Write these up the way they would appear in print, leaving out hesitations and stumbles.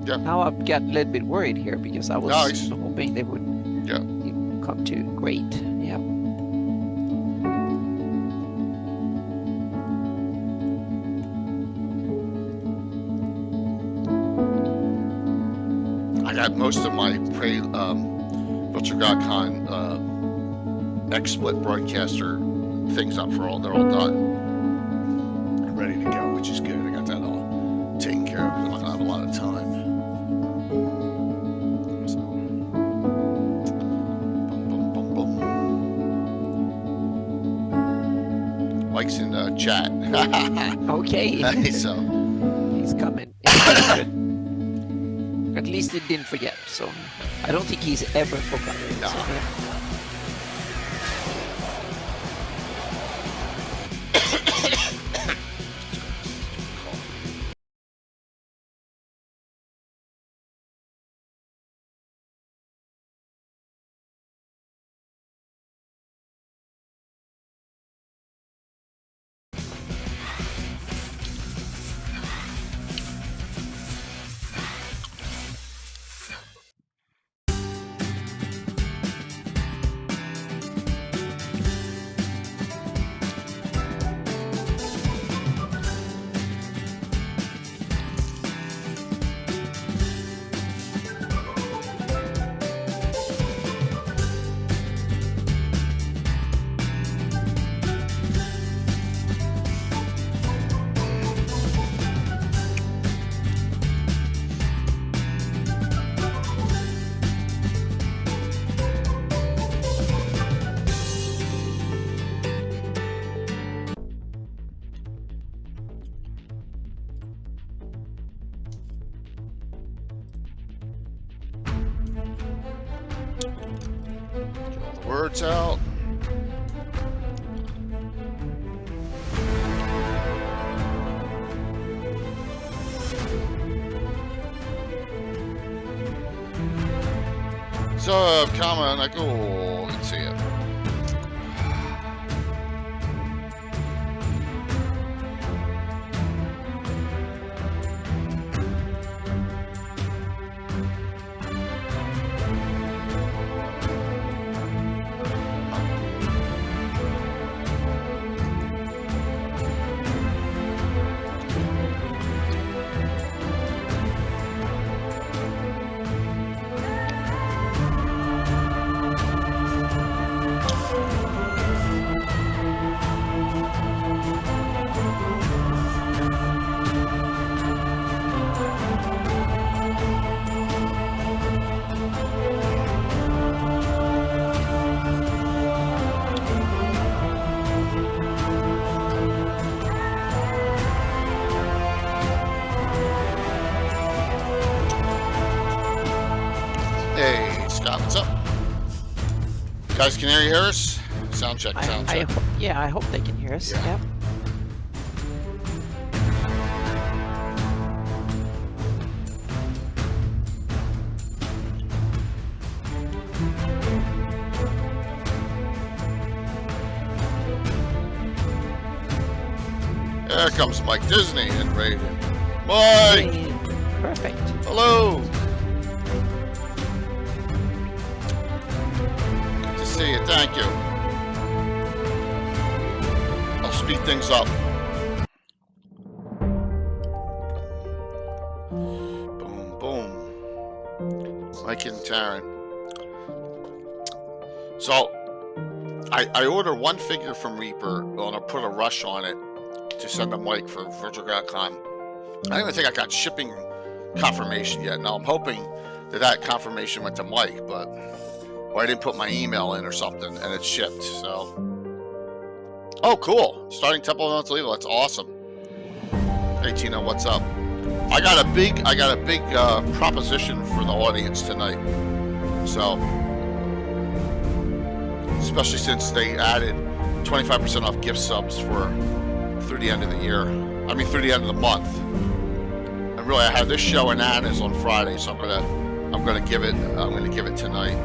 Yeah. Now I've got a little bit worried here because I was Nice. hoping they would come to great. Yeah. I got most of my VirtualGodCon XSplit broadcaster things up for all. They're all done and ready to go, which is good. I got that all taken care of because I'm not gonna have a lot of time. So, boom, boom, boom. Mike's in the chat. Okay. So he's coming. At least he didn't forget. So I don't think he's ever forgotten. No. So, yeah. get all the words out. So, comment, I go, let's see it. Hey, Scott, what's up? Guys, can you hear us? Sound check, sound check. I hope they can hear us. Yeah. Yeah. There comes Mike Disney and Raiden. Mike! Hey, perfect. Hello! Good to see you, thank you. I'll speed things up. Boom, boom. Mike and Taryn. So, I order one figure from Reaper, and I'll put a rush on it to send to Mike for VirtualGodCon. I don't even think I got shipping confirmation yet. Now I'm hoping that confirmation went to Mike, but or I didn't put my email in or something, and it's shipped. So, oh, cool! Starting Temple of Legal. That's awesome. Hey Tina, what's up? I got a big proposition for the audience tonight. So, especially since they added 25% off gift subs through the end of the year. I mean, through the end of the month. And really, I have this show in Anna's on Friday, so I'm gonna give it tonight.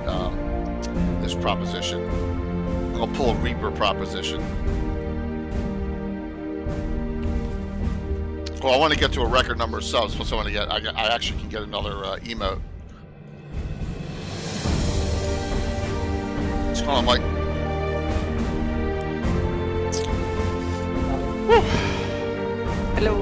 This proposition. I'll pull a Reaper proposition. Well, I want to get to a record number of subs. Plus, I actually can get another emote. What's going on, Mike? Woo. Hello.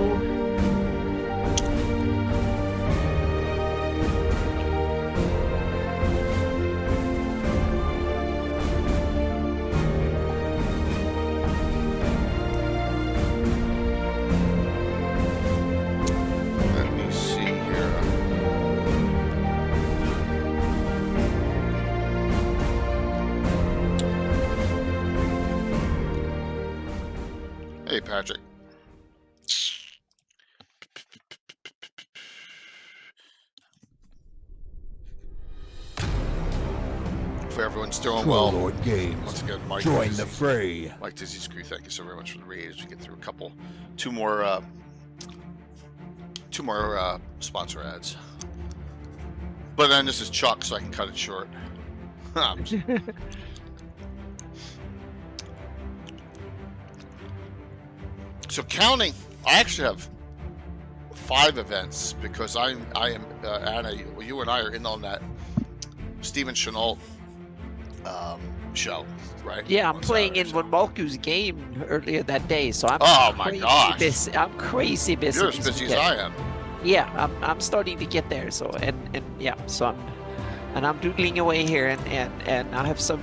Let me see here. Hey, Patrick. Hopefully everyone's doing well. Lord Games. Once again, Mike. Join the fray. Mike Dizzy Screw, thank you so very much for the raid. As we get through two more sponsor ads. But then this is Chuck, so I can cut it short. So counting, I actually have 5 events because I am Anna. You and I are in on that Steven Chenault show, right? Yeah, I'm On playing Saturday, in Wonmalku's game earlier that day, so I'm my gosh, busy. I'm crazy busy. You're as busy as I am. Yeah, I'm starting to get there. So and yeah, so I'm doodling away here, and I have some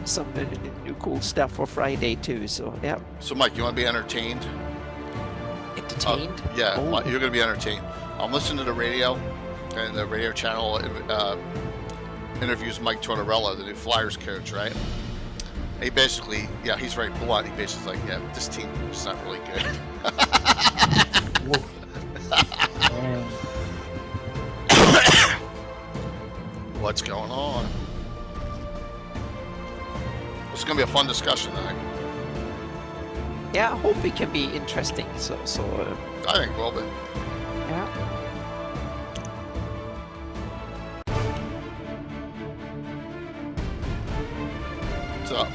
new cool stuff for Friday too. So yeah. So Mike, you want to be entertained? Entertained? Yeah, Oh. you're going to be entertained. I'm listening to the radio, and the radio channel interviews Mike Tortorella, the new Flyers coach, right? And he basically, he's very blunt. He basically like, this team is not really good. What's going on? This is going to be a fun discussion tonight. Yeah, I hope it can be interesting. So I think it will be. yeah. What's up?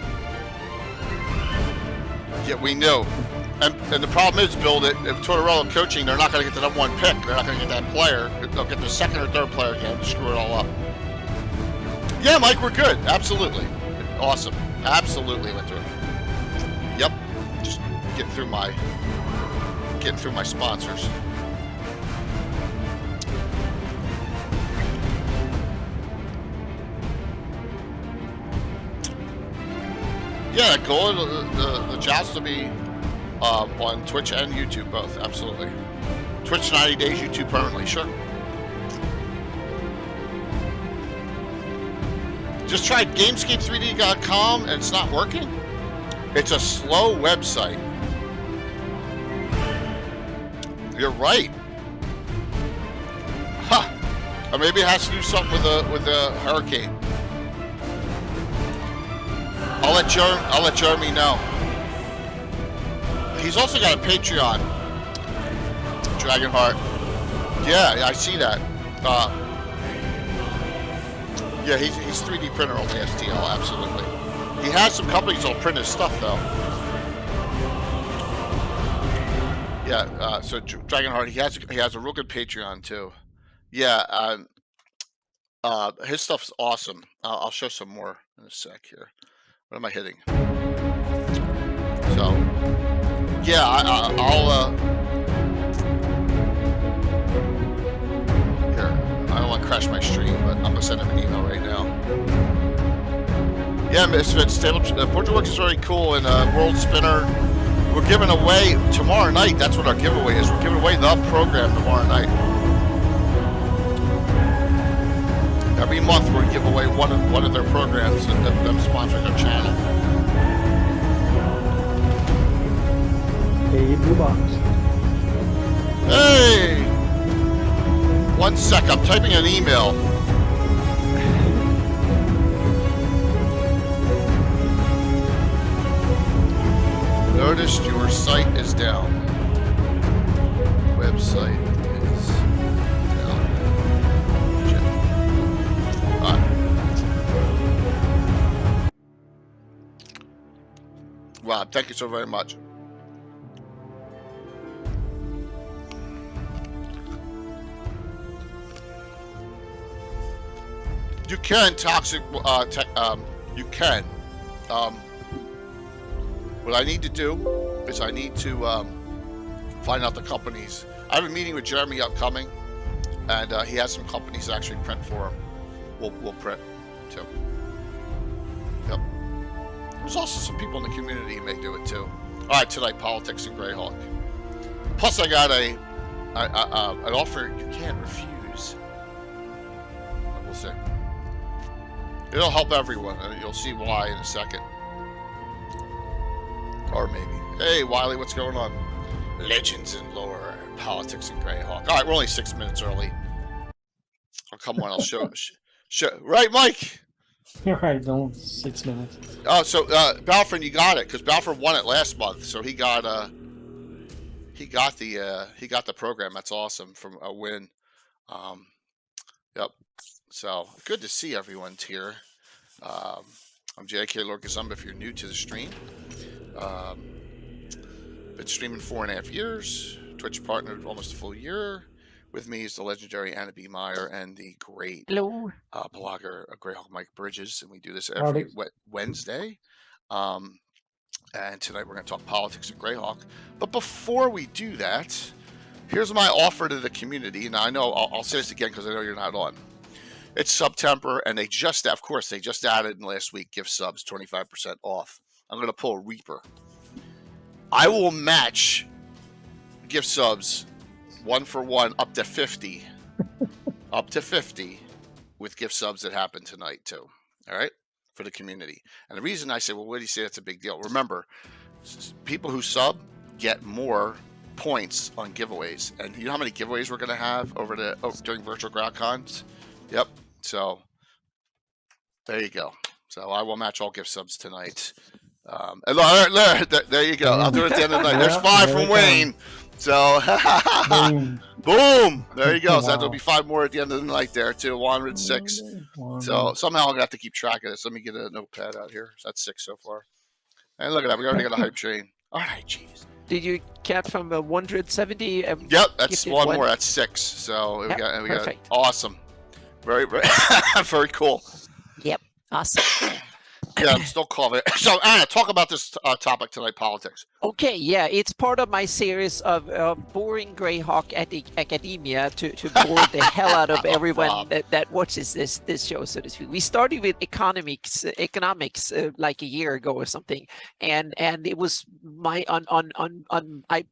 Yeah, we knew. And the problem is, Bill, that if Tortorella coaching, they're not going to get the #1 pick. They're not going to get that player. They'll get the second or third player again, screw it all up. Yeah, Mike, we're good. Absolutely. Awesome. Absolutely went through it. Yep. Just getting through my sponsors. Yeah, the goal the joust will be on Twitch and YouTube both. Absolutely. Twitch 90 days, YouTube permanently. Sure. Just tried Gamescape3D.com and it's not working. It's a slow website. You're right. Huh. Or maybe it has to do something with the hurricane. I'll let Jeremy know. He's also got a Patreon. Dragonheart. Yeah, I see that. Yeah, he's 3D printer on the STL, absolutely. He has some companies that'll print his stuff though. Yeah, so Dragonheart, he has a real good Patreon too. Yeah, his stuff's awesome. I'll show some more in a sec here. What am I hitting? So, yeah, I'll here. I don't want to crash my stream, but I'm gonna send him an email right now. Yeah, Misfits, Portrait is very cool, and World Spinner. We're giving away tomorrow night. That's what our giveaway is. We're giving away the program tomorrow night. Every month we're gonna give away one of their programs and them sponsoring their channel. Hey, Blue Box. Hey! 1 sec, I'm typing an email. Noticed your site is down. Website is down. Shit. Alright. Wow, thank you so very much. You can toxic. You can. What I need to do is I need to find out the companies. I have a meeting with Jeremy upcoming, and he has some companies that actually print for him. We'll print too. Yep. There's also some people in the community who may do it too. All right, tonight politics and Greyhawk. Plus, I got an offer you can't refuse. We'll see. It'll help everyone, and you'll see why in a second. Or maybe. Hey, Wiley, what's going on? Legends and lore, politics and Greyhawk. All right, we're only 6 minutes early. Oh, come on, I'll show. Right, Mike? You're right, no, 6 minutes. Oh, so Balford, you got it, because Balford won it last month, so he got the program. That's awesome from a win. Yep. So good to see everyone's here. I'm JK Lorkazumba if you're new to the stream. Been streaming 4.5 years. Twitch partnered almost a full year. With me is the legendary Anna B. Meyer and the great blogger Greyhawk Mike Bridges, and we do this every Wednesday. And tonight we're going to talk politics and Greyhawk. But before we do that, here's my offer to the community. Now I know I'll say this again because I know you're not on. It's September, and they just added in last week gift subs 25% off. I'm going to pull a Reaper. I will match gift subs 1 for 1 up to 50, up to 50 with gift subs that happen tonight too. All right, for the community. And the reason I say, well, what do you say that's a big deal? Remember, people who sub get more points on giveaways, and you know how many giveaways we're going to have during virtual GrowdCons? Yep. So there you go. So I will match all gift subs tonight. And there you go. I'll do it at the end of the night. There's 5 from Wayne. So boom. There you go. Wow. So there'll be 5 more at the end of the night there too. 106. So somehow I'm gonna have to keep track of this. Let me get a notepad out here. So that's 6 so far. And look at that. We already got a hype train. All right, jeez. Did you get from 170? Yep, that's 1 more. That's 6. So we got awesome. Very, very, very cool. Yep, awesome. Yeah, I'm still coughing. So, Anna, talk about this topic tonight, politics. Okay, yeah, it's part of my series of boring Greyhawk academia to bore the hell out of everyone that watches this show, so to speak. We started with economics like a year ago or something, and it was my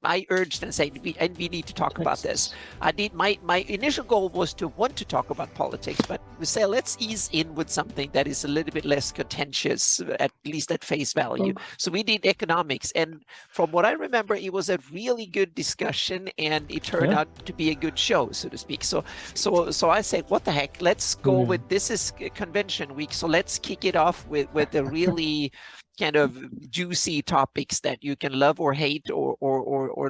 I urged and said we need to talk about this. I did my initial goal was to want to talk about politics, but we say let's ease in with something that is a little bit less contentious, at least at face value. So we did economics, and from what I remember, it was a really good discussion, and it turned out to be a good show, so to speak. So I said, what the heck? Let's go with this is convention week, so let's kick it off with the really kind of juicy topics that you can love or hate or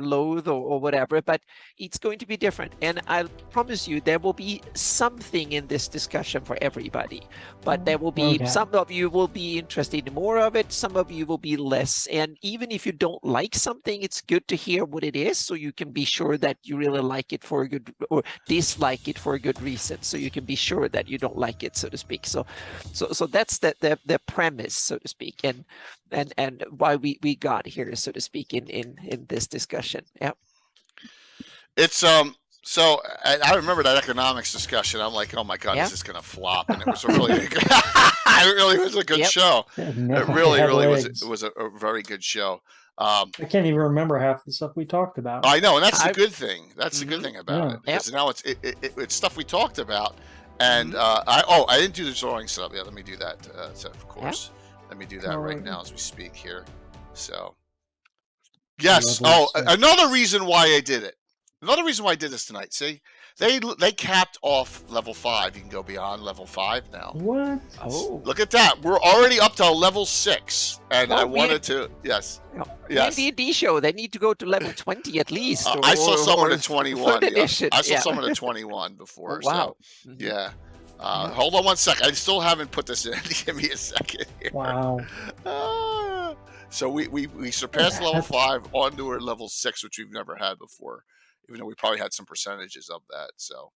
loathe or whatever, but it's going to be different. And I promise you there will be something in this discussion for everybody, but there will be some of you will be interested in more of it, some of you will be less. And even if you don't like something, it's good to hear what it is, so you can be sure that you really like it for a good or dislike it for a good reason, so you can be sure that you don't like it, so to speak. So that's the premise, so to speak, and why we got here, so to speak, in this discussion. Yeah. It's so I remember that economics discussion. I'm like, oh my god, this is gonna flop, and it was a really it really was a good show. It really was a very good show. I can't even remember half the stuff we talked about. I know, and that's a good thing. That's the good thing about it, because now it's stuff we talked about. And I didn't do the drawing setup yet. Let me do that. So of course. Let me do that right now as we speak here. So, yes. Oh, another reason why I did it. Another reason why I did this tonight. See, they capped off level 5. You can go beyond level 5 now. What? Oh, look at that. We're already up to level 6, and I wanted to. Yes. Yes. D&D show. They need to go to level 20 at least. I saw someone at 21. I saw someone at 21 before. Oh, wow. So, yeah. Hold on 1 second. I still haven't put this in. Give me a second here. Wow. So we surpassed level 5 onto our level 6, which we've never had before, even though we probably had some percentages of that. So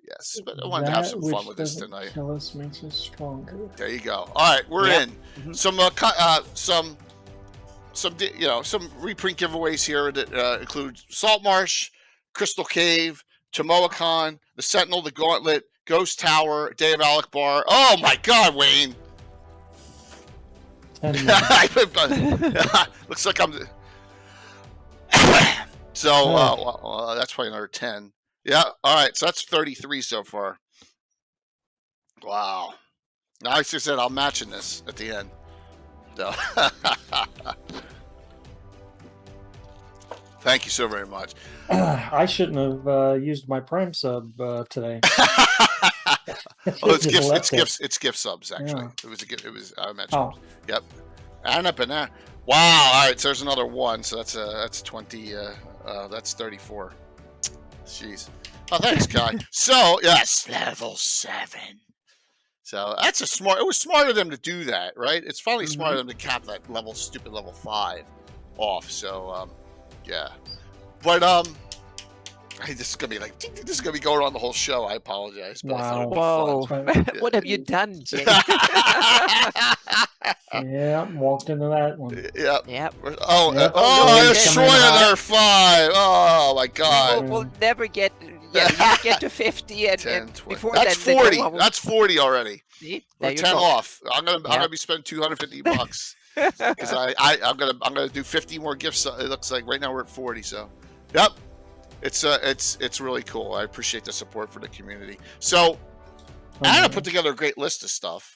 Yes, but I wanted to have some fun which with this doesn't tonight. kill us makes us stronger. There you go. All right, we're Yep. in. Mhm. Some reprint giveaways here that include Salt Marsh, Crystal Cave, Tomoacon, the Sentinel, the Gauntlet, Ghost Tower, Day of Alakbar. Oh my God, Wayne! 10 minutes. Looks like I'm. So that's probably another 10. Yeah. All right. So that's 33 so far. Wow. Now, like I said, I'm matching this at the end. So. Thank you so very much. I shouldn't have used my Prime sub today. Oh, it's gift subs actually. Yeah. It was a gift. It was I mentioned. Oh, Yep. Anna Banana. Wow. All right. So there's another one. So that's 20. That's 34. Jeez. Oh, thanks, Kai. So yes, level 7. So that's it was smart of them to do that, right? It's finally smart of them to cap that stupid level 5 off. So yeah. But this is gonna be this is gonna be going on the whole show. I apologize. But wow. Whoa! What have you done, Jay? Yeah, walked into that one. Yep. Yep. Oh, Yep. oh, It's Destroyer coming out. there 5. Oh my God. We'll never get. Yeah, you get to 50, and 10, 20. before That's then, the 40. new one will- That's 40 already. See? We're There you 10 go. off. I'm Yeah. gonna be spending $250 because I'm gonna do 50 more gifts. It looks like right now we're at 40. So, yep, it's really cool. I appreciate the support for the community. So, Anna put together a great list of stuff.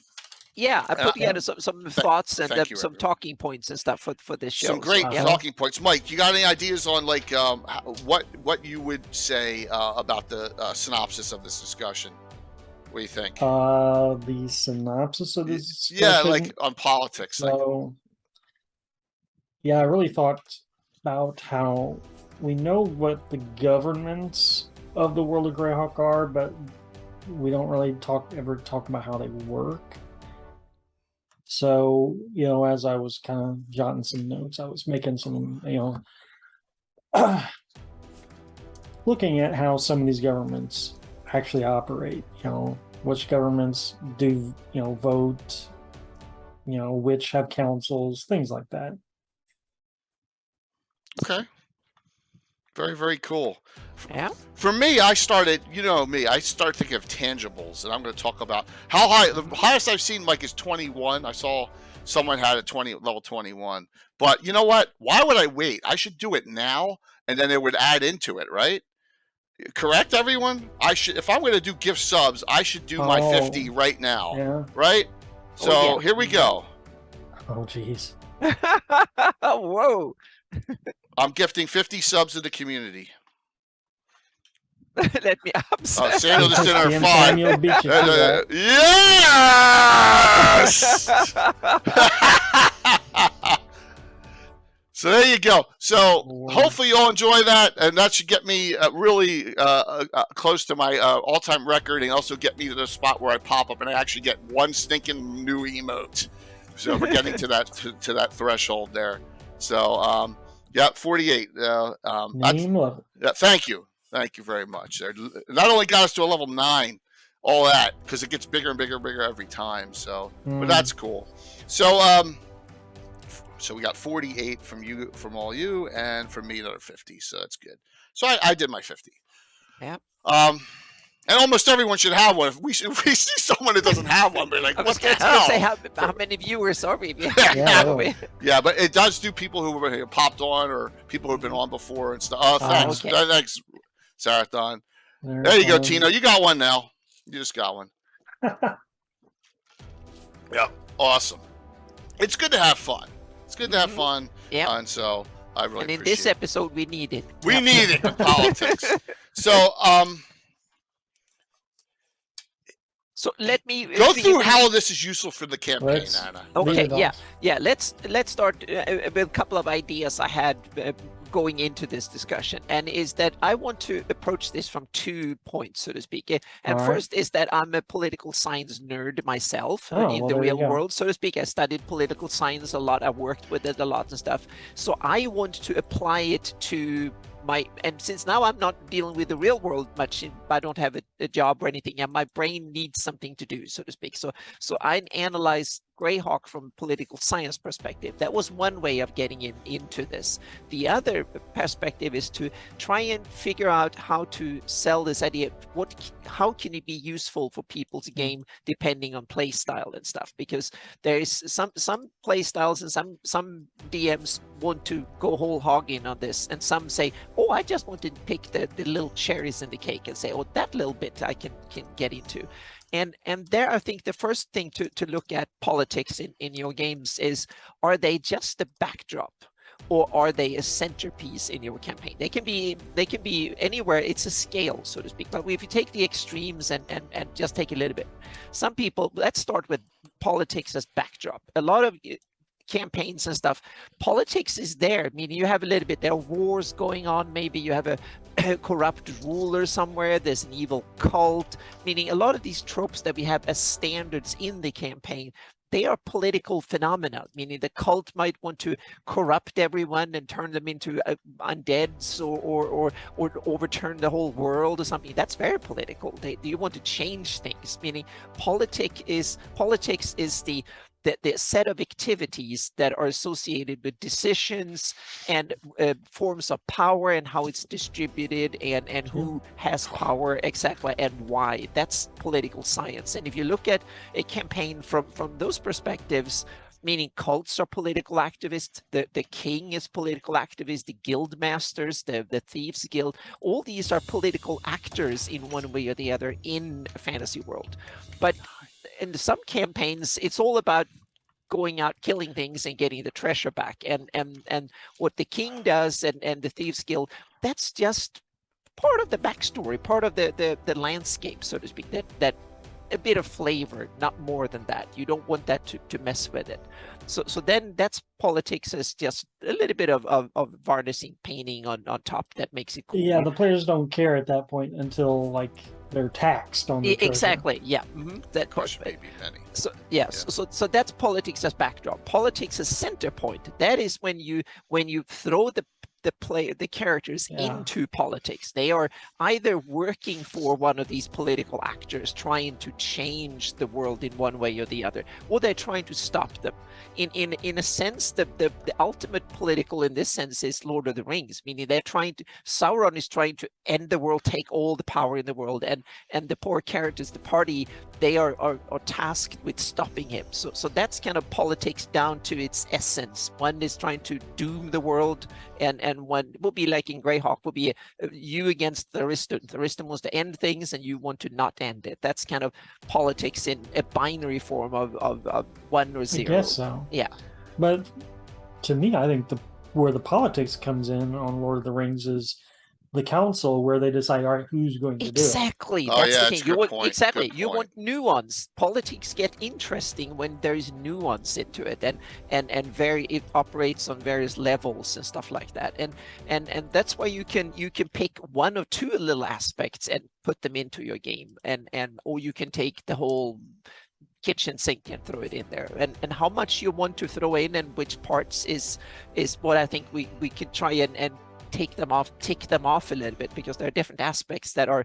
Yeah, I put together some thoughts and thank you, some everyone. talking points and stuff for this show. Some great yeah. talking points. Mike, you got any ideas on what you would say about the synopsis of this discussion? What do you think? The synopsis of this Yeah, discussion. like on politics. So, yeah, I really thought about how we know what the governments of the world of Greyhawk are, but we don't really ever talk about how they work. So, as I was kind of jotting some notes, I was making some, looking at how some of these governments actually operate, which governments do, vote, which have councils, things like that. Okay. Very, very cool. Yeah. For me, I started, I start thinking of tangibles, and I'm going to talk about how high. The highest I've seen, Mike, is 21. I saw someone had it level 21. But you know what? Why would I wait? I should do it now, and then it would add into it, right? Correct, everyone? If I'm going to do gift subs, I should do my 50 right now, Yeah. right? So yeah. Here we go. Oh, geez. Whoa! I'm gifting 50 subs to the community. Let me up. Oh, Samuel just did our Damn, 5. Samuel beat you to that. Yes! So there you go. So hopefully you all enjoy that, and that should get me really close to my all-time record, and also get me to the spot where I pop up and I actually get one stinking new emote. So we're getting to that threshold there. So yeah, 48. Name level. Thank you very much. Not only got us to a level 9, all that, because it gets bigger and bigger and bigger every time. So, but that's cool. So so we got 48 from all you, and from me another 50. So that's good. So I did my 50. Yeah. And almost everyone should have one. If we see someone that doesn't have one, we're like, what the I was hell? gonna say how many viewers are we? Yeah, but it does do people who have popped on, or people who have been on before and stuff. Oh, thanks. Okay. Thanks, Sarathon. There you go, Tino. You got one now. You just got one. Yeah, awesome. It's good to have fun. It's good to have fun. Yeah. And so I really And in appreciate this episode, we need it. We need it in politics. So So let me go through how this is useful for the campaign, Let's- Anna. Okay, Lead it yeah, off. yeah. Let's start with a couple of ideas I had going into this discussion, and is that I want to approach this from 2 points, so to speak. And All right. first is that I'm a political science nerd myself Oh, in well, the there you real go. world, so to speak. I studied political science a lot. I worked with it a lot and stuff. So I want to apply it to and since now I'm not dealing with the real world much, I don't have a job or anything, and my brain needs something to do, so to speak. So I analyze Greyhawk from a political science perspective. That was one way of getting into this. The other perspective is to try and figure out how to sell this idea. How can it be useful for people's game depending on play style and stuff? Because there is some play styles and some DMs want to go whole hog in on this, and some say, oh, I just want to pick the little cherries in the cake and say, oh, that little bit I can get into. And there, I think the first thing to look at politics in your games is, are they just a backdrop, or are they a centerpiece in your campaign? They can be anywhere. It's a scale, so to speak. But if you take the extremes and just take a little bit, some people, let's start with politics as backdrop. A lot of campaigns and stuff, politics is there, meaning you have a little bit, there are wars going on, maybe you have a corrupt ruler somewhere, there's an evil cult, meaning a lot of these tropes that we have as standards in the campaign, they are political phenomena, meaning the cult might want to corrupt everyone and turn them into undeads, or overturn the whole world or something. That's very political. You want to change things, meaning politics is the set of activities that are associated with decisions and forms of power and how it's distributed and who has power exactly and why. That's political science. And if you look at a campaign from those perspectives, meaning cults are political activists, the king is political activist, the guild masters, the thieves guild, all these are political actors in one way or the other in a fantasy world. But in some campaigns, it's all about going out, killing things and getting the treasure back. And what the king does and the thieves guild, that's just part of the backstory, part of the landscape, so to speak, that a bit of flavor, not more than that. You don't want that to mess with it. So then that's politics as just a little bit of varnishing, painting on top that makes it cool. Yeah, the players don't care at that point until like they're taxed on the exactly. Yeah, that Push maybe penny. So yeah. So that's politics as backdrop. Politics as center point. That is when you throw the characters into politics. They are either working for one of these political actors, trying to change the world in one way or the other, or they're trying to stop them. In a sense, the ultimate political in this sense is Lord of the Rings, meaning Sauron is trying to end the world, take all the power in the world, and the poor characters, the party, they are tasked with stopping him. So that's kind of politics down to its essence. One is trying to doom the world, and one will be like in Greyhawk, will be you against Thuristan. Thuristan wants to end things and you want to not end it. That's kind of politics in a binary form of 1 or 0. I guess so. Yeah. But to me, I think where the politics comes in on Lord of the Rings is the council, where they decide, all right, who's going to do it. Exactly. Oh, That's yeah, the that's thing. a good point. Exactly. Good You point. want nuance. Politics get interesting when there is nuance into it, and it operates on various levels and stuff like that. And that's why you can pick 1 or 2 little aspects and put them into your game, or you can take the whole kitchen sink and throw it in there, and how much you want to throw in and which parts is what I think we can try and tick them off a little bit, because there are different aspects that are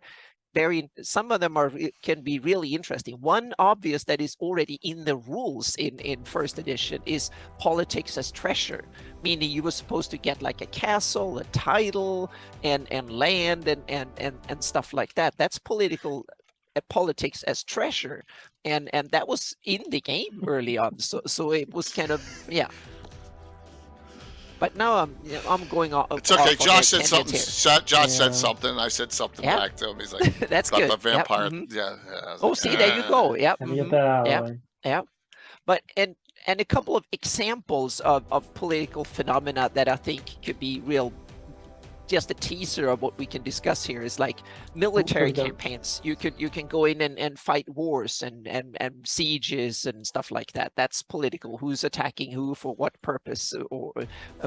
some of them can be really interesting. One obvious that is already in the rules in first edition is politics as treasure, meaning you were supposed to get like a castle, a title, and land and stuff like that. That's politics as treasure, and that was in the game early on, so it was kind of but now I'm going off. It's okay. Josh said tangent something. here. Josh said something. I said something back to him. He's like, That's about good. the vampire. Yep. Yeah. I was Oh, like, see, there you go. Yep. Let me get that out of the way. Yeah. But and a couple of examples of political phenomena that I think could be real. Just a teaser of what we can discuss here is like military campaigns. You can go in and fight wars and sieges and stuff like that. That's political. Who's attacking who, for what purpose, or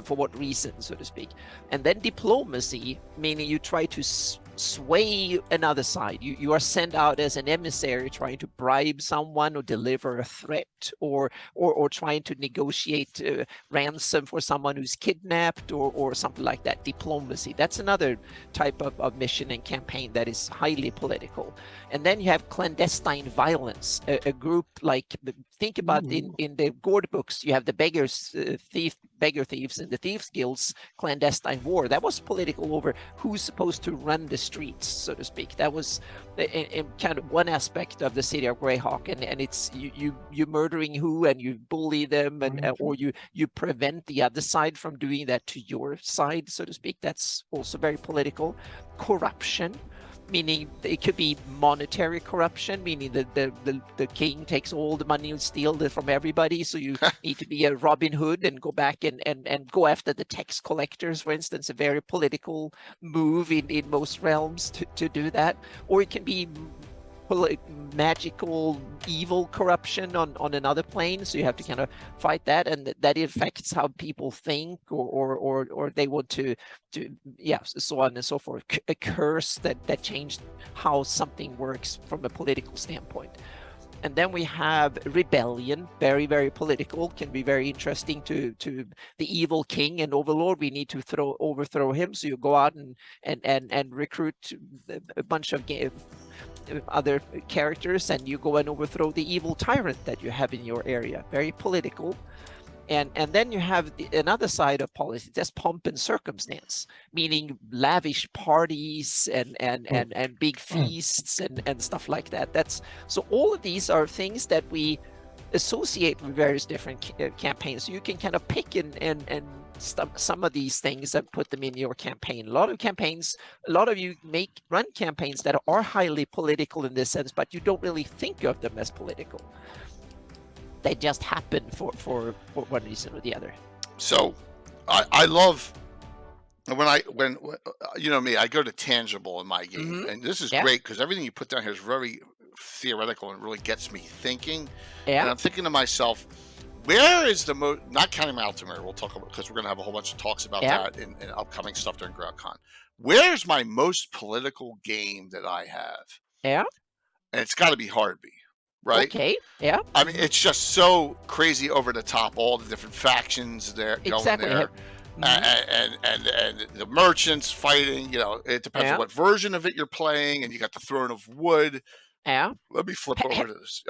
for what reason, so to speak. And then diplomacy, meaning you try to sway another side. You are sent out as an emissary trying to bribe someone or deliver a threat, or trying to negotiate ransom for someone who's kidnapped, or something like that. Diplomacy. policy. That's another type of mission and campaign that is highly political. And then you have clandestine violence, a group like, think about in the Gord books, you have the beggar thieves and the thieves guilds clandestine war. That was political over who's supposed to run the streets, so to speak. That was in kind of one aspect of the city of Greyhawk, and it's you murdering who, and you bully them, and or you prevent the other side from doing that to your side, so to speak. That's also very political. Corruption, meaning it could be monetary corruption, meaning that the king takes all the money and steals it from everybody. So you need to be a Robin Hood and go back and go after the tax collectors, for instance, a very political move in most realms to do that. Or it can be magical evil corruption on another plane, so you have to kind of fight that, and that affects how people think, or they want to so on and so forth. A curse that changed how something works from a political standpoint. And then we have rebellion, very, very political, can be very interesting to the evil king and overlord. We need to overthrow him. So you go out and recruit a bunch of other characters, and you go and overthrow the evil tyrant that you have in your area. Very political. And then you have another side of politics, that's pomp and circumstance, meaning lavish parties and big feasts and stuff like that. That's so all of these are things that we associate with various different campaigns. So you can kind of pick and some of these things and put them in your campaign. A lot of you run campaigns that are highly political in this sense, but you don't really think of them as political. They just happen for one reason or the other. So I love when you know me, I go to tangible in my game, and this is great because everything you put down here is very theoretical and really gets me thinking. And I'm thinking to myself, where is the most, not counting my Altimeter, we'll talk about, because we're going to have a whole bunch of talks about that in upcoming stuff during GrowCon. Where's my most political game that I have? Yeah. And it's got to be Hardby, right? Okay. Yeah. I mean, it's just so crazy over the top, all the different factions there going there. And the merchants fighting, you know, it depends on what version of it you're playing, and you got the throne of wood. Yeah. Let me flip over to this.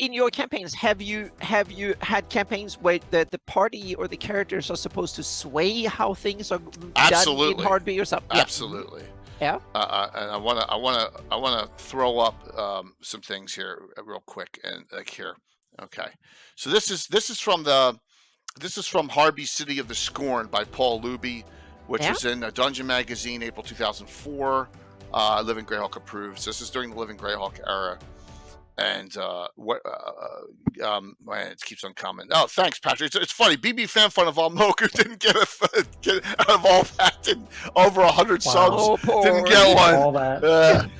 In your campaigns, have you had campaigns where the party or the characters are supposed to sway how things are done in Hardby or something? Absolutely. Yeah. And I wanna throw up some things here real quick, and like here. Okay. So this is from Hardby City of the Scorn by Paul Luby, which was in Dungeon Magazine, April 2004. Living Greyhawk approves. This is during the Living Greyhawk era, and man, it keeps on coming. Oh, thanks, Patrick. It's funny. BB fan fun of Valmoker didn't get out of all that. Over 100 subs, didn't get one. All that.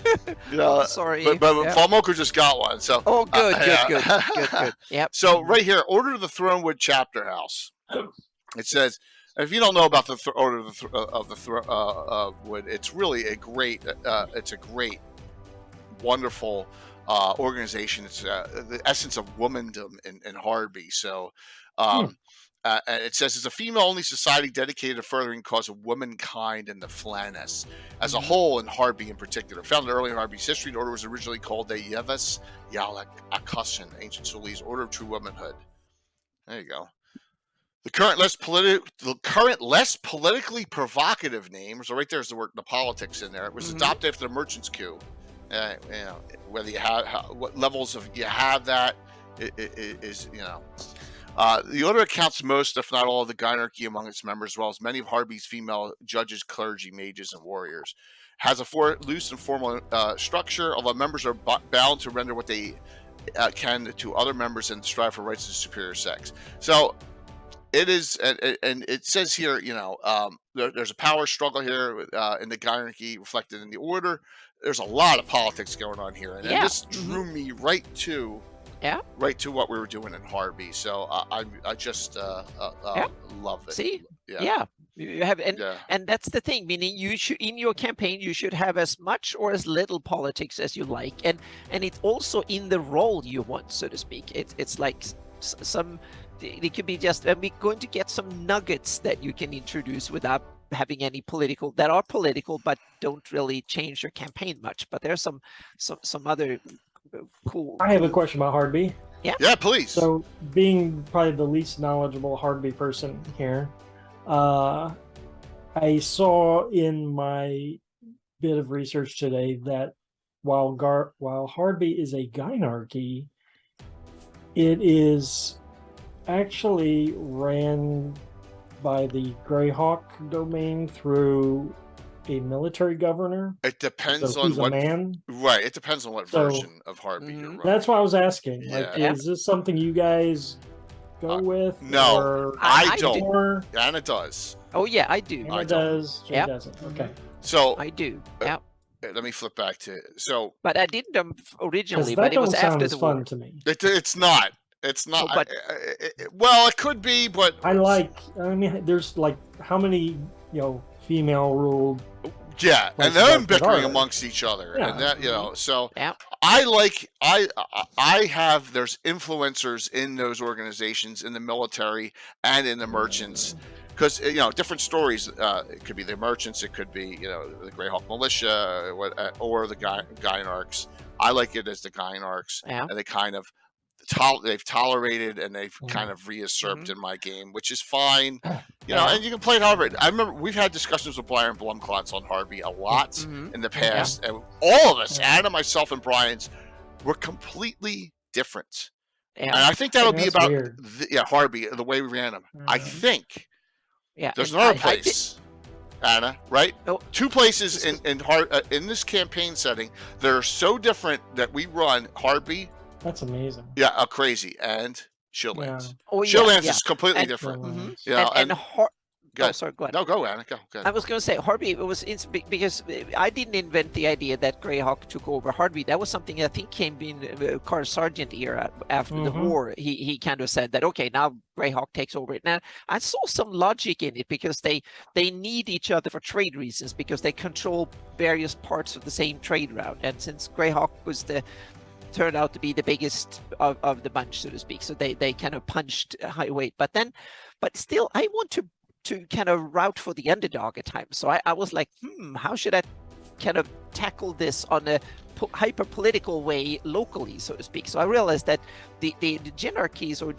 You know, sorry, but Valmoker just got one. So good. Yep. So right here, Order of the Thronewood Chapter House. It says, if you don't know about the Order of the Wood, it's really a great, wonderful organization. It's the essence of womandom in Hardby. So, and it says it's a female-only society dedicated to furthering the cause of womankind and the Flannes as a whole, in Hardby in particular. Founded early in Hardby's history, the order was originally called the Yevas Yalak Akasan, ancient Sulese Order of True Womanhood. There you go. The current less politically provocative name, so right there's the politics in there. It was adopted after the Merchants' Coup. You know, whether you have what levels of you have that is you know. The order accounts most, if not all, of the gynarchy among its members, as well as many of Hardby's female judges, clergy, mages, and warriors. Has a loose and formal structure, although members are bound to render what they can to other members and strive for rights of superior sex. So it is, and it says here, you know, there's a power struggle here in the gynarchy reflected in the order. There's a lot of politics going on here, and this drew me right to what we were doing in Hardby. So I just love it. See, you have, and that's the thing. Meaning, you should, in your campaign, you should have as much or as little politics as you like, and it's also in the role you want, so to speak. It's like some. It could be just, and we're going to get some nuggets that you can introduce without having any political that are political but don't really change your campaign much. But there's some other cool. I have a question about Hardby. Yeah, please. So, being probably the least knowledgeable Hardby person here, I saw in my bit of research today that while Hardby is a gynarchy, it is actually ran by the Greyhawk domain through a military governor. It depends So on who's a what. man. Right. It depends on what So- version of Hardby you're running. That's why I was asking. Yeah. Like, is this something you guys go with? no, or I do. don't. Or Anna does. Oh yeah, I do. Anna I don't. does, Jay Yep. doesn't. Okay. So I do. Uh, Yeah. let me flip back to But I didn't Because originally. that But it was don't sound after as the fun war. to me. it's not. It's not. Oh, but- well, it could be, but I mean, there's like how many, female ruled. yeah, and places them that bickering are. amongst each other, Yeah. and that So Yeah. I have there's influencers in those organizations, in the military and in the merchants, because different stories. It could be the merchants, it could be the Greyhawk militia, or the Gynarchs. I like it as the Gynarchs, Yeah. and they kind of they've tolerated and they've Mhm. kind of usurped Mhm. in my game, which is fine. Yeah. And you can play it however. I remember we've had discussions with Brian Blumklotz on Hardby a lot Mhm. in the past, and all of us, Anna, myself, and Brian's, were completely different. And Yeah. I think that'll be That's about weird. Hardby, the way we ran them. I Mhm. think Yeah. there's and another I did- place, Anna, right? Oh. Two places in this campaign setting that are so different that we run Hardby. That's amazing. Yeah, crazy, and Shieldlands. Oh yeah. Shieldlands yeah. is completely And- different. Mhm. Yeah, and go oh, ahead. sorry. Go ahead. No, go, Anna. Go. I was going to say Hardby. It was because I didn't invent the idea that Greyhawk took over Hardby. That was something I think came in Carl Sargent era after the Mhm. war. He kind of said that okay, now Greyhawk takes over it. Now I saw some logic in it because they need each other for trade reasons because they control various parts of the same trade route. And since Greyhawk turned out to be the biggest of the bunch, so to speak, so they kind of punched a high weight. But still, I want to kind of route for the underdog at times. So I was like, how should I kind of tackle this on a hyper political way locally, so to speak? So I realized that the Gynarchies or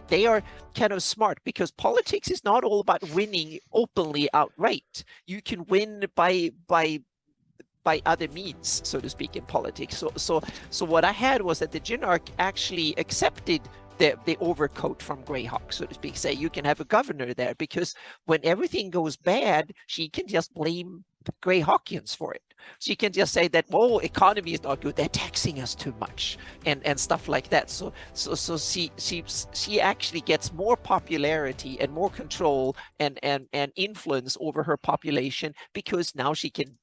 they are kind of smart because politics is not all about winning openly outright. You can win by other means, so to speak, in politics. So what I had was that the Gynarch actually accepted the overcoat from Greyhawk, so to speak. Say you can have a governor there because when everything goes bad, she can just blame Greyhawkians for it. So you can just say that, oh, economy is not good, they're taxing us too much, and stuff like that. So she actually gets more popularity and more control and influence over her population because now she can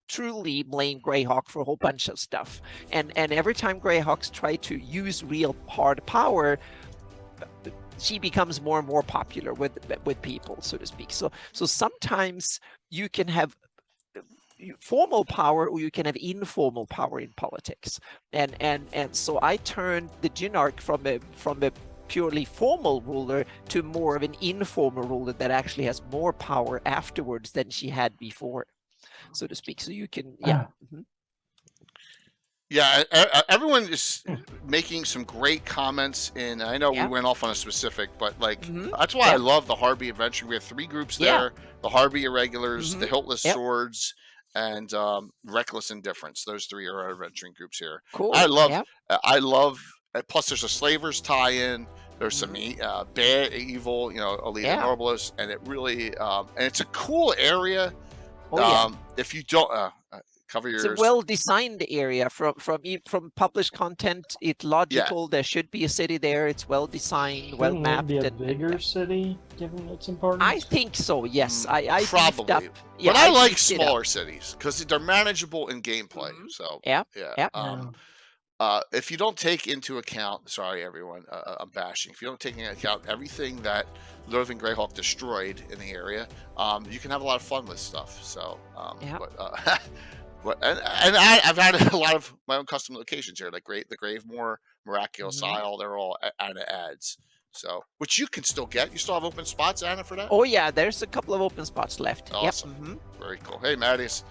truly blame Greyhawk for a whole bunch of stuff. And every time Greyhawks try to use real hard power, she becomes more and more popular with people, so to speak. So sometimes you can have formal power or you can have informal power in politics. And so I turned the Gynarch from a purely formal ruler to more of an informal ruler that actually has more power afterwards than she had before, so to speak. So you can, yeah. Mhm. Yeah, everyone is making some great comments, and I know Yeah. we went off on a specific, but Mhm. that's why I Yeah. love the Hardby Adventure. We have 3 groups Yeah. there: the Hardby Irregulars, the Mhm. Hiltless Yep. Swords, and Reckless Indifference. Those 3 are our adventuring groups here. Cool. I love. Yeah. Plus, there's a Slavers tie-in. There's some bad, evil, Alita Yeah. Nobilis, and it really, and it's a cool area. Oh, yeah. If you don't cover yours. It's a well-designed area from published content. It's logical. There should be a city there. It's well-designed, Shouldn't it well-mapped. be a and bigger city, given its importance? I think so. Yes, I beefed probably. up. Yeah, But I like beefed it up. smaller cities because they're manageable in gameplay. Mhm. So Yeah. yeah. Yeah. If you don't take into account, sorry everyone, I'm bashing. If you don't take into account everything that Loathing Greyhawk destroyed in the area, you can have a lot of fun with stuff. So, Yeah. I've had a lot of my own custom locations here, like the Gravemore, Miraculous Mhm. Isle. They're all ads. So, which you can still get. You still have open spots, Anna, for that? Oh yeah, there's a couple of open spots left. Awesome. Yep. Very cool. Hey, Mattias.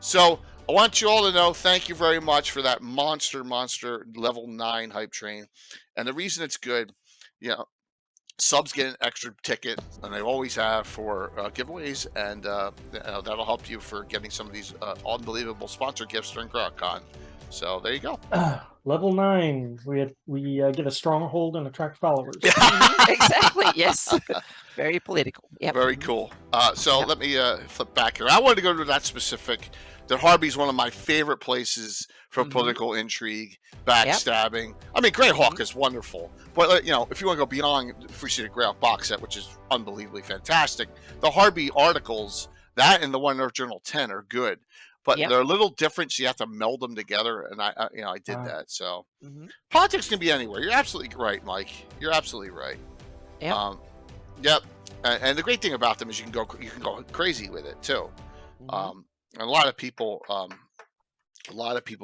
So I want you all to know, thank you very much for that monster level 9 hype train. And the reason it's good, you know, subs get an extra ticket, and they always have, for giveaways, and that'll help you for getting some of these unbelievable sponsor gifts during GreyhawkCon. So there you go. Level 9, we get a stronghold and attract followers. Exactly. Yes. Very political. Yep. Very cool. So let me flip back here. I wanted to go to that specific. That Harby is one of my favorite places for political intrigue, backstabbing. I mean, Greyhawk is wonderful, but you know, if you want to go beyond, if we see the Greyhawk box set, which is unbelievably fantastic, the Harby articles, that and the One Earth Journal 10 are good, but they're a little different, so you have to meld them together. And I did that. So politics can be anywhere. You're absolutely right, Mike. You're absolutely right. Yep. Yep. And the great thing about them is you can go crazy with it too. A lot of people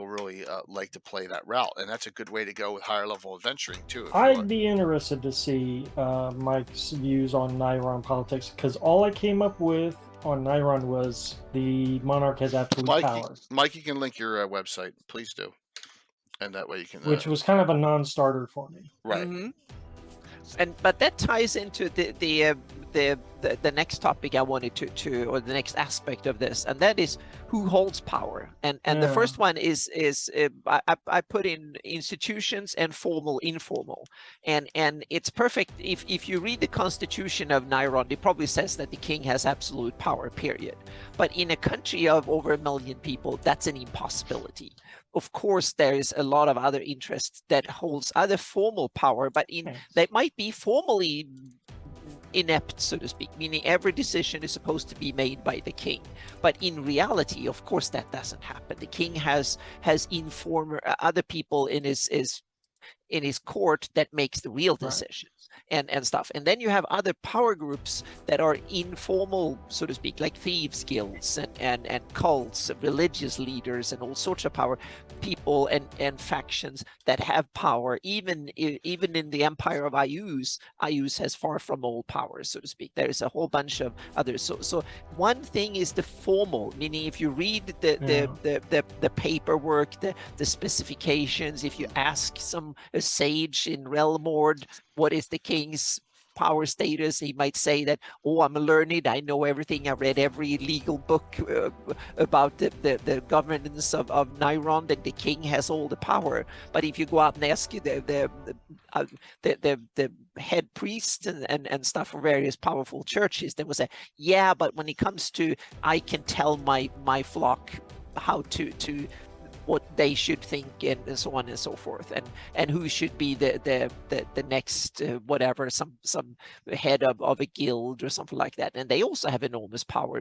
really like to play that route, and that's a good way to go with higher level adventuring too. I'd be interested to see Mike's views on Nyron politics, because all I came up with on Nyron was the monarch has absolute power. Mike, you can link your website, please do, and that way you can. Which was kind of a non-starter for me. Right. But that ties into the next topic I wanted to or the next aspect of this, and that is who holds power. And the first one is I put in institutions and formal, informal, and it's perfect. If you read the Constitution of Nyron, it probably says that the king has absolute power, period. But in a country of over 1 million people, that's an impossibility. Of course, there is a lot of other interests that holds other formal power, but they might be formally inept, so to speak, meaning every decision is supposed to be made by the king. But in reality, of course, that doesn't happen. The king has informer other people in his court that makes the real decisions and stuff. And then you have other power groups that are informal, so to speak, like thieves guilds and cults, religious leaders, and all sorts of power people and factions that have power. Even in the empire of Ayuz has far from all power, so to speak. There is a whole bunch of others. So one thing is the formal, meaning if you read the paperwork, the specifications, if you ask a sage in Realmord what is the king's power status, he might say that, oh, I'm learned, I know everything, I read every legal book about the governance of Nyron, that the king has all the power. But if you go out and ask the head priest and stuff for various powerful churches, they will say, yeah, but when it comes to, I can tell my flock how to what they should think, and so on and so forth, and who should be the next whatever, some head of a guild or something like that. And they also have enormous power.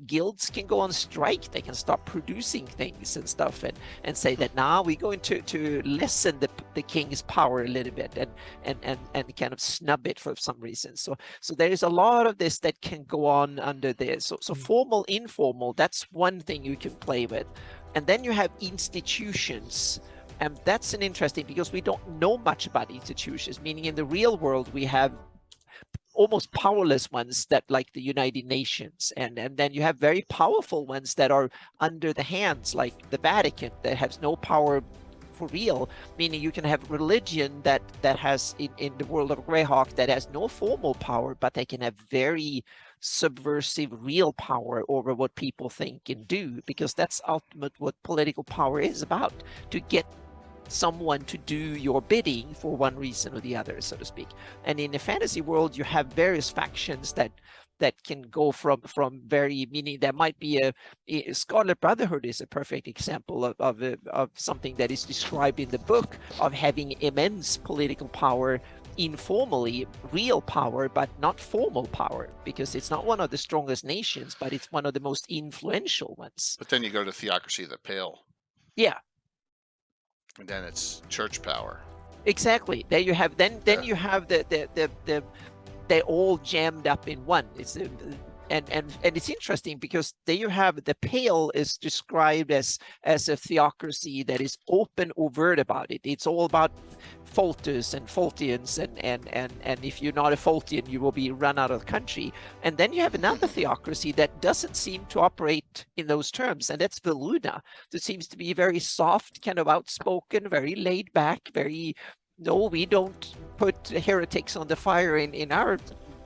Guilds can go on strike, they can stop producing things and stuff, and say that now we're going to lessen the king's power a little bit and kind of snub it for some reason. So there is a lot of this that can go on under there. So formal, informal, that's one thing you can play with. And then you have institutions, and that's an interesting, because we don't know much about institutions, meaning in the real world we have almost powerless ones that, like the United Nations, and then you have very powerful ones that are under the hands, like the Vatican, that has no power for real, meaning you can have religion that has in the world of Greyhawk that has no formal power, but they can have very subversive real power over what people think and do, because that's ultimate what political power is about, to get someone to do your bidding for one reason or the other, so to speak. And in the fantasy world, you have various factions that can go from very, meaning there might be a Scarlet Brotherhood is a perfect example of something that is described in the book, of having immense political power informally, real power, but not formal power, because it's not one of the strongest nations, but it's one of the most influential ones. But then you go to Theocracy of the Pale. Yeah. And then it's church power. Exactly. There you have, then you have they're all jammed up in one. It's it's interesting because there you have the Pale is described as a theocracy that is open, overt about it. It's all about Folters and Foltians, and if you're not a Foltian, you will be run out of the country. And then you have another theocracy that doesn't seem to operate in those terms, and that's Veluna. That seems to be very soft, kind of outspoken, very laid back, very, no, we don't put heretics on the fire in our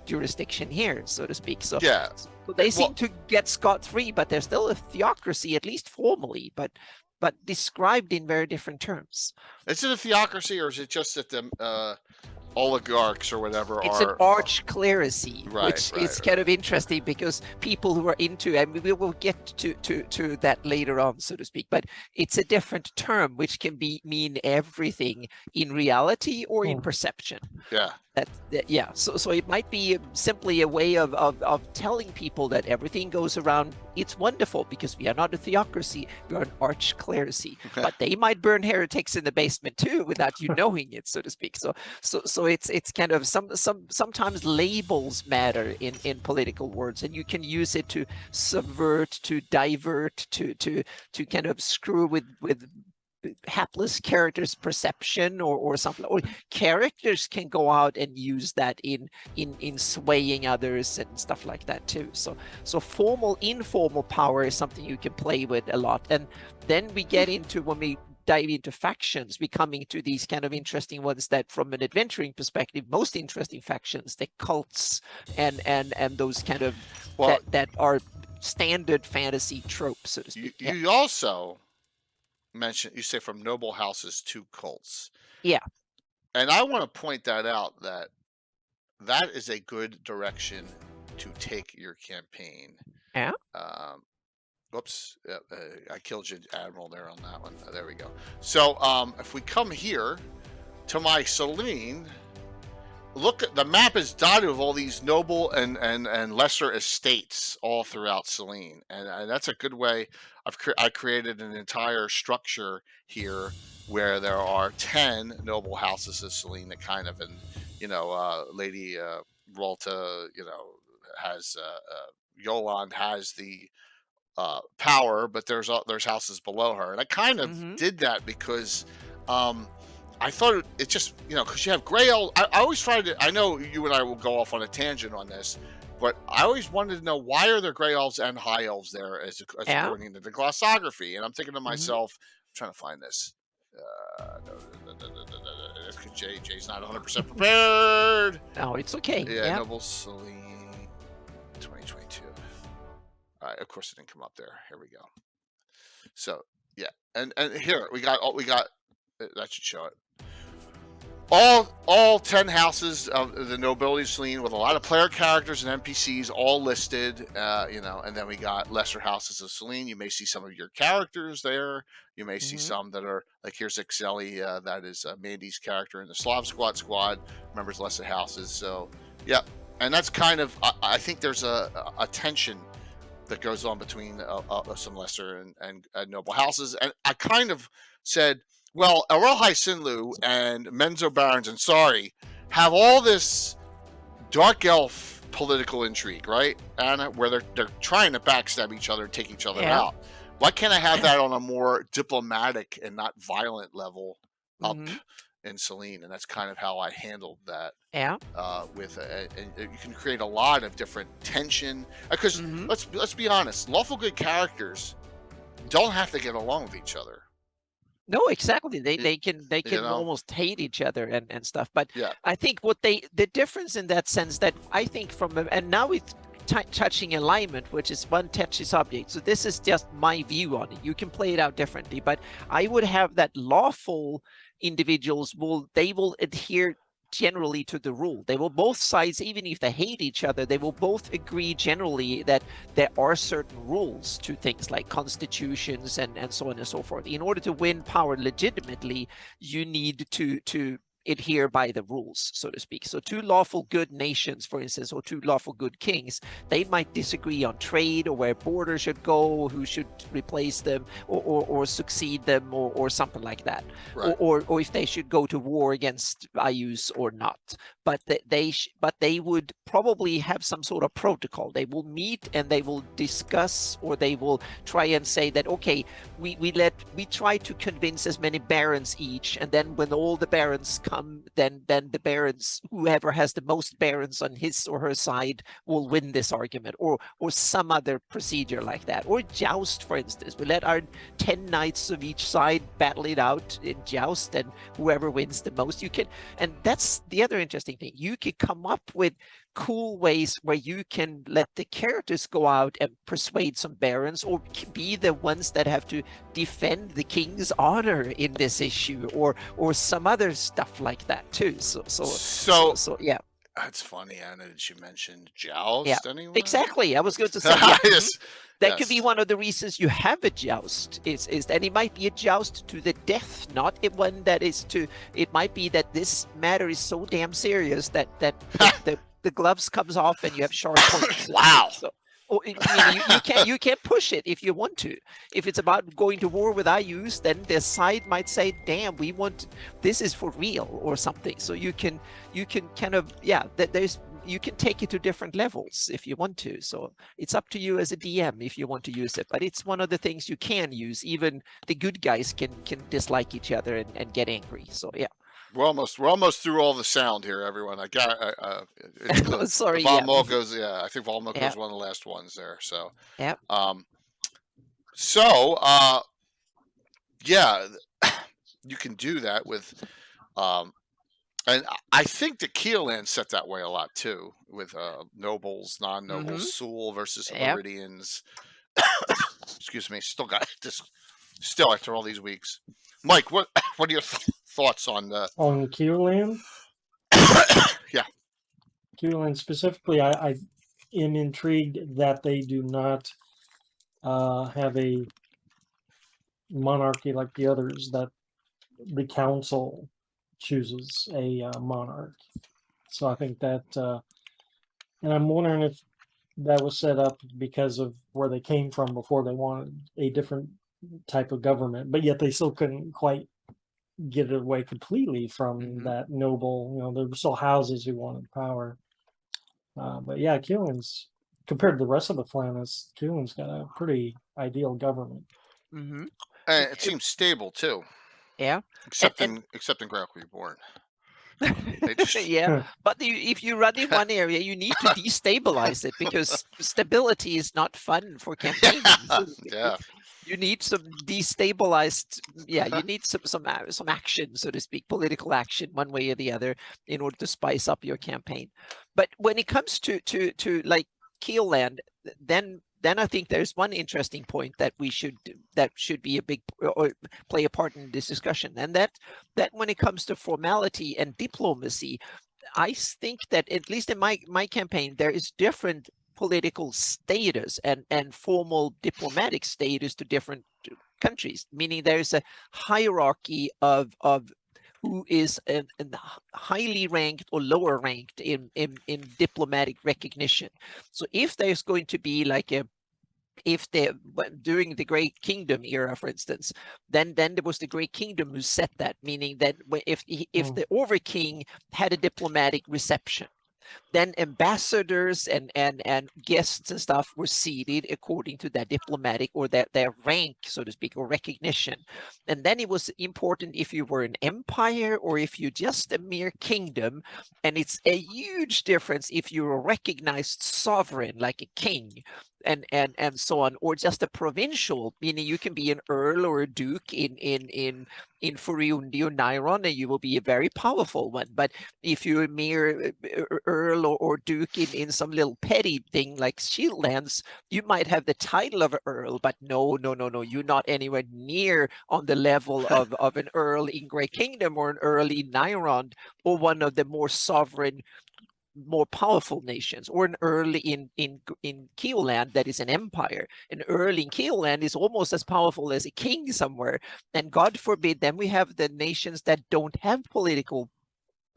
jurisdiction here, so to speak. So Yeah. So they seem to get scot-free, but they're still a theocracy, at least formally, but described in very different terms. Is it a theocracy, or is it just that the oligarchs or whatever It's are an arch-clerisy, Right, which right, is kind of interesting because people who are into, and we will get to that later on, so to speak, but it's a different term which can mean everything in reality or in perception. Yeah. Yeah, so it might be simply a way of telling people that everything goes around. It's wonderful because we are not a theocracy, we are an arch-clerisy. But they might burn heretics in the basement too without you knowing it, so to speak. So it's kind of sometimes labels matter in political words, and you can use it to subvert, to divert, to kind of screw with hapless characters' perception or something. Or characters can go out and use that in swaying others and stuff like that too. So formal, informal power is something you can play with a lot. And then we get into, when we dive into factions, we come into these kind of interesting ones that, from an adventuring perspective, most interesting factions, the cults and those kind of that are standard fantasy tropes, so to speak. You also mentioned, you say from noble houses to cults. Yeah. And I want to point that out, that is a good direction to take your campaign. Yeah. Whoops, I killed you, Admiral, there on that one. There we go. So if we come here to my Selene, look at the map is dotted with all these noble and lesser estates all throughout Selene, and that's a good way. I created an entire structure here where there are 10 noble houses of Selene that kind of, and Lady Ralta, has Yolande has the power, but there's houses below her, and I kind of did that because I thought it just, because you have gray elves. I always tried to, I know you and I will go off on a tangent on this, but I always wanted to know, why are there gray elves and high elves there as according to the glossography? And I'm thinking to myself, I'm trying to find this. Jay's not 100% prepared. Oh, it's okay. Yeah. Noble Selene 2022. All right, of course it didn't come up there. Here we go. So yeah, and here we got that should show it. All 10 houses of the nobility of Selene, with a lot of player characters and NPCs all listed, and then we got lesser houses of Selene. You may see some of your characters there. You may see some that are, like, here's Ixeli, that is Mandy's character in the Slav Squad, members lesser houses. So, yeah, and that's kind of, I think there's a tension that goes on between some lesser and noble houses. And I kind of said, well, Erelhai Sinlu and Menzo Barons and Sari have all this dark elf political intrigue, right, Anna, where they're trying to backstab each other and take each other out. Why can't I have that on a more diplomatic and not violent level up in Selene? And that's kind of how I handled that. Yeah. And you can create a lot of different tension, because let's be honest, lawful good characters don't have to get along with each other. No, exactly. They can almost hate each other and stuff. But I think the difference in that sense, that I think and now it's touching alignment, which is one touchy subject. So this is just my view on it. You can play it out differently, but I would have that lawful individuals will adhere generally to the rule. They will, both sides, even if they hate each other, they will both agree generally that there are certain rules to things like constitutions and so on and so forth. In order to win power legitimately, you need to adhere by the rules, so to speak. So two lawful good nations, for instance, or two lawful good kings, they might disagree on trade or where borders should go, who should replace them or succeed them or something like that, Right. or if they should go to war against Ayus or not. But they would probably have some sort of protocol. They will meet and they will discuss, or they will try and say that, okay, we try to convince as many barons each, and then when all the barons come, then the barons, whoever has the most barons on his or her side, will win this argument, or some other procedure like that. Or joust, for instance, we let our 10 knights of each side battle it out in joust, and whoever wins the most, you can. And that's the other interesting thing, you could come up with cool ways where you can let the characters go out and persuade some barons, or be the ones that have to defend the king's honor in this issue, or some other stuff like that too. So yeah. That's funny, Anna, that you mentioned joust. Yeah, anyway? Exactly. I was going to say, yeah. Yes. That could be one of the reasons you have a joust, is and it might be a joust to the death, not one that is to. It might be that this matter is so damn serious that the gloves comes off and you have sharp points. Wow. So, you can't push it if you want to. If it's about going to war with Ayus, then the side might say, "Damn, we want this is for real" or something. So you can kind of you can take it to different levels if you want to. So it's up to you as a DM if you want to use it. But it's one of the things you can use. Even the good guys can dislike each other and get angry. So yeah. We're almost through all the sound here, everyone. I got sorry. Volmog's, I think Volmog's is one of the last ones there. So yeah. You can do that with, and I think the Keelan set that way a lot too, with nobles, non-nobles, Sul versus Meridians. Excuse me, still got this. Still after all these weeks, Mike, what are your thoughts on Keelan? Yeah, Keelan specifically. I am intrigued that they do not have a monarchy like the others, that the council chooses a monarch. So I think that, and I'm wondering if that was set up because of where they came from before. They wanted a different type of government, but yet they still couldn't quite get it away completely from that noble. There were still houses who wanted power. But yeah, Keelan's, compared to the rest of the Flannis, Keelan's got a pretty ideal government. And it seems stable too. Yeah, except in Greyhawk Reborn. Yeah, but if you run in one area, you need to destabilize it, because stability is not fun for campaigning. Yeah. You need some destabilized. Yeah, you need some action, so to speak, political action, one way or the other, in order to spice up your campaign. But when it comes to like Keelland, then I think there's one interesting point that should be a big, or play a part in this discussion, and that when it comes to formality and diplomacy, I think that at least in my campaign, there is different political status and formal diplomatic status to different countries, meaning there's a hierarchy of who is highly ranked or lower ranked in diplomatic recognition. So if there's going to be like during the Great Kingdom era, for instance, then there was the Great Kingdom who set that, meaning that if the Overking had a diplomatic reception, then ambassadors and guests and stuff were seated according to their diplomatic or their rank, so to speak, or recognition. And then it was important if you were an empire or if you're just a mere kingdom. And it's a huge difference if you're a recognized sovereign like a king and so on, or just a provincial, meaning you can be an earl or a duke in Furiundi or Nairon, and you will be a very powerful one. But if you're a mere earl or duke in some little petty thing like Shieldlands, you might have the title of an earl, but no, you're not anywhere near on the level of an earl in Grey Kingdom or an earl in Nairon, or one of the more sovereign, more powerful nations, or an earl in Keelland that is an empire. An earl in Keelland is almost as powerful as a king somewhere. And God forbid, then we have the nations that don't have political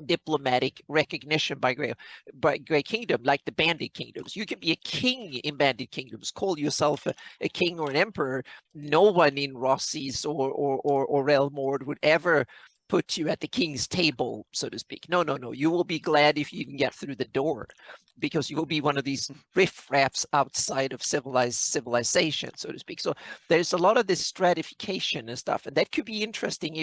diplomatic recognition by Grey Kingdom, like the Bandit Kingdoms. You can be a king in Bandit Kingdoms, call yourself a king or an emperor. No one in Rossi's or Relmord would ever put you at the king's table, so to speak. No. You will be glad if you can get through the door, because you will be one of these riffraffs outside of civilization, so to speak. So there's a lot of this stratification and stuff, and that could be interesting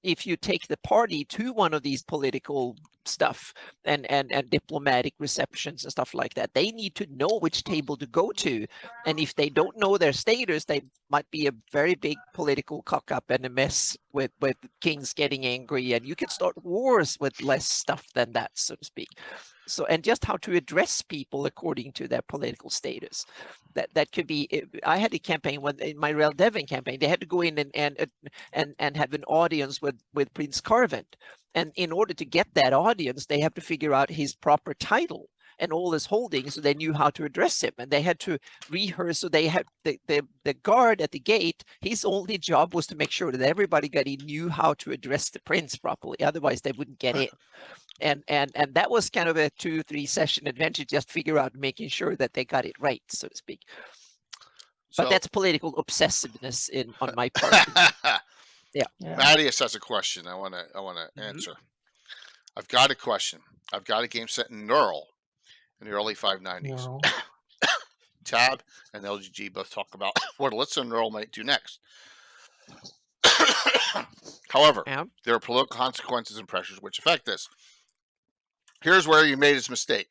if you take the party to one of these political stuff and diplomatic receptions and stuff like that. They need to know which table to go to, and if they don't know their status, they might be a very big political cock up and a mess with kings getting angry, and you can start wars with less stuff than that, so to speak. So, and just how to address people according to their political status. That could be. I had a campaign in my Rel Devon campaign. They had to go in and have an audience with Prince Carvent, and in order to get that audience, they have to figure out his proper title and all his holdings, so they knew how to address him, and they had to rehearse. So they had the guard at the gate. His only job was to make sure that everybody knew how to address the prince properly. Otherwise, they wouldn't get in. And that was kind of a 2-3 session adventure, just figure out making sure that they got it right, so to speak. But that's political obsessiveness on my part. Yeah. Mattias has a question I want to answer. I've got a question. I've got a game set in Neural in the early 590s. Tab and LGG both talk about what Elitza and Neural might do next. However, there are political consequences and pressures which affect this. Here's where you made his mistake.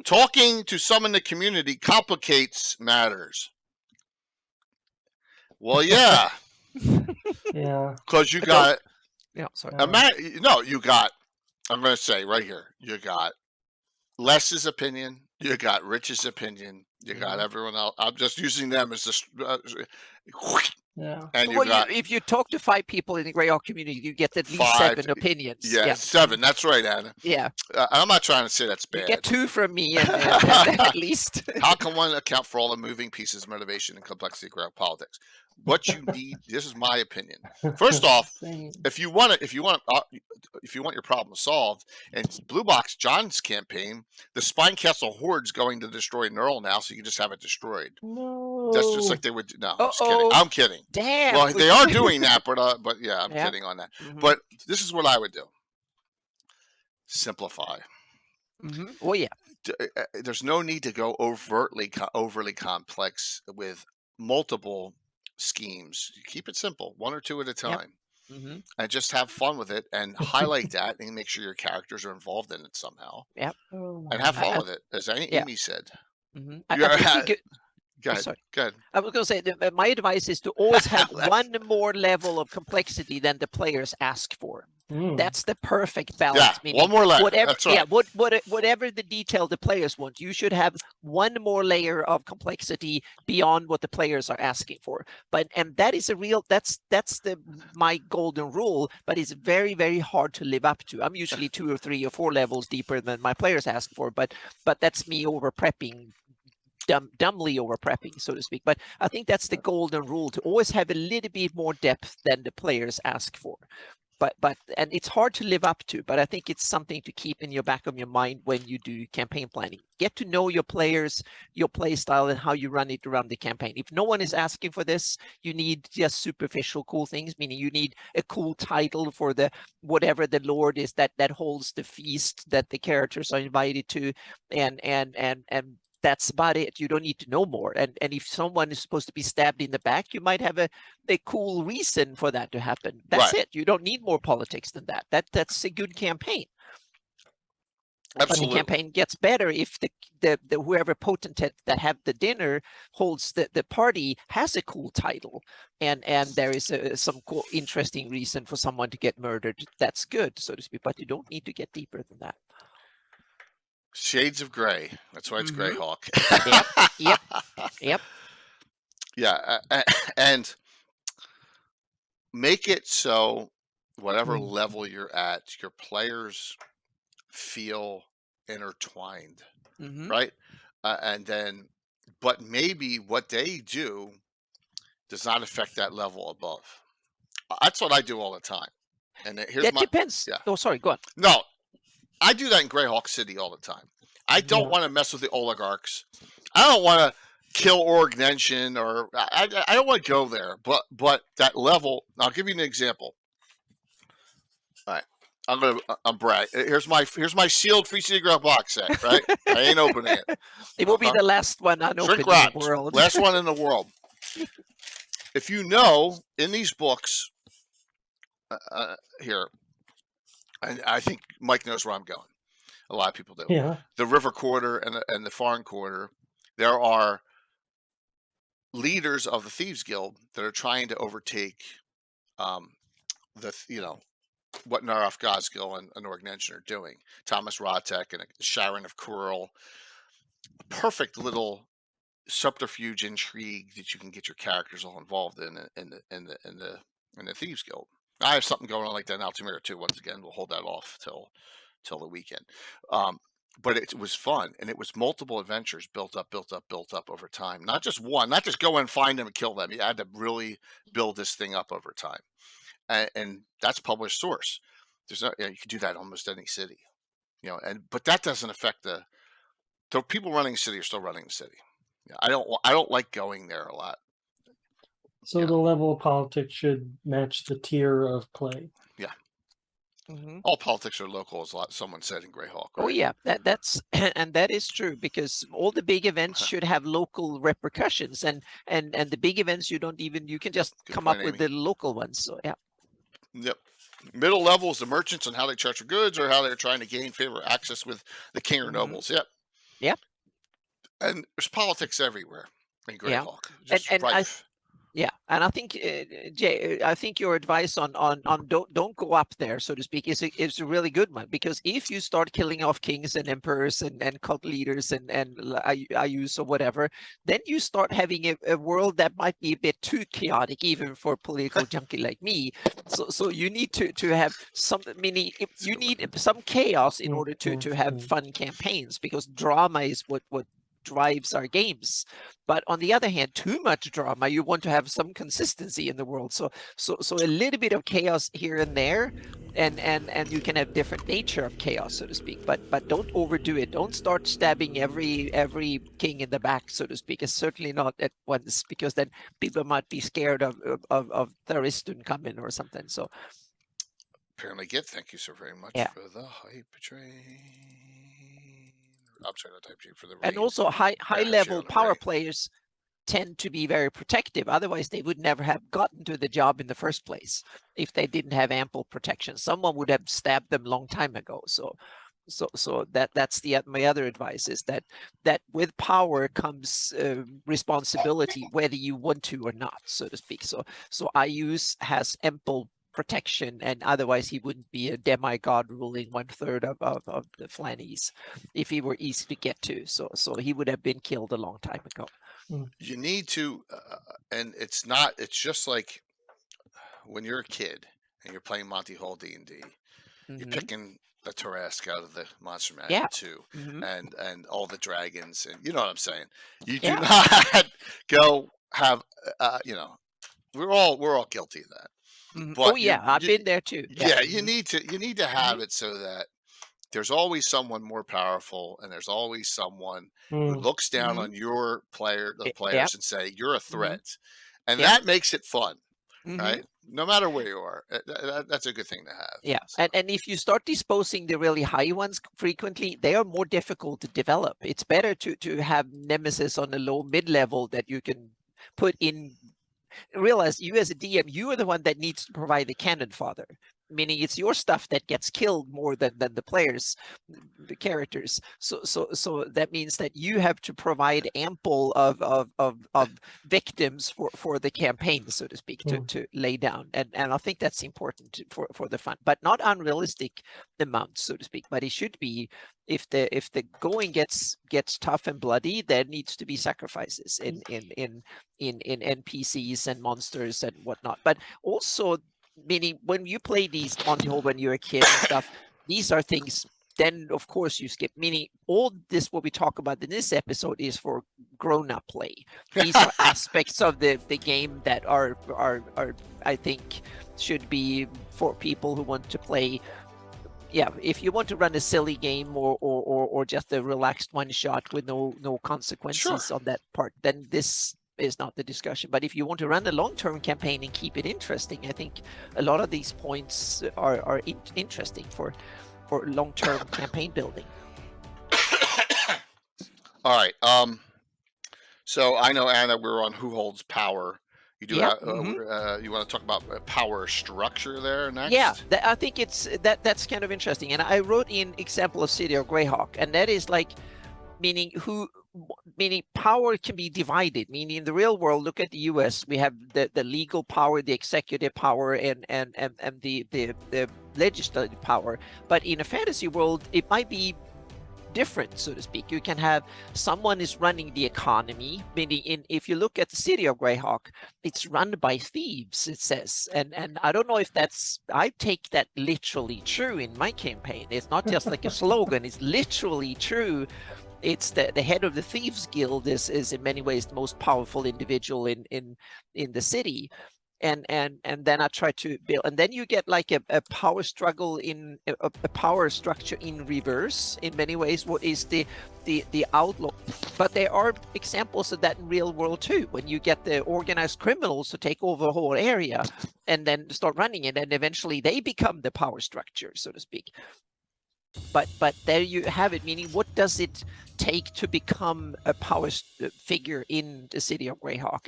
Talking to some in the community complicates matters. Well, yeah. Yeah. Because you got... Yeah, sorry. You got... I'm going to say right here. You got Les's opinion. You got Rich's opinion. You got everyone else. I'm just using them as the... Yeah. And if you talk to 5 people in the Greyhawk community, you get at least 7 opinions. Yeah, 7. That's right, Anna. Yeah. I'm not trying to say that's bad. You get 2 from me, and at least. How can one account for all the moving pieces, motivation, and complexity of Greyhawk politics? What you need. This is my opinion. First off, if you want your problem solved, and Blue Box John's campaign, the Spine Castle Horde's going to destroy Neural now, so you can just have it destroyed. No. That's just like they would. No, I'm just kidding. I'm kidding. Damn. Well, they are doing that, but yeah, I'm kidding on that. But this is what I would do. Simplify. Oh yeah. There's no need to go overly complex with multiple schemes. You keep it simple, 1 or 2 at a time, and just have fun with it and highlight that and make sure your characters are involved in it somehow. Yep. And have fun with it, as Amy said. Go ahead. I was going to say that my advice is to always have one more level of complexity than the players ask for. That's the perfect balance. Yeah, one more layer. Whatever, that's right. Whatever the detail the players want, you should have one more layer of complexity beyond what the players are asking for. And that is that's my golden rule, but it's very, very hard to live up to. I'm usually 2 or 3 or 4 levels deeper than my players ask for, but that's me over prepping. Dumbly over prepping, so to speak. But I think that's the golden rule, to always have a little bit more depth than the players ask for. And it's hard to live up to, but I think it's something to keep in your back of your mind when you do campaign planning. Get to know your players, your play style, and how you run it around the campaign. If no one is asking for this, you need just superficial cool things, meaning you need a cool title for the whatever the lord is that holds the feast that the characters are invited to, and that's about it. You don't need to know more. And if someone is supposed to be stabbed in the back, you might have a cool reason for that to happen. That's it. You don't need more politics than that. That's a good campaign. Absolutely. But the campaign gets better if the whoever potentate that have the dinner holds the party has a cool title, and there is some cool, interesting reason for someone to get murdered. That's good, so to speak. But you don't need to get deeper than that. Shades of Grey. That's why it's Greyhawk. Yep. Yeah, and make it so whatever level you're at, your players feel intertwined, right? But maybe what they do does not affect that level above. That's what I do all the time. And here's That depends. Yeah. Oh, sorry. Go on. No. I do that in Greyhawk City all the time. I don't Yeah. want to mess with the oligarchs. I don't want to kill Orgnension, or I don't want to go there. But that level. I'll give you an example. All right, I'm brag. Here's my sealed Free City Graph box set. Right, I ain't opening it. It will be the last one unopened Shrink in the wrapped. world. Last one in the world. If you know, in these books, here, I think Mike knows where I'm going. A lot of people do. Yeah. The River Quarter and the Foreign Quarter, there are leaders of the Thieves Guild that are trying to overtake what Naroth Gosgill and Orgnension are doing. Thomas Rotek and Sharon of Kurl. Perfect little subterfuge intrigue that you can get your characters all involved in the Thieves Guild. I have something going on like that in Altamira too. Once again, we'll hold that off till the weekend. But it was fun, and it was multiple adventures built up over time. Not just one, not just go and find them and kill them. You had to really build this thing up over time, and that's published source. There's no, you can do that in almost any city, but that doesn't affect the people running the city are still running the city. I don't like going there a lot. So the level of politics should match the tier of play. Yeah. Mm-hmm. All politics are local, as someone said in Greyhawk. Right? Oh yeah, that's and that is true, because all the big events should have local repercussions, and the big events you can just come up with the local ones. So yeah. Yep. Middle level is the merchants and how they charge for goods, or how they're trying to gain favor access with the king or nobles. Yep. Yep. And there's politics everywhere in Greyhawk. Yeah. Just rife. And I think Jay, I think your advice on don't go up there, so to speak, is a really good one, because if you start killing off kings and emperors and cult leaders and Ayus or whatever, then you start having a world that might be a bit too chaotic, even for a political junkie like me. So you need to have some you need some chaos in order to have fun campaigns, because drama is what drives our games. But on the other hand, too much drama, you want to have some consistency in the world. So a little bit of chaos here and there, and you can have different nature of chaos, so to speak. But don't overdo it. Don't start stabbing every king in the back, so to speak. It's certainly not at once, because then people might be scared of Tharistun coming or something. So apparently, thank you so very much for the hype train. I'm sorry, not type G, for the rain. And also high level power players tend to be very protective. Otherwise, they would never have gotten to the job in the first place if they didn't have ample protection. Someone would have stabbed them a long time ago. So that's my other advice, is that with power comes responsibility, whether you want to or not, so to speak. So Ayus has ample protection, and otherwise he wouldn't be a demigod ruling 1/3 of the Flannies if he were easy to get to. So he would have been killed a long time ago. You need to, and it's just like when you're a kid and you're playing Monty Hall D&D, you're picking the Tarrasque out of the Monster Manual too, and all the dragons, and you know what I'm saying. You do not go have, we're all guilty of that. But I've been there too. Yeah, you need to have it so that there's always someone more powerful, and there's always someone who looks down on the players and say, you're a threat. And that makes it fun, right? No matter where you are. That's a good thing to have. Yeah, so. And if you start disposing the really high ones frequently, they are more difficult to develop. It's better to have nemesis on the low mid-level that you can put in. Realize you as a DM, you are the one that needs to provide the cannon fodder, meaning it's your stuff that gets killed more than the players, the characters. So that means that you have to provide ample of victims for the campaign, so to speak, to lay down. And I think that's important for the fun, but not unrealistic amounts, so to speak. But it should be, if the going gets tough and bloody, there needs to be sacrifices in NPCs and monsters and whatnot. But also, meaning when you play these Monty Hall when you're a kid and stuff, these are things then of course you skip. Meaning all this what we talk about in this episode is for grown-up play. These are aspects of the game that are I think should be for people who want to play yeah, if you want to run a silly game or just a relaxed one shot with no consequences on that part, then this is not the discussion. But if you want to run a long-term campaign and keep it interesting, I think a lot of these points are interesting for long-term campaign building. All right. So I know, Anna, we're on Who Holds Power. You do Yep. you want to talk about power structure there next? Yeah, I think that's kind of interesting. And I wrote in example of City of Greyhawk, and that is like meaning power can be divided. Meaning in the real world, look at the U.S. We have the legal power, the executive power, and the legislative power. But in a fantasy world, it might be different, so to speak. You can have someone is running the economy, meaning if you look at the City of Greyhawk, it's run by thieves, it says. And I don't know if I take that literally true in my campaign. It's not just like a slogan, it's literally true. It's the head of the Thieves Guild is in many ways the most powerful individual in the city. And then I try to build, and then you get like a power struggle in a power structure in reverse in many ways. What is the outlaw? But there are examples of that in real world too, when you get the organized criminals to take over a whole area and then start running it, and eventually they become the power structure, so to speak. But there you have it, meaning what does it take to become a power figure in the City of Greyhawk?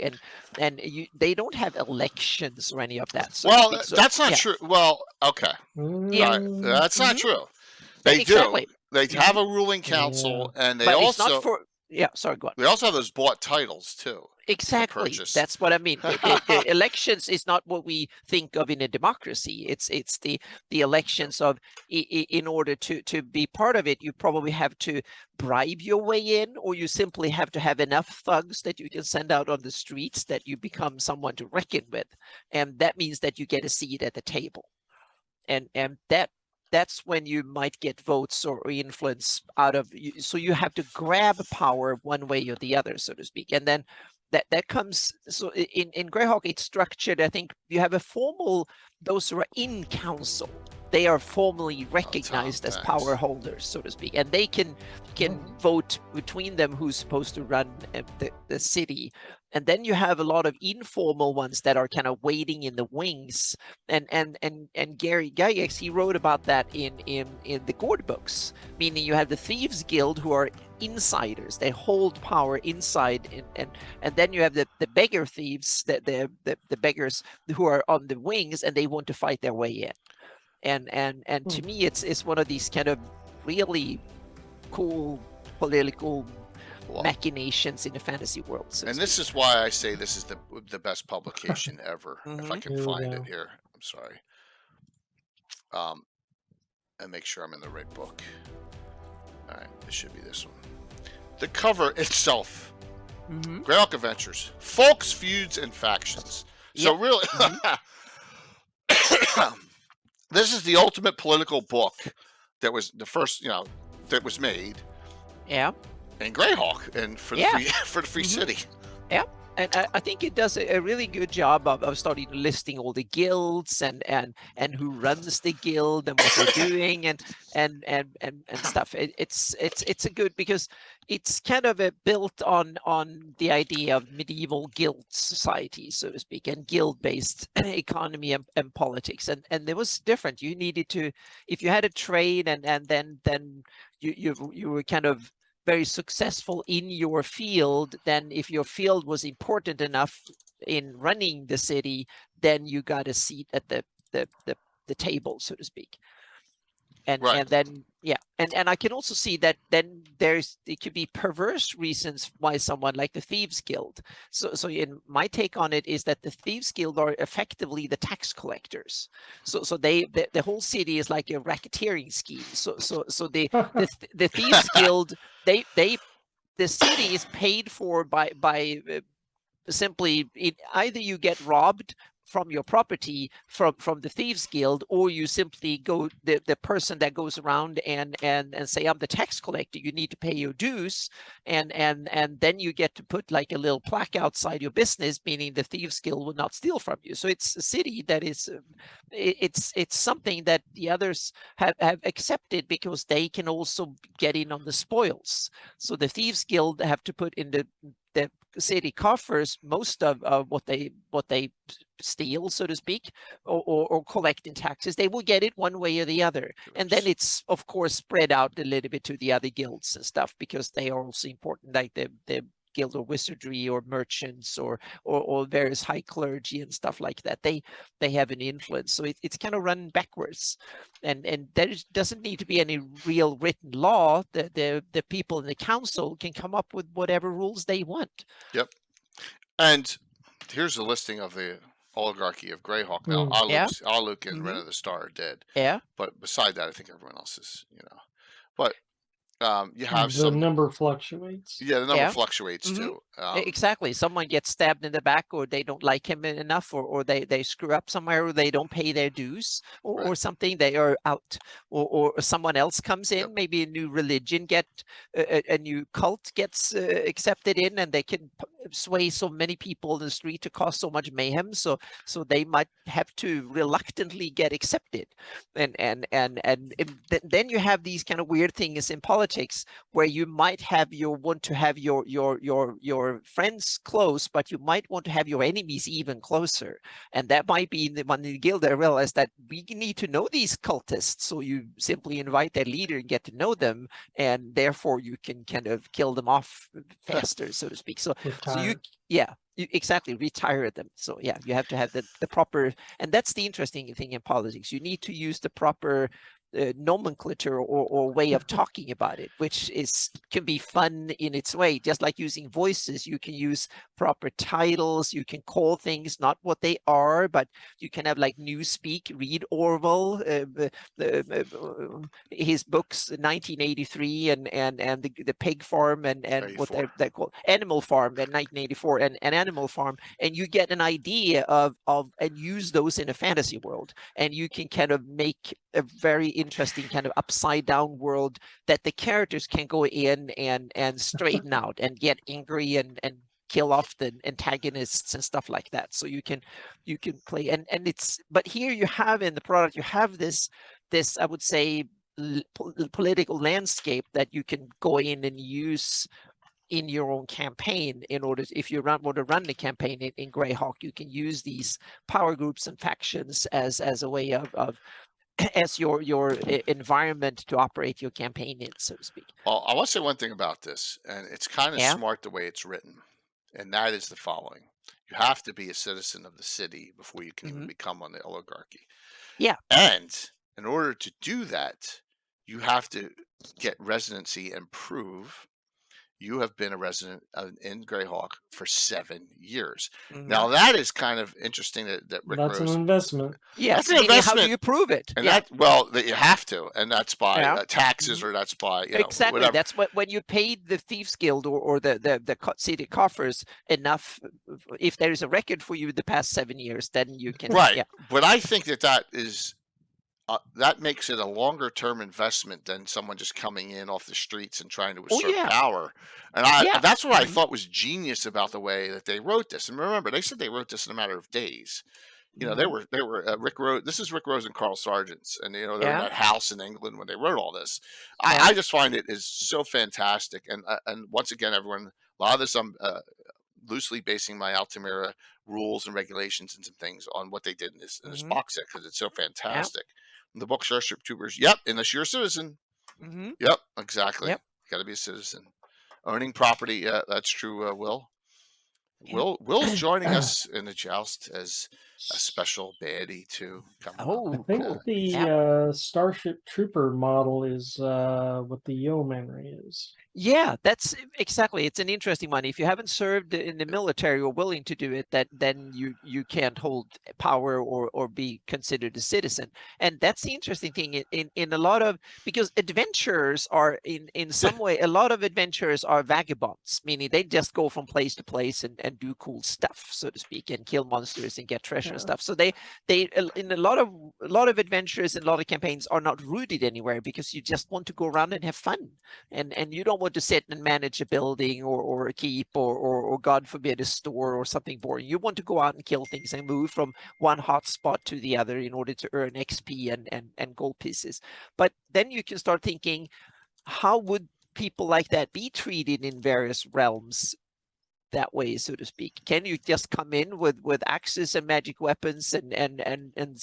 And they don't have elections or any of that. So well, that's not true. Well, okay. Yeah. That's not true. They exactly. do. They have a ruling council, and they but also it's not for sorry, go on. They also have those bought titles too. Exactly. That's what I mean. The elections is not what we think of in a democracy. It's the elections of in order to be part of it, you probably have to bribe your way in, or you simply have to have enough thugs that you can send out on the streets that you become someone to reckon with. And that means that you get a seat at the table. And that's when you might get votes or influence out of you. So you have to grab power one way or the other, so to speak. And then that comes, so in Greyhawk, it's structured. I think you have a formal, those who are in council, they are formally recognized as power holders, so to speak, and they can vote between them who's supposed to run the city. And then you have a lot of informal ones that are kind of waiting in the wings. And Gary Gygax, he wrote about that in the Gord books, meaning you have the Thieves Guild who are insiders. They hold power inside, and then you have the beggar thieves, the beggars who are on the wings, and they want to fight their way in. And to me, it's one of these kind of really cool political machinations in the fantasy world. So and this is why I say this is the best publication ever. If I can find it here, I'm sorry. And make sure I'm in the right book. All right, this should be this one. The cover itself, Greyhawk Adventures, Folks, Feuds, and Factions. So really, this is the ultimate political book that was the first, that was made. Yeah. In Greyhawk and for the free city. Yeah. And I think it does a really good job of starting listing all the guilds and who runs the guild and what they're doing and stuff. It's a good, because it's kind of built on the idea of medieval guild society, so to speak, and guild-based economy and politics. And there was different. You needed to, if you had a trade and then you were kind of very successful in your field, then if your field was important enough in running the city, then you got a seat at the table, so to speak. And then and I can also see that then it could be perverse reasons why someone like the Thieves Guild. So in my take on it is that the Thieves Guild are effectively the tax collectors. So the whole city is like a racketeering scheme. So the Thieves Guild, the city is paid for by simply either you get robbed from your property from the Thieves Guild, or you simply go the person that goes around and say, I'm the tax collector, you need to pay your dues, and then you get to put like a little plaque outside your business, meaning the Thieves Guild will not steal from you. So it's a city that is it's something that the others have accepted because they can also get in on the spoils. So the Thieves Guild have to put in the city coffers most of what they steal, so to speak, or collect in taxes. They will get it one way or the other, and then it's of course spread out a little bit to the other guilds and stuff, because they are also important, like the guild of wizardry or merchants or various high clergy and stuff like that. They have an influence, so it's kind of run backwards, and there doesn't need to be any real written law. The people in the council can come up with whatever rules they want. Yep. And here's a listing of the oligarchy of Greyhawk. Now, Aluk and Ren of the Star are dead. Yeah. But beside that, I think everyone else is, But you have the number fluctuates. Yeah, the number fluctuates too. Exactly. Someone gets stabbed in the back, or they don't like him enough, or they screw up somewhere, or they don't pay their dues, or something. They are out, or someone else comes in. Maybe a new religion a new cult gets accepted in, and they can sway so many people in the street to cause so much mayhem. So they might have to reluctantly get accepted, and then you have these kind of weird things in politics where you might want to have your friends close, but you might want to have your enemies even closer. And that might be when the guild realized that we need to know these cultists, so you simply invite their leader and get to know them, and therefore you can kind of kill them off faster, so to speak. So you exactly retire them. So yeah, you have to have the proper, and that's the interesting thing in politics. You need to use the proper nomenclature or way of talking about it, which can be fun in its way. Just like using voices, you can use proper titles, you can call things not what they are, but you can have like newspeak. Read Orwell, his books 1983 and the pig farm and what they're called Animal Farm in 1984 and Animal Farm, and you get an idea of and use those in a fantasy world, and you can kind of make a very interesting kind of upside down world that the characters can go in and straighten out and get angry and kill off the antagonists and stuff like that. So you can play and it's, but here you have in the product, you have this I would say political landscape that you can go in and use in your own campaign in order to, if you want to run the campaign in Greyhawk, you can use these power groups and factions as a way of as your environment to operate your campaign in, so to speak. Well, I want to say one thing about this, and it's kind of smart the way it's written, and that is the following. You have to be a citizen of the city before you can even become on the oligarchy. Yeah. And in order to do that, you have to get residency and prove you have been a resident in Greyhawk for 7 years. Now that is kind of interesting that Rick Rose. That's an investment. Yeah, that's an investment. How do you prove it? And that you have to, and that's by taxes, or that's by exactly. Whatever. That's when you paid the Thieves Guild or the city coffers enough. If there is a record for you the past 7 years, then you can. Right. Yeah. But I think that is. That makes it a longer term investment than someone just coming in off the streets and trying to assert power. And that's what I thought was genius about the way that they wrote this. And remember, they said they wrote this in a matter of days. They were Rick Rose. This is Rick Rose and Carl Sargent's, and they were in that house in England when they wrote all this. I just find it is so fantastic. And once again, everyone, a lot of this I'm loosely basing my Altamira rules and regulations and some things on what they did in this box set, because it's so fantastic. The book Starship Troopers. Yep, unless you're a citizen. Yep, exactly. Yep. You got to be a citizen. Owning property. Yeah, that's true. Will. Will's joining us in the joust as a special baddie too. I think the Starship Trooper model is what the yeomanry is. Yeah, that's exactly. It's an interesting one. If you haven't served in the military or willing to do it, then you can't hold power or be considered a citizen. And that's the interesting thing in a lot of, because adventurers are in some way, a lot of adventurers are vagabonds, meaning they just go from place to place and do cool stuff, so to speak, and kill monsters and get treasure treasure and stuff. So they in a lot of adventures and a lot of campaigns are not rooted anywhere because you just want to go around and have fun, and you don't want to sit and manage a building or a keep or God forbid a store or something boring. You want to go out and kill things and move from one hot spot to the other in order to earn XP and gold pieces. But then you can start thinking, how would people like that be treated in various realms that way, so to speak? Can you just come in with axes and magic weapons and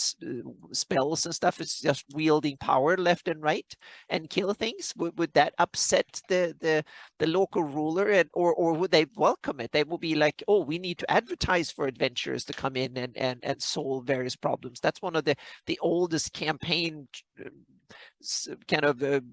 spells and stuff? It's just wielding power left and right and kill things. Would that upset the local ruler, or would they welcome it? They will be like, oh, we need to advertise for adventurers to come in and solve various problems. That's one of the oldest campaign kind of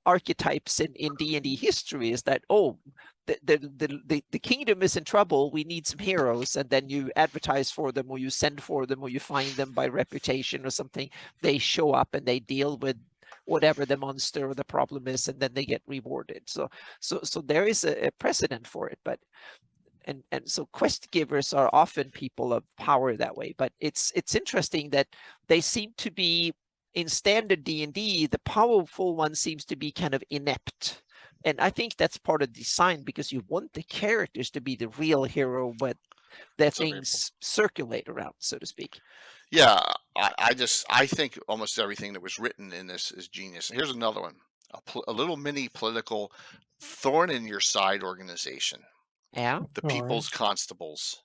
archetypes in D&D history, is that, oh, the kingdom is in trouble, we need some heroes, and then you advertise for them, or you send for them, or you find them by reputation or something. They show up and they deal with whatever the monster or the problem is, and then they get rewarded. So there is a precedent for it. But and so quest givers are often people of power that way. But it's interesting that they seem to be, in standard D&D, the powerful one seems to be kind of inept. And I think that's part of design, because you want the characters to be the real hero, but that things circulate around, so to speak. Yeah, I think almost everything that was written in this is genius. Here's another one, a little mini political thorn in your side organization. Yeah. The People's Constables.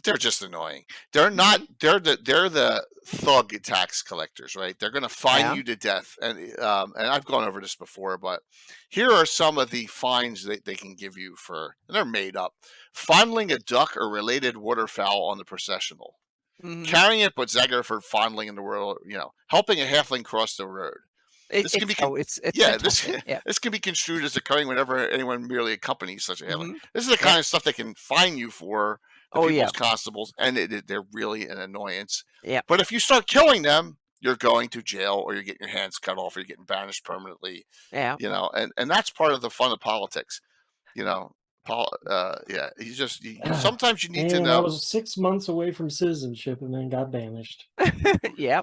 They're just annoying. They're not. They're the thug tax collectors, right? They're going to fine you to death. And I've gone over this before, but here are some of the fines that they can give you for, and they're made up: fondling a duck or related waterfowl on the processional, carrying it but Zegger for fondling in the world, helping a halfling cross the road. This can be construed as occurring whenever anyone merely accompanies such a halfling. This is the kind of stuff they can fine you for. The People's Constables, and they're really an annoyance. Yeah. But if you start killing them, you're going to jail, or you're getting your hands cut off, or you're getting banished permanently. Yeah. And that's part of the fun of politics. Sometimes you need to know. I was 6 months away from citizenship and then got banished. Yeah.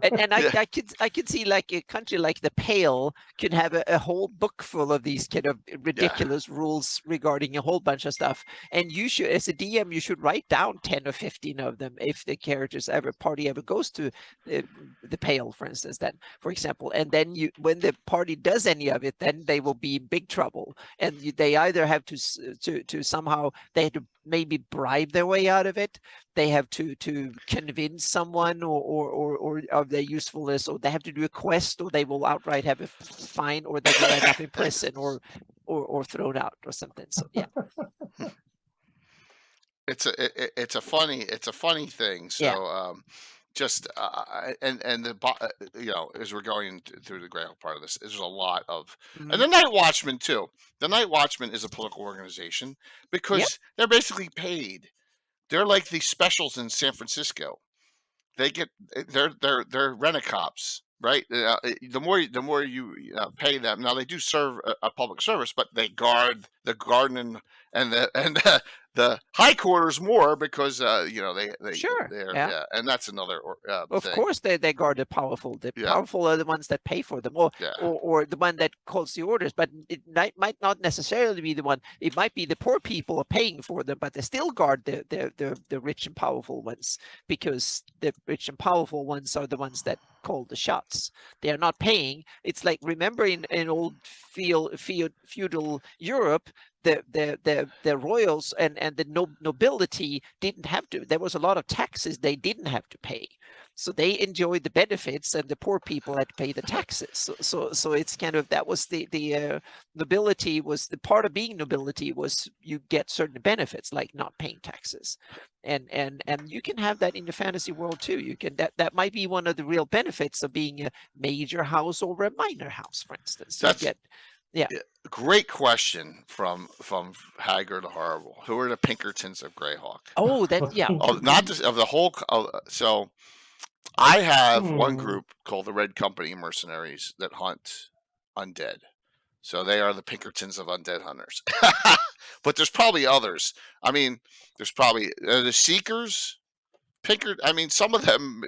And I could see, like, a country like the Pale could have a whole book full of these kind of ridiculous rules regarding a whole bunch of stuff. And you should, as a DM, you should write down 10 or 15 of them if the party ever goes to the Pale, for instance, then, for example. And then when the party does any of it, then they will be in big trouble. And they either have to somehow, they have to maybe bribe their way out of it. They have to convince someone or of their usefulness, or they have to do a quest, or they will outright have a fine, or they will end up in prison or thrown out or something. So yeah. It's a funny thing. So as we're going through the Greyhawk part of this, there's a lot of, and the Night Watchman too. The Night Watchman is a political organization because they're basically paid. They're like the specials in San Francisco. They're rent-a-cops, right? The more you pay them. Now they do serve a public service, but they guard the garden and the high quarters more because and that's another of thing. Course they guard the powerful. The powerful are the ones that pay for them, or the one that calls the orders. But it might not necessarily be the one. It might be the poor people are paying for them, but they still guard the rich and powerful ones, because the rich and powerful ones are the ones that call the shots. They are not paying. It's like, remember in old feudal Europe, the royals and the nobility didn't have to. There was a lot of taxes they didn't have to pay, so they enjoyed the benefits, and the poor people had to pay the taxes. So it's kind of, that was the nobility, was the part of being nobility, was you get certain benefits like not paying taxes, and you can have that in the fantasy world too. You can that might be one of the real benefits of being a major house over a minor house, for instance. Great question from Haggard to Horrible. Who are the Pinkertons of Greyhawk? Oh, not just of the whole. So I have one group called the Red Company Mercenaries that hunt undead. So they are the Pinkertons of undead hunters. But there's probably others. I mean, there's probably the Seekers. I mean, some of them,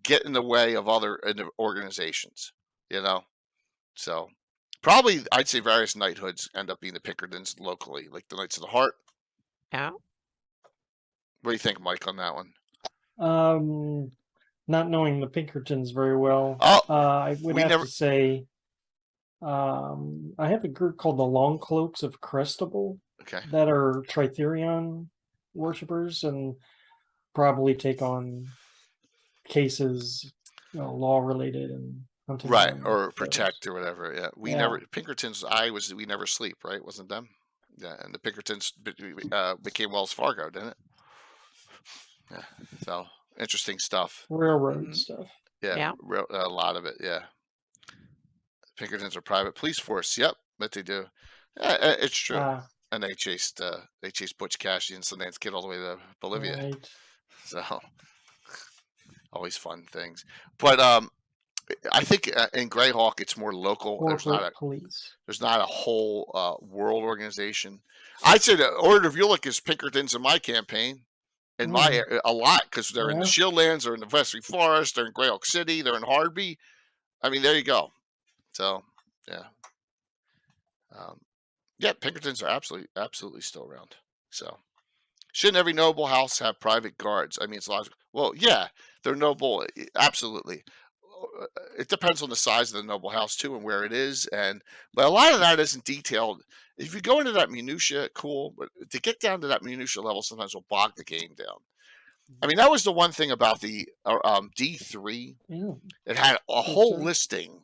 get in the way of other organizations, So probably I'd say various knighthoods end up being the Pinkertons locally, like the Knights of the Heart. Yeah. What do you think, Mike, on that one? Not knowing the Pinkertons very well, Oh, I would we have never- to say, I have a group called the Longcloaks of Crestable Okay. that are Tritherion worshippers and probably take on cases, law related and hunting Right, them, or so- protect or whatever. Yeah, we Yeah. never Pinkertons. We never sleep. Right, wasn't them? Yeah, and the Pinkertons became Wells Fargo, didn't it? Yeah. So interesting stuff. railroad Mhm. stuff. Yeah, Yeah. a lot of it. Yeah. Pinkertons are private police force. Yep, but they do. It's true. And they chased Butch Cassidy and Sundance Kid all the way to Bolivia. Right. So always fun things. But I think in Greyhawk it's more local. Corporate police. There's not a whole world organization. I'd say the Order of Ulick is Pinkertons in my campaign, in my area, a lot, because they're in the Shieldlands, they're in the Western Forest, they're in Greyhawk City, they're in Hardby. I mean, there you go. So yeah. Yeah, Pinkertons are absolutely still around. So, shouldn't every noble house have private guards? I mean, it's logical. Well, yeah, they're noble, absolutely. It depends on the size of the noble house too, and where it is, but a lot of that isn't detailed. If you go into that minutia, cool, but to get down to that minutia level, sometimes will bog the game down. I mean, that was the one thing about the D3. Yeah. It had a whole listing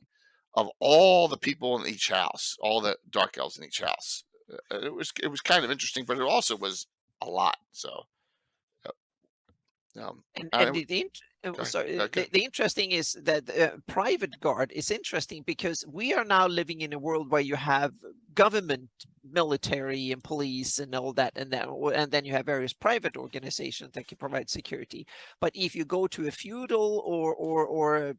of all the people in each house, all the dark elves in each house. It was kind of interesting, but it also was a lot. So, the interesting is that private guard is interesting because we are now living in a world where you have government, military, and police, and all that, and then you have various private organizations that can provide security. But if you go to a feudal or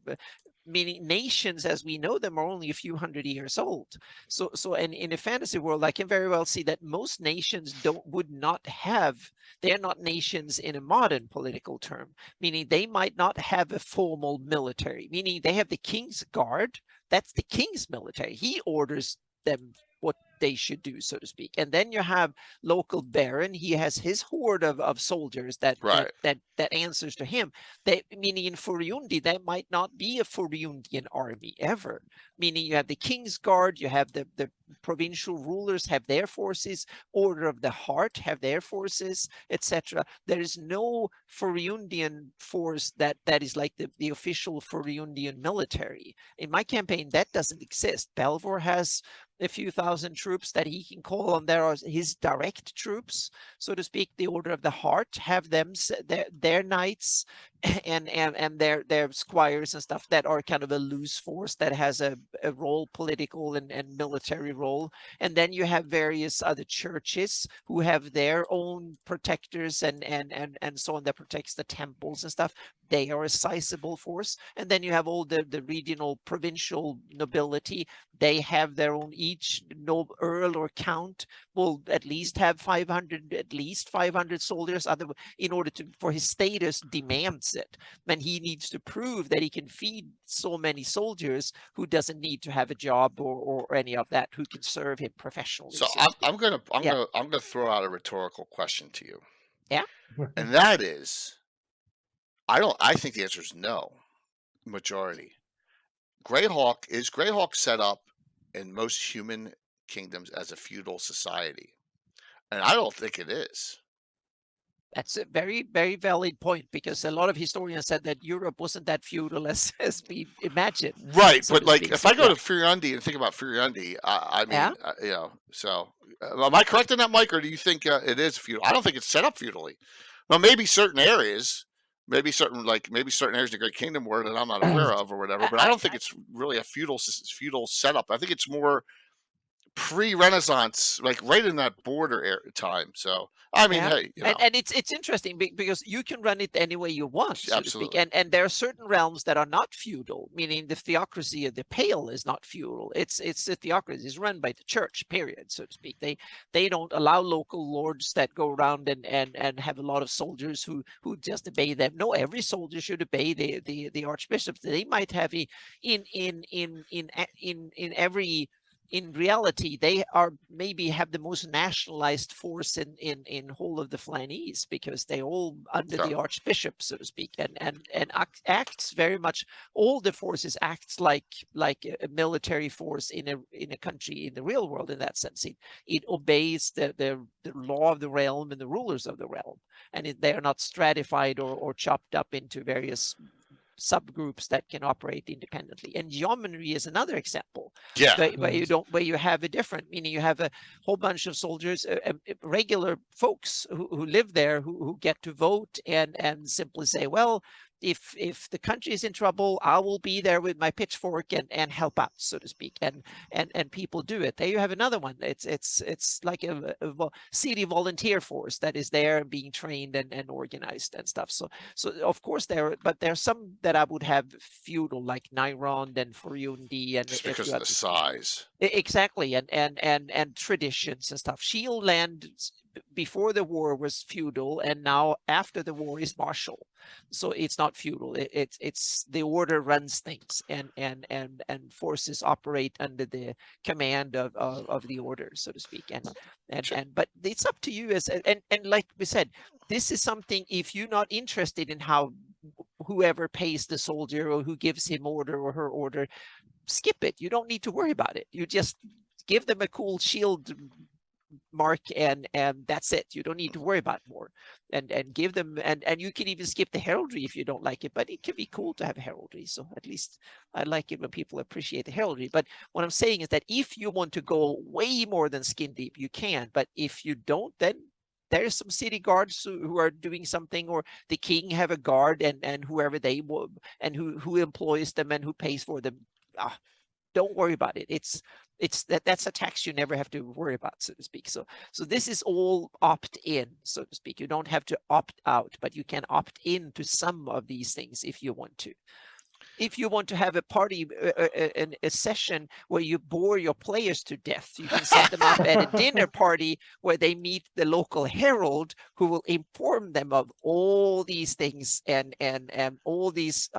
meaning nations as we know them are only a few hundred years old. So and in a fantasy world, I can very well see that most nations would not have, they're not nations in a modern political term, meaning they might not have a formal military, meaning they have the king's guard. That's the king's military. He orders them what they should do, so to speak. And then you have local baron. He has his horde of soldiers that answers to him. Meaning in Furiundi, there might not be a Furiundian army ever. Meaning you have the king's guard, you have the provincial rulers have their forces, Order of the Heart have their forces, etc. There is no Furiundian force that is like the official Furiundian military. In my campaign, that doesn't exist. Belvor has a few thousand troops that he can call on. There are his direct troops, so to speak. The Order of the Heart have them, their knights and their squires and stuff that are kind of a loose force that has a role, political and military role. And then you have various other churches who have their own protectors and so on, that protects the temples and stuff. They are a sizable force. And then you have all the regional provincial nobility. They have their own, each earl or count will at least have 500 soldiers, in order for his status demands it. And he needs to prove that he can feed so many soldiers who doesn't need to have a job or any of that, who can serve him professionally. So I'm gonna throw out a rhetorical question to you. Yeah. And that is, I think the answer is no. Majority. Is Greyhawk set up in most human kingdoms as a feudal society? And I don't think it is. That's a very, very valid point, because a lot of historians said that Europe wasn't that feudal as we imagine. Right, but like if I go to Furiundi and think about Furiundi, I mean, so am I correct in that, Mike, or do you think it is feudal? I don't think it's set up feudally. Well, maybe certain areas, maybe certain areas of the Great Kingdom were that I'm not aware of or whatever, but I don't think it's really a feudal setup. I think it's more pre-Renaissance, like right in that border time. So I mean, Yeah. hey, you know, And it's interesting because you can run it any way you want, so to speak. absolutely. And there are certain realms that are not feudal, meaning the theocracy of the Pale is not feudal. It's a theocracy. It's run by the church, period, so to speak. They don't allow local lords that go around and have a lot of soldiers who just obey them. No, every soldier should obey the archbishops. They might have in every, in reality, they are maybe have the most nationalized force in whole of the Flanese, because they all under the archbishop, so to speak, and acts very much. All the forces acts like a military force in a country in the real world. In that sense, it obeys the law of the realm and the rulers of the realm, and they are not stratified or chopped up into various subgroups that can operate independently. And yeomanry is another example. Yeah. Where you have a different, meaning you have a whole bunch of soldiers, regular folks who live there, who get to vote and simply say, well, if the country is in trouble, I will be there with my pitchfork and help out, so to speak. And people do it. There you have another one. It's like a city volunteer force that is there being trained and organized and stuff. So of course there are some that I would have feudal, like Nyrond and Furundi, and Just because of the size. Exactly, and traditions and stuff. Shield Land before the war was feudal, and now after the war is martial. So it's not feudal. It's the order runs things, and forces operate under the command of the order, so to speak. And but it's up to you as and like we said, this is something, if you're not interested in how whoever pays the soldier or who gives him order or her order, skip it. You don't need to worry about it. You just give them a cool shield mark and that's it. You don't need to worry about more, and give them, and you can even skip the heraldry if you don't like it, but it can be cool to have heraldry. So at least I like it when people appreciate the heraldry. But what I'm saying is that if you want to go way more than skin deep, you can, but if you don't, then there's some city guards who are doing something, or the king have a guard and whoever they will, and who employs them and who pays for them. Don't worry about it. That's a tax you never have to worry about, so to speak. So this is all opt-in, so to speak. You don't have to opt out, but you can opt in to some of these things if you want to. If you want to have a party, a session where you bore your players to death, you can set them up at a dinner party where they meet the local herald, who will inform them of all these things and all these.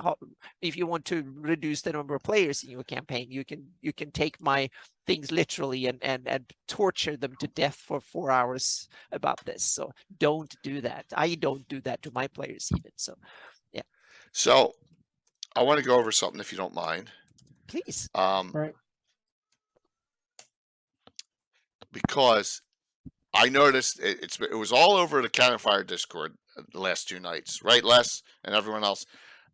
If you want to reduce the number of players in your campaign, you can take my things literally and torture them to death for 4 hours about this. So don't do that. I don't do that to my players even. So yeah. So I want to go over something, if you don't mind. Please. Right. Because I noticed it was all over the Cannon Fire Discord the last 2 nights, right, Les and everyone else.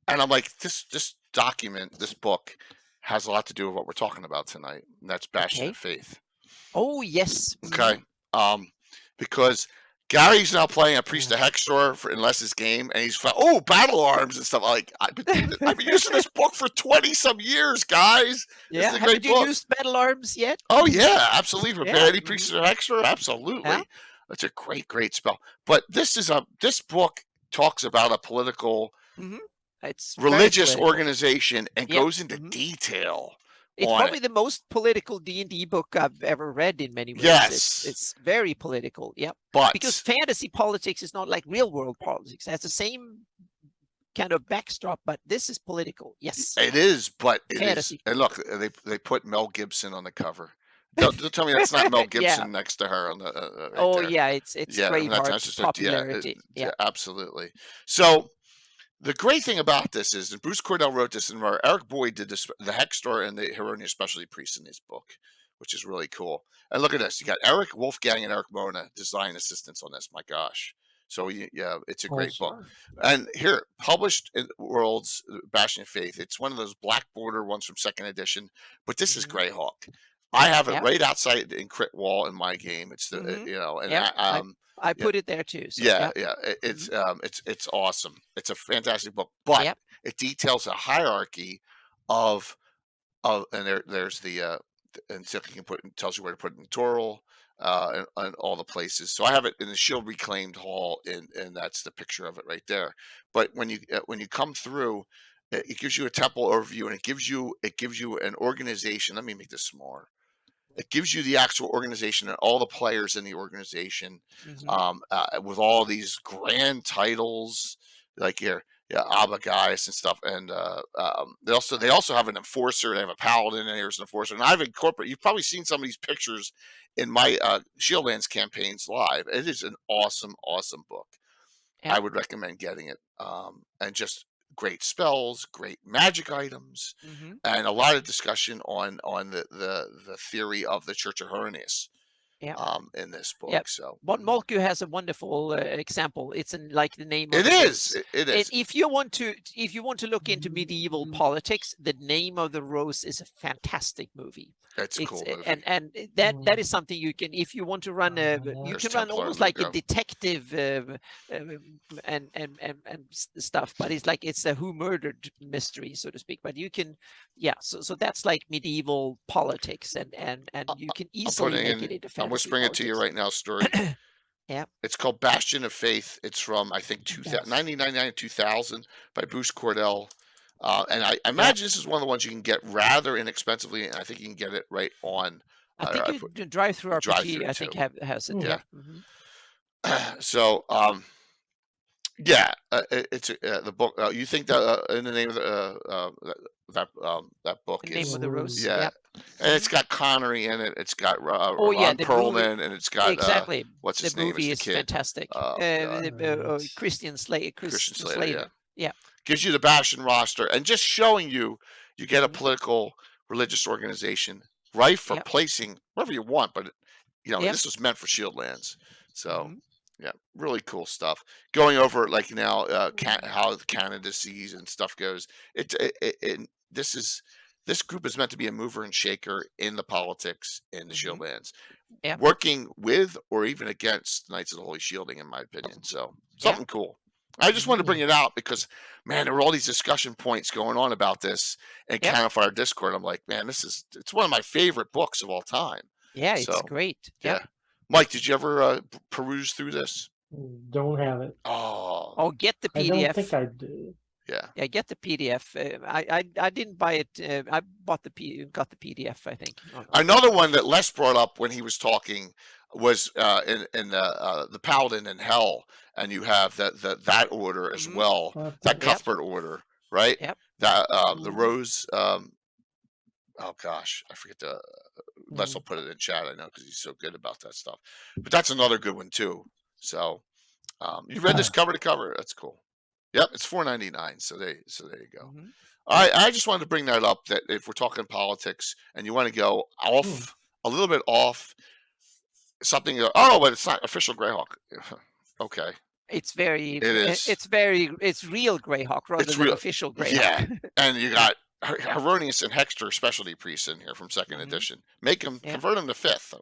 And I'm like, this document, this book, has a lot to do with what we're talking about tonight, and that's Bastion of Faith. Oh yes. Okay. Because Gary's now playing a Priest of Hexor in Les's game, and he's battle arms and stuff. Like I've been using this book for 20-some years, guys. Yeah, haven't you used battle arms yet? Oh yeah, absolutely. Rebellion Priest of Hexor, absolutely. Yeah. That's a great spell. But this book talks about a political, it's religious organization and goes into detail. It's probably the most political D&D book I've ever read in many ways. Yes. It's very political. Yep. But because fantasy politics is not like real world politics. It has the same kind of backdrop, but this is political. Yes. It is, but fantasy. And look, they put Mel Gibson on the cover. Don't tell me that's not Mel Gibson next to her on the right there. Yeah, it's Braveheart popularity. Yeah, absolutely. So the great thing about this is that Bruce Cordell wrote this, and Eric Boyd did this, the Hextor and the Heronia Specialty Priest in his book, which is really cool. And look at this. You got Eric Wolfgang and Eric Mona design assistants on this. My gosh. So yeah, it's a great book. And here, published in Worlds, Bastion of Faith. It's one of those black border ones from 2nd edition, but this is Greyhawk. I have it right outside in Crit Wall in my game. It's the and I put it there too. So, it's awesome. It's a fantastic book, but it details a hierarchy of and there's the and so you can tells you where to put it in Toril, and all the places. So I have it in the Shield Reclaimed Hall, and that's the picture of it right there. But when you come through, it gives you a temple overview, and it gives you an organization. Let me make this smaller. It gives you the actual organization and all the players in the organization, with all these grand titles like your Abagais and stuff. And they also have an enforcer. They have a paladin, and here's an enforcer. And I've incorporated. You've probably seen some of these pictures in my Shieldlands campaigns live. It is an awesome book. I would recommend getting it. And just great spells, great magic items, and a lot of discussion on the theory of the Church of Hieronymus in this book. So but Molku has a wonderful example. It's like the name of it is. It is. If you want to look into medieval politics, The Name of the Rose is a fantastic movie. It's a cool movie. And that is something you can, if you want to run run almost like a detective and stuff, but it's a who murdered mystery, so to speak. But you can, so that's like medieval politics, and you can easily make it into fantasy. I'm whispering it to you right now, Story. Yeah. It's called Bastion of Faith. It's from, I think, 1999 2000 by Bruce Cordell. And I imagine this is one of the ones you can get rather inexpensively, and I think you can get it right on. I think you Drive Through RPG. I think has it. Yeah. So, it's the book. You think that in the name of that book The Name of the Rose. Yeah. And it's got Connery in it. It's got Ron Perlman, and it's got what's his name? The movie is fantastic. Christian Slater. Yeah. Gives you the Bastion roster, and just showing you get a political religious organization rife for placing wherever you want. But this was meant for Shieldlands. So really cool stuff. Going over like now how the candidacies and stuff goes. This group is meant to be a mover and shaker in the politics in the Shieldlands, working with or even against Knights of the Holy Shielding, in my opinion. So something cool. I just wanted to bring it out because, man, there were all these discussion points going on about this in Campfire Discord. I'm like, man, it's one of my favorite books of all time. Yeah, it's great. Yeah. Mike, did you ever peruse through this? Don't have it. Oh, get the PDF. I don't think I do. Yeah, get the PDF. I didn't buy it. I got the PDF, I think. Another one that Les brought up when he was talking was in the Paladin in Hell, and you have that order as well, that Cuthbert order, right? Yep. That the Rose. Oh gosh, I forget Les will put it in chat. I know because he's so good about that stuff. But that's another good one too. So you read this cover to cover. That's cool. Yep, it's $4.99. So there you go. I just wanted to bring that up. That if we're talking politics and you want to go off a little bit off something, but it's not official Greyhawk. Okay. It's real Greyhawk rather than official Greyhawk. Yeah, and you got Hieronymus and Hexter specialty priests in here from second edition. Convert them to fifth.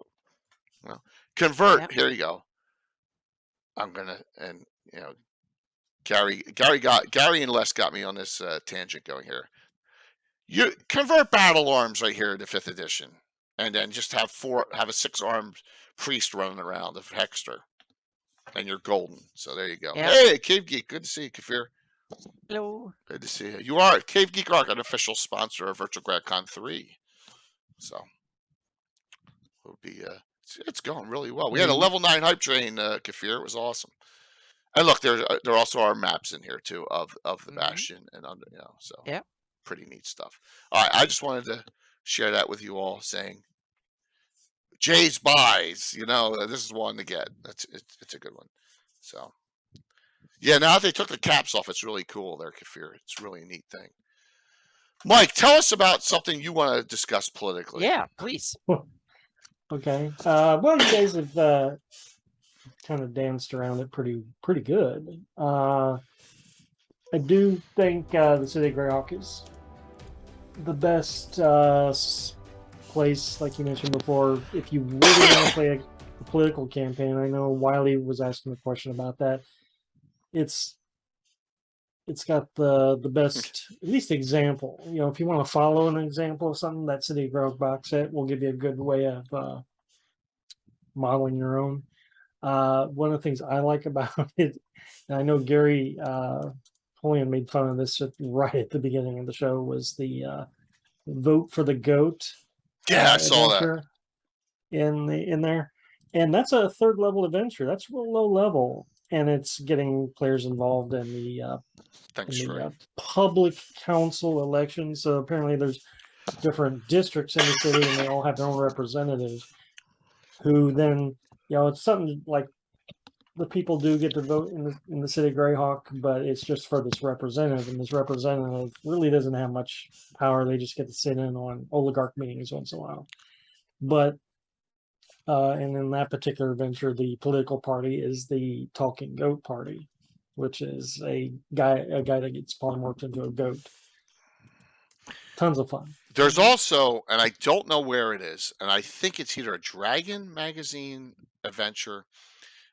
Convert. Here you go. I'm gonna Gary and Les got me on this tangent going here. You convert battle arms right here to 5th edition, and then just have a 6-armed priest running around of Hexter, and you're golden. So there you go. Yep. Hey, Cave Geek, good to see you, Kafir. Hello. Good to see you. You are Cave Geek Arc, an official sponsor of Virtual GradCon 3. So it'll be it's going really well. We had a level 9 hype train, Kafir. It was awesome. And look, there also are maps in here too of the Bastion and under, so pretty neat stuff. All right, I just wanted to share that with you all, saying Jay's buys. This is one to get. It's a good one. So now that they took the caps off, it's really cool there, Kafir. It's really a neat thing. Mike, tell us about something you want to discuss politically. Yeah, please. Okay. Well, you guys have kind of danced around it pretty good. I do think the City of Greyhawk is the best place, like you mentioned before, if you really want to play a political campaign. I know Wiley was asking a question about that. It's it's got the best, at least example. You know, if you want to follow an example of something, that City of Greyhawk box set will give you a good way of modeling your own. One of the things I like about it, and I know Gary Pulliam made fun of this right at the beginning of the show, was the vote for the goat. Yeah, I saw that in there, and that's a third level adventure. That's real low level, and it's getting players involved in the public council election. So apparently, there's different districts in the city, and they all have their own representatives. Who then, you know, it's something like the people do get to vote in the city of Greyhawk, but it's just for this representative, and this representative really doesn't have much power. They just get to sit in on oligarch meetings once in a while. But and in that particular venture, the political party is the Talking Goat Party, which is a guy that gets polymorphed into a goat. Tons of fun. There's also, and I don't know where it is, and I think it's either a Dragon magazine adventure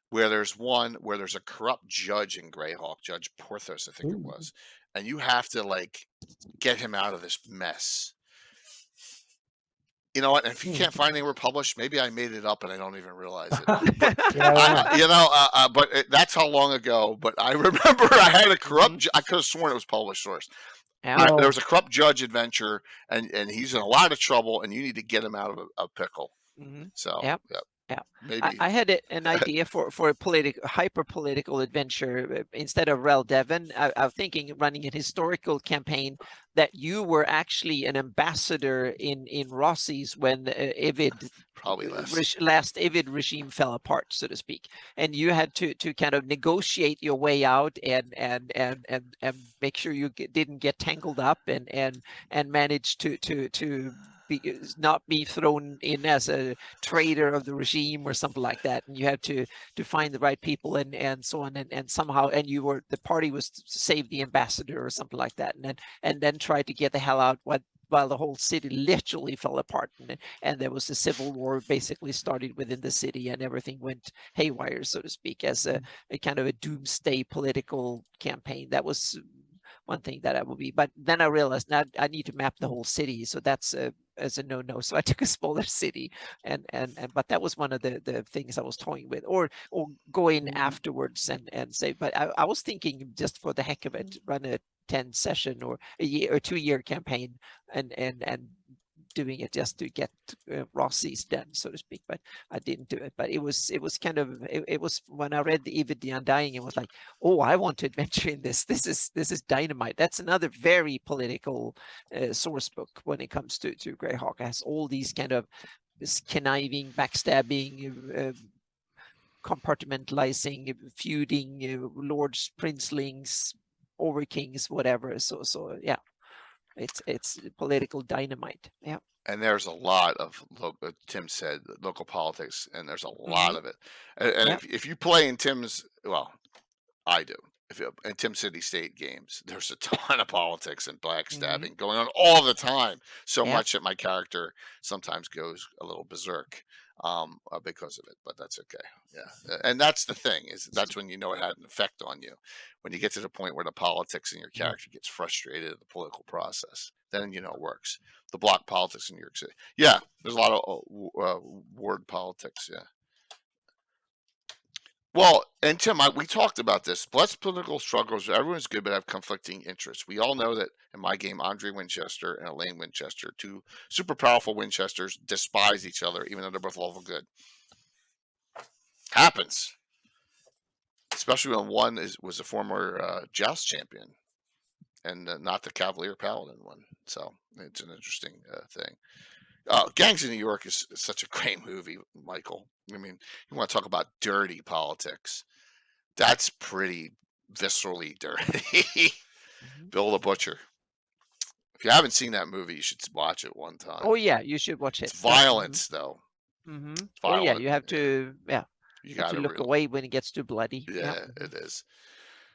where there's a corrupt judge in Greyhawk, Judge Porthos, I think it was, and you have to like get him out of this mess. You know what? And if you can't find anywhere published, maybe I made it up and I don't even realize it. But that's how long ago. But I remember I had a corrupt. I could have sworn it was published source. There was a corrupt judge adventure, and he's in a lot of trouble, and you need to get him out of a pickle. So yeah. Maybe I had an idea for a hyper political adventure. Instead of Rel Devon, I'm thinking running an historical campaign that you were actually an ambassador in Rossi's when Ivid last Ivid regime fell apart, so to speak, and you had to kind of negotiate your way out and make sure you didn't get tangled up and manage to not be thrown in as a traitor of the regime or something like that, and you had to find the right people and so on, and somehow, and the party was to save the ambassador or something like that, and then try to get the hell out while the whole city literally fell apart, and there was a civil war basically started within the city, and everything went haywire, so to speak, as a kind of a doomsday political campaign. That was one thing that I would be, but then I realized now I need to map the whole city, so that's as a no-no. So I took a smaller city, and but that was one of the things I was toying with, or going afterwards and say. But I was thinking, just for the heck of it, run a 10 session or a year or 2-year campaign, and doing it just to get Rossi's done, so to speak. But I didn't do it. But it was kind of it was when I read the Ivid the Undying, it was like, oh, I want to adventure in this. This is dynamite. That's another very political source book when it comes to Greyhawk. It has all these kind of this conniving, backstabbing, compartmentalizing, feuding, lords, princelings, overkings, whatever. So yeah. It's political dynamite. Yeah. And there's a lot of, Tim said, local politics, and there's a lot of it. And if you play in Tim's, well, I do. In Tim City State games, there's a ton of politics and backstabbing going on all the time. So much that my character sometimes goes a little berserk because of it, but that's okay. Yeah, and that's the thing, is that's when you know it had an effect on you. When you get to the point where the politics in your character gets frustrated at the political process, then you know it works. The block politics in New York City. Yeah, there's a lot of ward politics. Yeah. Well, and Tim, we talked about this. Less political struggles. Everyone's good, but have conflicting interests. We all know that in my game, Andre Winchester and Elaine Winchester, two super powerful Winchesters, despise each other, even though they're both level good. Happens. Especially when one was a former joust champion and not the Cavalier Paladin one. So it's an interesting thing. Gangs of New York is such a great movie, Michael. I mean, you want to talk about dirty politics. That's pretty viscerally dirty. Bill the Butcher. If you haven't seen that movie, you should watch it one time. Oh, yeah, you should watch it. It's violence, though. Oh, yeah, you have to, you have to look away when it gets too bloody. Yeah, it is.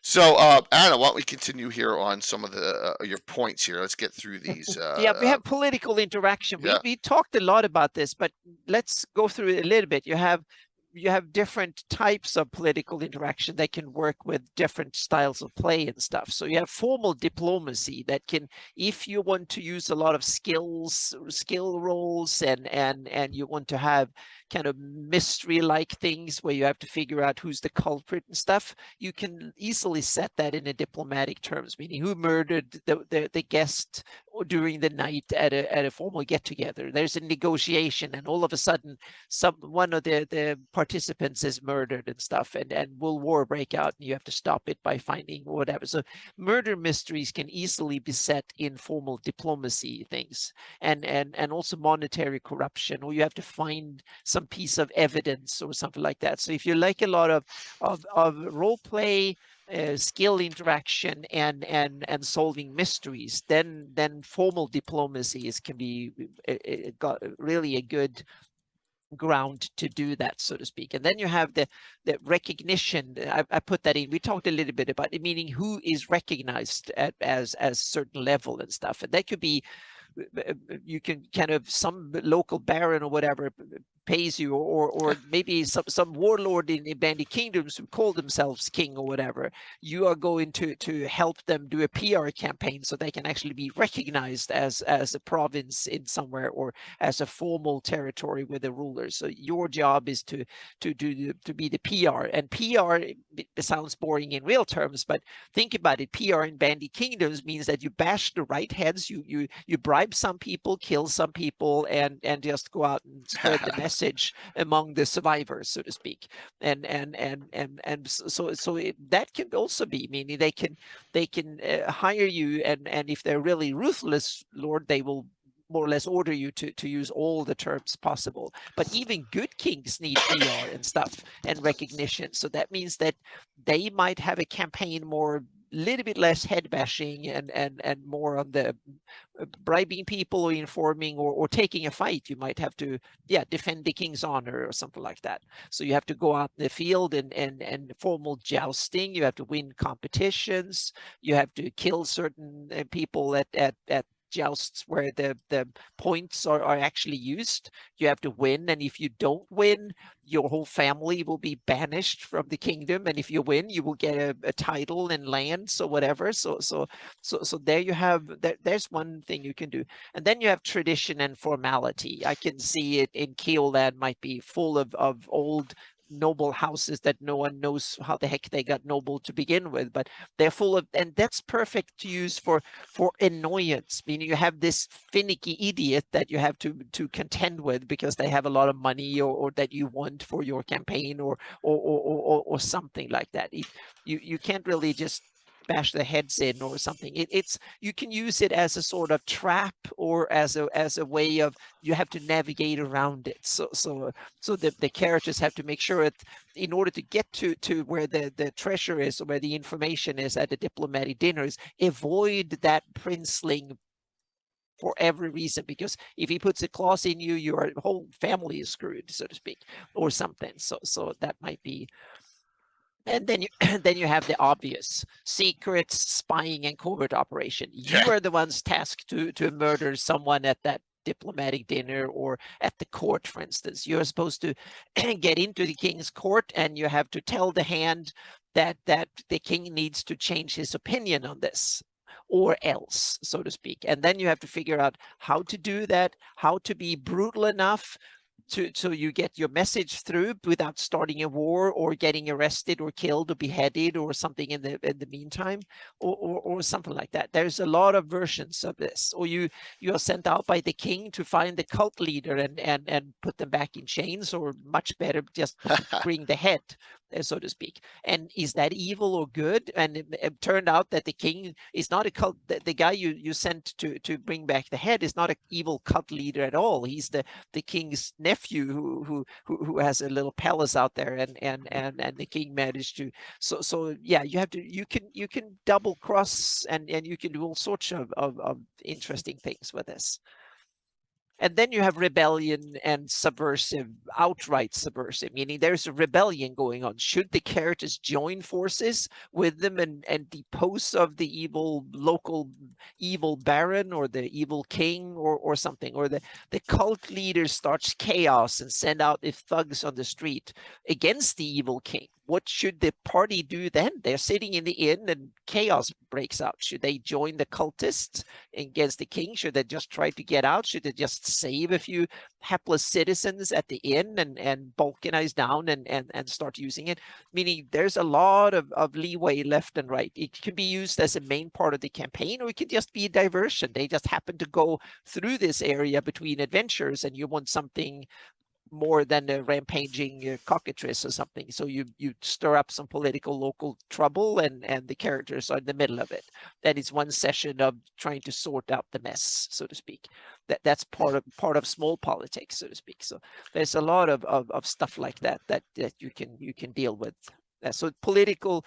So, Anna, why don't we continue here on some of the your points here? Let's get through these. We have political interaction. We talked a lot about this, but let's go through it a little bit. You have different types of political interaction that can work with different styles of play and stuff. So you have formal diplomacy that can, if you want to use a lot of skill rolls, and you want to have kind of mystery-like things where you have to figure out who's the culprit and stuff, you can easily set that in a diplomatic terms, meaning who murdered the guest during the night at a formal get-together. There's a negotiation, and all of a sudden one of the participants is murdered and stuff, and will war break out, and you have to stop it by finding whatever. So murder mysteries can easily be set in formal diplomacy things, and also monetary corruption, or you have to find some piece of evidence or something like that. So if you like a lot of role play, skill interaction, and solving mysteries, then formal diplomacy can be got really a good ground to do that, so to speak. And then you have the recognition. I put that in. We talked a little bit about it, meaning who is recognized as certain level and stuff. And that could be, you can kind of, some local baron or whatever pays you, or maybe some warlord in Bandit Kingdoms who call themselves king or whatever. You are going to help them do a PR campaign so they can actually be recognized as a province in somewhere, or as a formal territory with a ruler. So your job is to be the PR. And PR, it sounds boring in real terms, but think about it. PR in Bandit Kingdoms means that you bash the right heads, you bribe some people, kill some people, and just go out and spread the message among the survivors, so to speak. And so that can also be, meaning they can hire you, and if they're really ruthless lord, they will more or less order you to use all the terms possible. But even good kings need PR and stuff and recognition. So that means that they might have a campaign more, little bit less head bashing, and more on the bribing people, or informing, or taking a fight. You might have to defend the king's honor or something like that. So you have to go out in the field and formal jousting. You have to win competitions. You have to kill certain people at jousts where the points are actually used. You have to win, and if you don't win, your whole family will be banished from the kingdom, and if you win, you will get a title and lands or whatever. So there you have, there's one thing you can do. And then you have tradition and formality. I can see it in Keoland might be full of old noble houses that no one knows how the heck they got noble to begin with, but they're full of, and that's perfect to use for annoyance, meaning you have this finicky idiot that you have to contend with because they have a lot of money, or that you want for your campaign, or something like that. You can't really just bash their heads in or something. It's you can use it as a sort of trap, or as a way of, you have to navigate around it. So the characters have to make sure that in order to get to where the treasure is, or where the information is at the diplomatic dinners, avoid that princeling for every reason, because if he puts a clause in you, your whole family is screwed, so to speak, or something. So that might be. And then you have the obvious secrets, spying, and covert operation. You are the ones tasked to murder someone at that diplomatic dinner, or at the court, for instance. You're supposed to get into the king's court, and you have to tell the hand that the king needs to change his opinion on this, or else, so to speak. And then you have to figure out how to do that, how to be brutal enough so you get your message through without starting a war, or getting arrested or killed or beheaded or something in the meantime, or something like that. There's a lot of versions of this. Or you are sent out by the king to find the cult leader and put them back in chains, or much better, just bring the head, so to speak. And is that evil or good? And it turned out that the king is not a cult. The guy you sent to bring back the head is not an evil cult leader at all. He's the king's nephew who has a little palace out there, and the king managed to. So yeah, you can double cross, and you can do all sorts of interesting things with this. And then you have rebellion and subversive, outright subversive, meaning there's a rebellion going on. Should the characters join forces with them and depose of the evil local evil baron or the evil king or something? Or the cult leader starts chaos and send out the thugs on the street against the evil king. What should the party do then? They're sitting in the inn and chaos breaks out. Should they join the cultists against the king? Should they just try to get out? Should they just save a few hapless citizens at the inn and balkanize down and start using it? Meaning there's a lot of leeway left and right. It can be used as a main part of the campaign, or it could just be a diversion. They just happen to go through this area between adventures and you want something more than a rampaging cockatrice or something. So you stir up some political local trouble and the characters are in the middle of it. That is one session of trying to sort out the mess, so to speak. That's part of small politics, so to speak. So there's a lot of stuff like that you can deal with. So political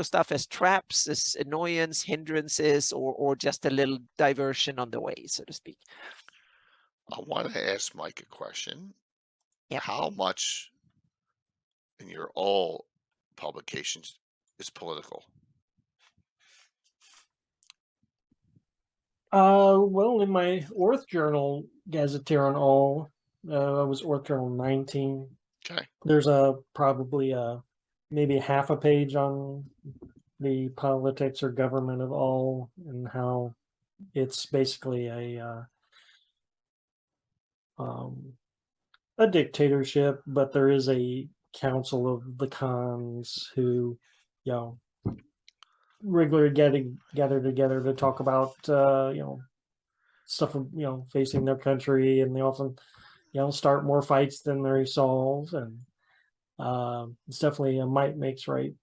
stuff as traps, as annoyance, hindrances, or just a little diversion on the way, so to speak. I want to ask Mike a question. Yep. How much in your all publications is political? Well, in my Orth Journal Gazetteer on All, it was Orth Journal 19. Okay. There's probably maybe half a page on the politics or government of All and how it's basically a dictatorship, but there is a council of the Khans who, regularly gather together to talk about, stuff, facing their country, and they often, start more fights than they resolve, and it's definitely a might makes right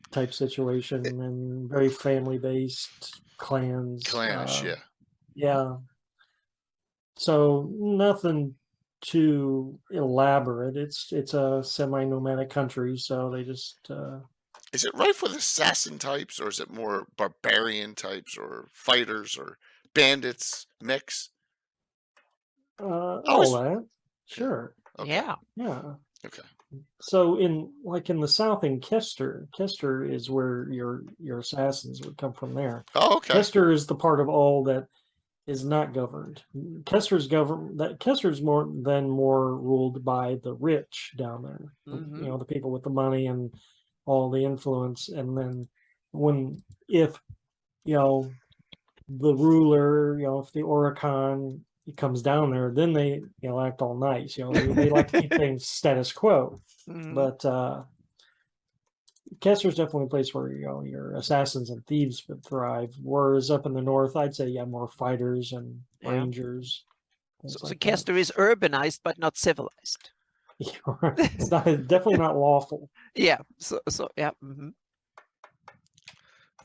type situation, and very family based clans. Clannish, yeah. So nothing too elaborate. It's a semi-nomadic country, so they just. Is it rife with assassin types, or is it more barbarian types, or fighters, or bandits mix? All that, sure. Okay. Yeah. Okay. So in the south in Kester is where your assassins would come from there. Oh, okay. Kester is the part of All that is not governed. Kester's more ruled by the rich down there. Mm-hmm. The people with the money and all the influence. And then if the ruler, if the Oricon comes down there, then they act all nice. They like to keep things status quo. Mm-hmm. But Kester's definitely a place where your assassins and thieves would thrive. Whereas up in the north, I'd say more fighters and rangers. So Kester is urbanized but not civilized. It's definitely not lawful. Yeah. So yeah. Mm-hmm.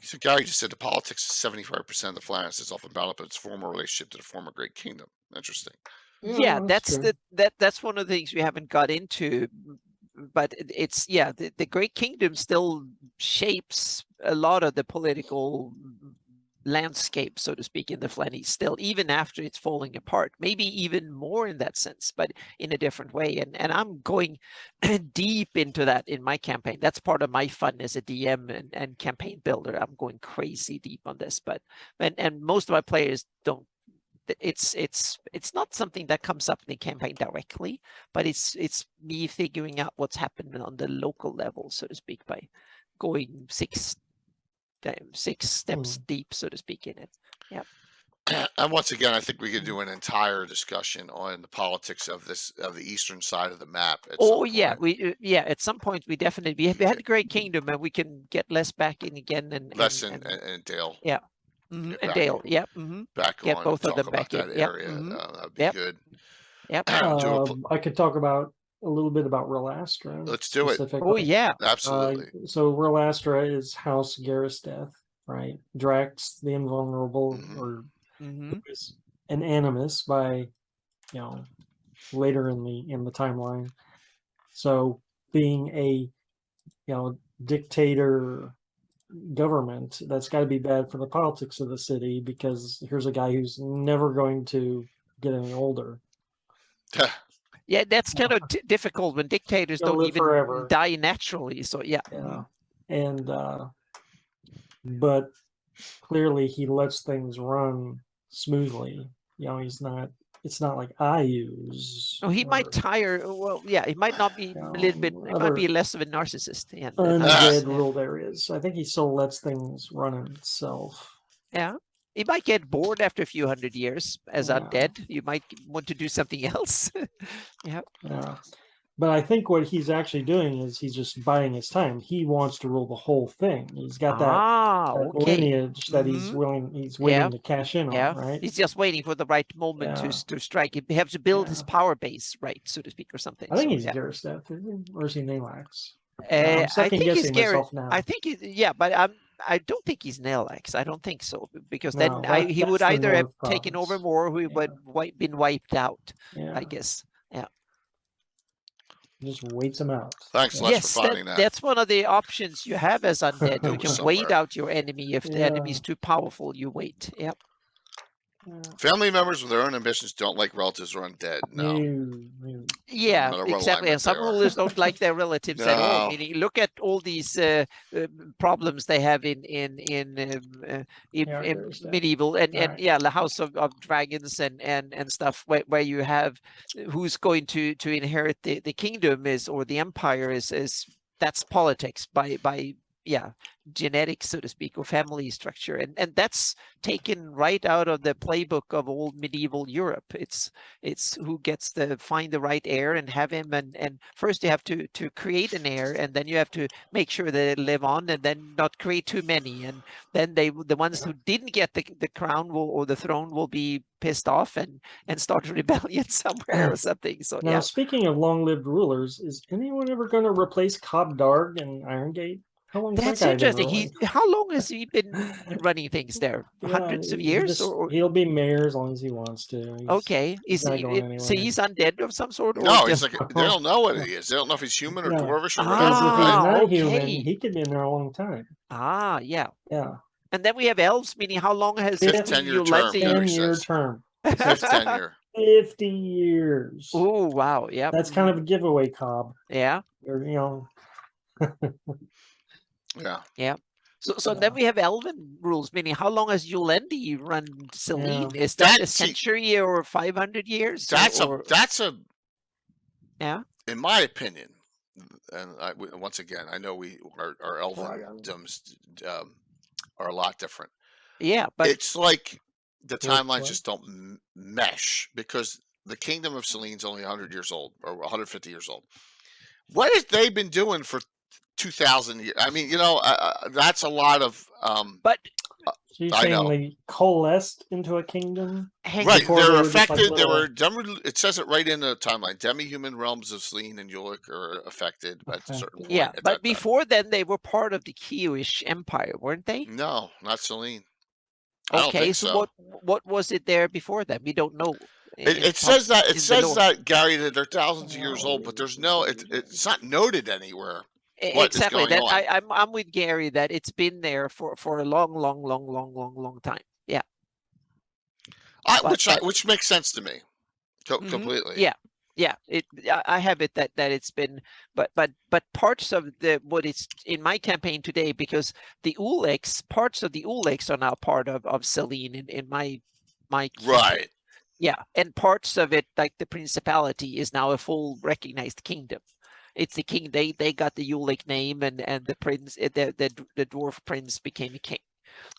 So Gary just said the politics is 75% of the Flanders is often bound up in its former relationship to the former Great Kingdom. Interesting. Yeah, that's one of the things we haven't got into. But it's the Great Kingdom still shapes a lot of the political landscape, so to speak, in the Flannies still, even after it's falling apart, maybe even more in that sense, but in a different way. And I'm going deep into that in my campaign. That's part of my fun as a DM and campaign builder. I'm going crazy deep on this, and most of my players don't. It's not something that comes up in the campaign directly, but it's me figuring out what's happening on the local level, so to speak, by going six steps deep, so to speak, in it. Yeah. And once again, I think we could do an entire discussion on the politics of the eastern side of the map. At some point we definitely we had the Great Kingdom, and we can get Les back in again and Dale. Yeah. Mm-hmm. And Dale, yeah. Mm-hmm. Back get on both of them about back that in. area. Mm-hmm. That'd be good. Yep. I could talk about a little bit about Relastra. Let's do it. Oh yeah, absolutely. So Relastra is House Garisteth, right? Drax the Invulnerable, or who is an animus by later in the timeline. So being a dictator government, that's got to be bad for the politics of the city, because here's a guy who's never going to get any older. Yeah, that's kind of difficult when dictators They'll don't live even forever. die naturally. So yeah. Yeah, and but clearly he lets things run smoothly. You know, he's not. It's not like I use. Oh, he might tire. Well, yeah, he might not be a little bit. He might be less of a narcissist. Yeah, undead ruled areas. I think he still lets things run himself. Yeah, he might get bored after a few hundred years as undead. You might want to do something else. Yeah. Yeah. But I think what he's actually doing is he's just buying his time. He wants to rule the whole thing. He's got that lineage that he's waiting to cash in on, right? He's just waiting for the right moment to strike. He has to build his power base, right, so to speak, or something. I think he's Garristeth, or is he Nalax? I'm second guessing myself now. I think but I don't think he's Nalax. I don't think so, because then he would either have taken over more, or he would been wiped out. I guess. Yeah. Just waits them out. Thanks, Les, for finding that. That's one of the options you have as undead. You can wait out your enemy. If the enemy is too powerful, you wait. Yep. Family members with their own ambitions don't like relatives who are undead. No. Yeah, exactly. And some rulers don't like their relatives at all. Meaning, look at all these problems they have in medieval and the House of Dragons and stuff, where you have who's going to inherit the kingdom or the empire is that's politics by genetics, so to speak, or family structure, and that's taken right out of the playbook of old medieval Europe. It's who gets to find the right heir and have him, and first you have to create an heir, and then you have to make sure that they live on, and then not create too many, and then the ones who didn't get the crown or the throne will be pissed off and start a rebellion somewhere or something. So now, speaking of long-lived rulers, is anyone ever going to replace Cobb Darg and Irongate? How long That's interesting. How long has he been running things there? Hundreds of years? He'll be mayor as long as he wants to. Okay. He's undead of some sort? Or no, he's like, they don't know what he is. They don't know if he's human or dwarvish or whatever. Because if he's not human, he could be in there a long time. Yeah. Yeah. And then we have elves, meaning how long has 10-year term? 10-year term. 10-year. 50 years. Oh, wow. Yeah. That's kind of a giveaway, Cobb. Yeah. Or, Yeah. So then we have elven rules, meaning how long has Yulendi run Selene? Is that a century or 500 years? That's a in my opinion, and once again, I know our elvendoms are a lot different. Yeah, but it's like the timelines just don't mesh, because the kingdom of Selene's only 100 years old or 150 years old. What have they been doing for 2,000 years? I mean, that's a lot of. But so you're saying they coalesced into a kingdom, right? They're affected. They were. It says it right in the timeline. Demi-human realms of Selene and Ulic are affected at a certain point. Yeah, but before then, they were part of the Kyish Empire, weren't they? No, not Selene. Okay, so what was it there before then? We don't know. It says that Gary, that they're thousands of years old, but there's no. It's not noted anywhere. Exactly. I'm with Gary that it's been there for a long time. Yeah. Which makes sense to me, completely. Yeah. I have it that it's been, but parts of what is in my campaign today, because parts of the Ulex are now part of Selene in my right. Yeah, and parts of it, like the principality, is now a full recognized kingdom. It's the king. They got the Ulic name, and the prince, the dwarf prince, became a king.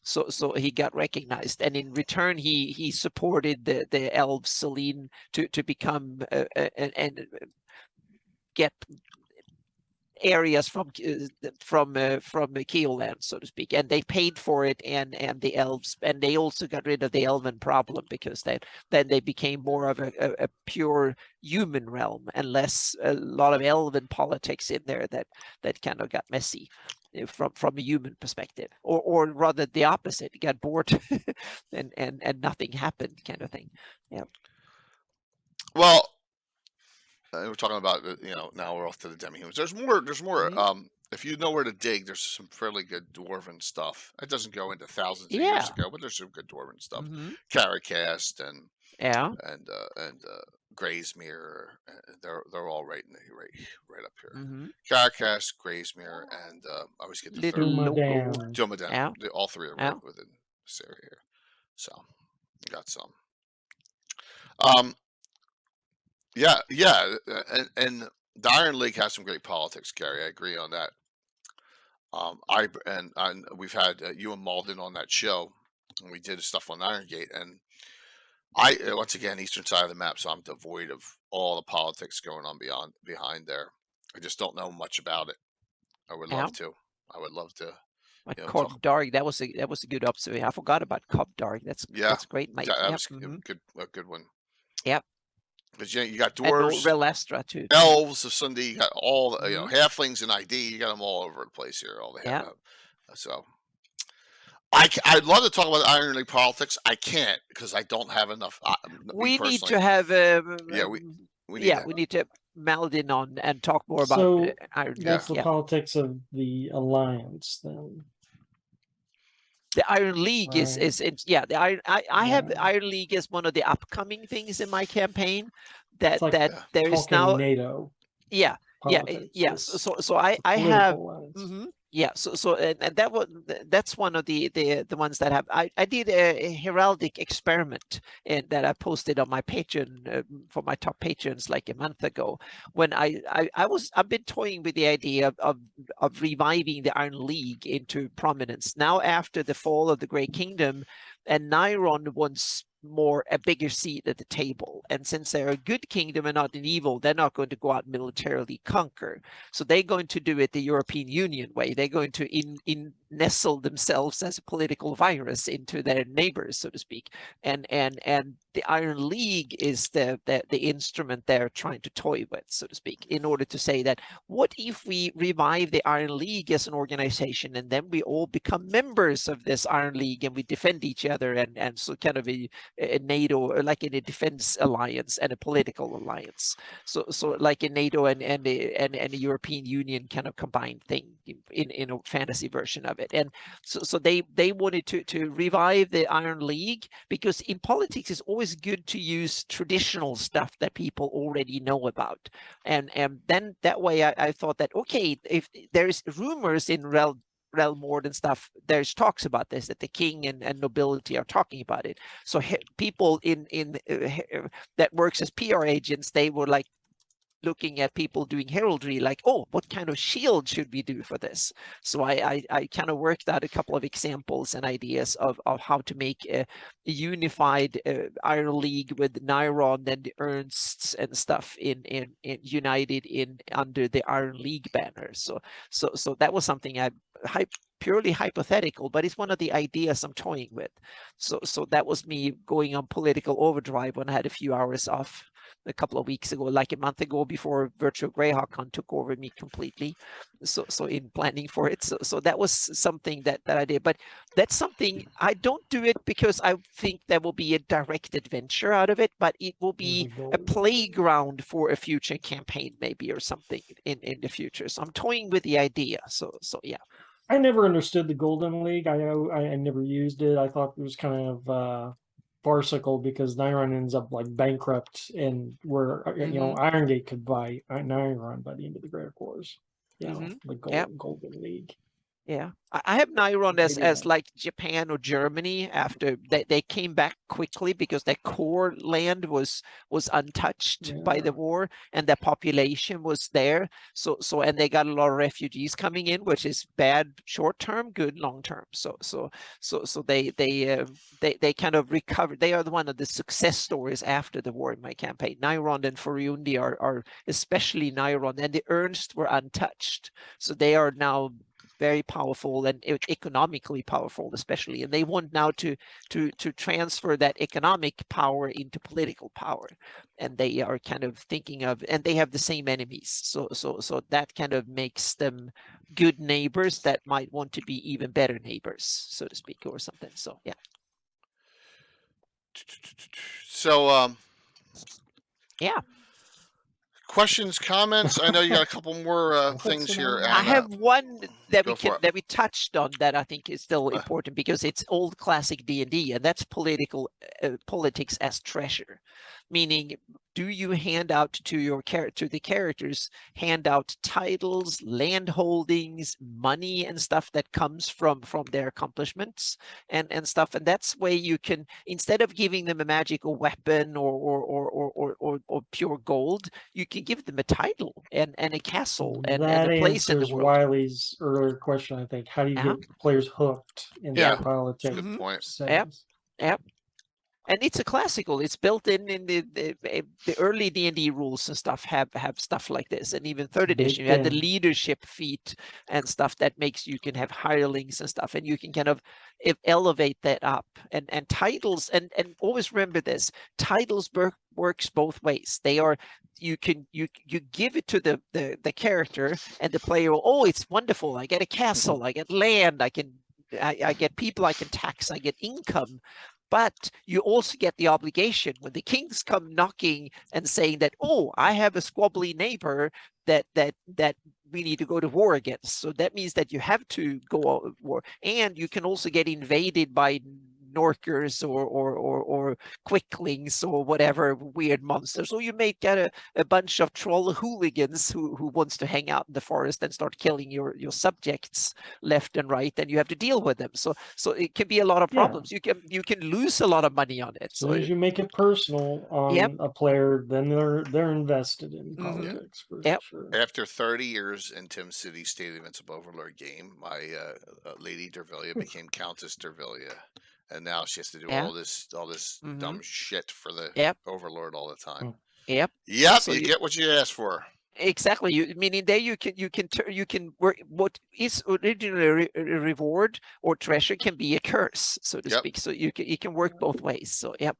So he got recognized, and in return, he supported the elves Selene to become and get areas from Keoland, so to speak, and they paid for it, and the elves, and they also got rid of the elven problem, because then they became more of a pure human realm, and less a lot of elven politics in there that kind of got messy from a human perspective, or rather the opposite. You got bored and nothing happened, kind of thing. Yeah. Well, we're talking about, now we're off to the demi-humans. There's more. If you know where to dig, there's some fairly good dwarven stuff. It doesn't go into thousands of years ago, but there's some good dwarven stuff. Caracast and Yeah. and Graysmere. They're all right up here. Mm-hmm. Carcass, Graysmere, and I always get the Little third one. local. Dumadan. Dumadan. Yeah. All three are Yeah. right within this area here. So you got some. Um, yeah, and the Iron League has some great politics, Gary. I agree on that. We've had you and Malden on that show, and we did stuff on Iron Gate, and once again eastern side of the map, so I'm devoid of all the politics going on behind there. I just don't know much about it. I would Yeah. love to. I would love to. But You know, Cobb talk. Darg, that was a good observation. I forgot about Cobb Darg. Yeah, That's great, Mike. that Yep. was Mm-hmm. a good one. Yep. Because you got And dwarves, Relestra too. elves of Sunday, you got all the, Mhm. halflings and ID. You got them all over the place here. All the Yeah. so. I'd love to talk about Iron League politics. I can't because I don't have enough. We need to have. Yeah, we need that. We need to meld in on and talk more about So Iron League. that's the Yeah. politics of the alliance, then. The Iron League Right. is yeah. The Iron I have the Yeah. Iron League as one of the upcoming things in my campaign. That It's like there is talking now. NATO. Yeah. Politics. Yeah. It's So I political have. alliance. Mm-hmm. Yeah, so and that's one of the ones that have I did a heraldic experiment and that I posted on my Patreon for my top patrons like a month ago when I've been toying with the idea of reviving the Iron League into prominence now after the fall of the Great Kingdom, and Niron wants a bigger seat at the table, and since they're a good kingdom and not an evil, they're not going to go out militarily conquer. So they're going to do it the European Union way. They're going to nestle themselves as a political virus into their neighbors, so to speak. And the Iron League is the instrument they're trying to toy with, so to speak, in order to say that what if we revive the Iron League as an organization, and then we all become members of this Iron League and we defend each other, and so kind of a NATO, like in a defense alliance and a political alliance. So like a NATO and a European Union kind of combined thing in a fantasy version of it. And so they wanted to revive the Iron League because in politics it's always good to use traditional stuff that people already know about. And then that way I thought that, okay, if there's rumors in Realmord and stuff, there's talks about this, that the king and nobility are talking about it. So people in that works as PR agents, they were like looking at people doing heraldry, like, oh, what kind of shield should we do for this? So I kind of worked out a couple of examples and ideas of how to make a unified Iron League with Niron and the Ernsts and stuff in united in under the Iron League banner. So that was something purely hypothetical, but it's one of the ideas I'm toying with. So that was me going on political overdrive when I had a few hours off a couple of weeks ago, like a month ago, before virtual Greyhawk took over me completely. So in planning for it, so that was something that I did. But that's something I don't do it because I think there will be a direct adventure out of it, but it will be a playground for a future campaign, maybe, or something in the future. So I'm toying with the idea. So yeah. I never understood the Golden League. I never used it. I thought it was kind of farcical because Niron ends up like bankrupt, and where Iron Gate could buy Niron by the end of the Great Wars. The Golden League. Yeah, I have Niron as like Japan or Germany after they came back quickly because their core land was untouched by the war and their population was there. So and they got a lot of refugees coming in, which is bad short term, good long term. So they kind of recovered. They are one of the success stories after the war in my campaign. Niron and Furundi are especially Niron, and the Ernst were untouched. So they are now very powerful and economically powerful, especially, and they want now to transfer that economic power into political power, and they are kind of thinking of, and they have the same enemies, so that kind of makes them good neighbors that might want to be even better neighbors, so to speak, or something. So yeah. So yeah. Questions, comments? I know you got a couple more things here. I have one Go for it. that we touched on that I think is still important because it's old classic D&D, and that's politics as treasure, meaning do you hand out to the characters, hand out titles, land holdings, money and stuff that comes from their accomplishments and stuff, and that's where you can, instead of giving them a magical weapon or pure gold, you can give them a title and a castle and that a place in the answers world. Wiley's earlier question, I think. How do you Yeah. get players hooked in Yeah. their politics? Good point. settings? Yep. And it's a classical. It's built in the early D&D rules and stuff have stuff like this, and even third edition, you had the in. leadership feat and stuff that makes you can have hirelings and stuff, and you can kind of elevate that up. And titles, and always remember this: titles works both ways. They are, you give it to the character, and the player will, oh, it's wonderful. I get a castle, I get land, I get people I can tax, I get income. But you also get the obligation when the kings come knocking and saying that, oh, I have a squabbly neighbor that we need to go to war against. So that means that you have to go to war, and you can also get invaded by Norkers or quicklings or whatever weird monsters, or you may get a bunch of troll hooligans who wants to hang out in the forest and start killing your subjects left and right, and you have to deal with them. So it can be a lot of problems. You can lose a lot of money on it. As soon as you make it personal on a player, then they're invested in politics for sure. After 30 years in Tim City State Invincible Overlord game, my Lady Dervilia became Countess Dervilia. And now she has to do all this dumb shit for the Overlord all the time. Yep. So you get what you asked for. Exactly. Meaning there you can work. What is originally a reward or treasure can be a curse, so to speak. So you can work both ways. So Okay.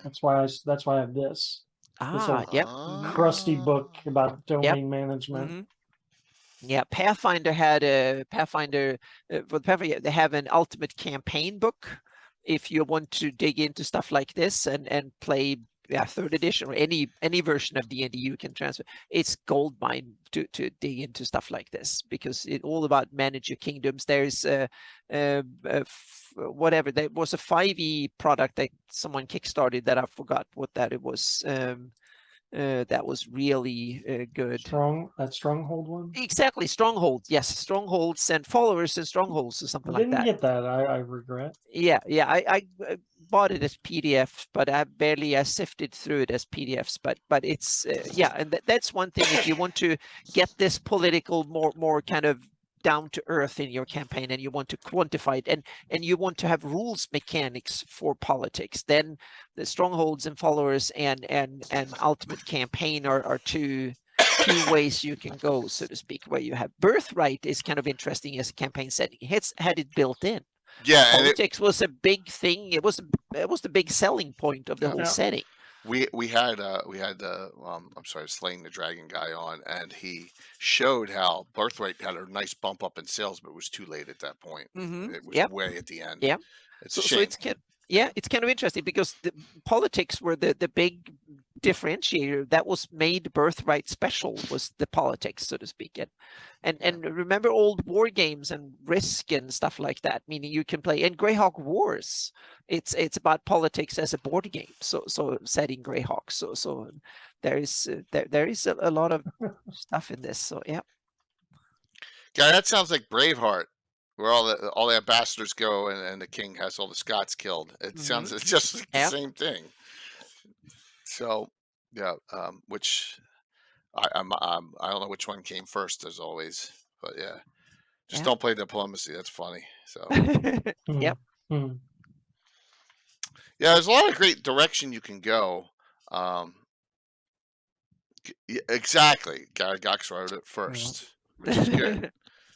That's why I have this. Crusty book about domain management. Yeah, Pathfinder had a Pathfinder. They have an ultimate campaign book. If you want to dig into stuff like this and play third edition or any version of D&D, you can transfer. It's goldmine to dig into stuff like this, because it's all about manage your kingdoms. There's whatever, there was a 5e product that someone kickstarted that I forgot what that it was. That was really good. Stronghold one? Exactly, Stronghold. Yes, Strongholds and Followers and Strongholds or something like that. I didn't get that. I regret. Yeah. I bought it as PDF, but I sifted through it as PDFs. But it's and that's one thing. If you want to get this political more kind of down to earth in your campaign, and you want to quantify it, and you want to have rules mechanics for politics, then the Strongholds and Followers and Ultimate Campaign are two ways you can go, so to speak. Where you have Birthright is kind of interesting as a campaign setting. It's had it built in. Yeah, politics was a big thing. It was the big selling point of the whole setting. We had Slaying the Dragon guy on, and he showed how Birthright had a nice bump up in sales, but it was too late at that point. It was way at the end. Yeah, it's a shame. It's kind of interesting because the politics were the big differentiator that was made Birthright special, was the politics, so to speak. And remember old war games and Risk and stuff like that, meaning you can play, and Greyhawk Wars, it's about politics as a board game, so setting Greyhawk, so there is a lot of stuff in this. So yeah, that sounds like Braveheart, where all the ambassadors go and the king has all the Scots killed. It sounds, it's just like the same thing. So which I don't know which one came first, as always, but just don't play diplomacy. That's funny. So there's a lot of great direction you can go. Exactly. Gary Gox wrote it first, which is good.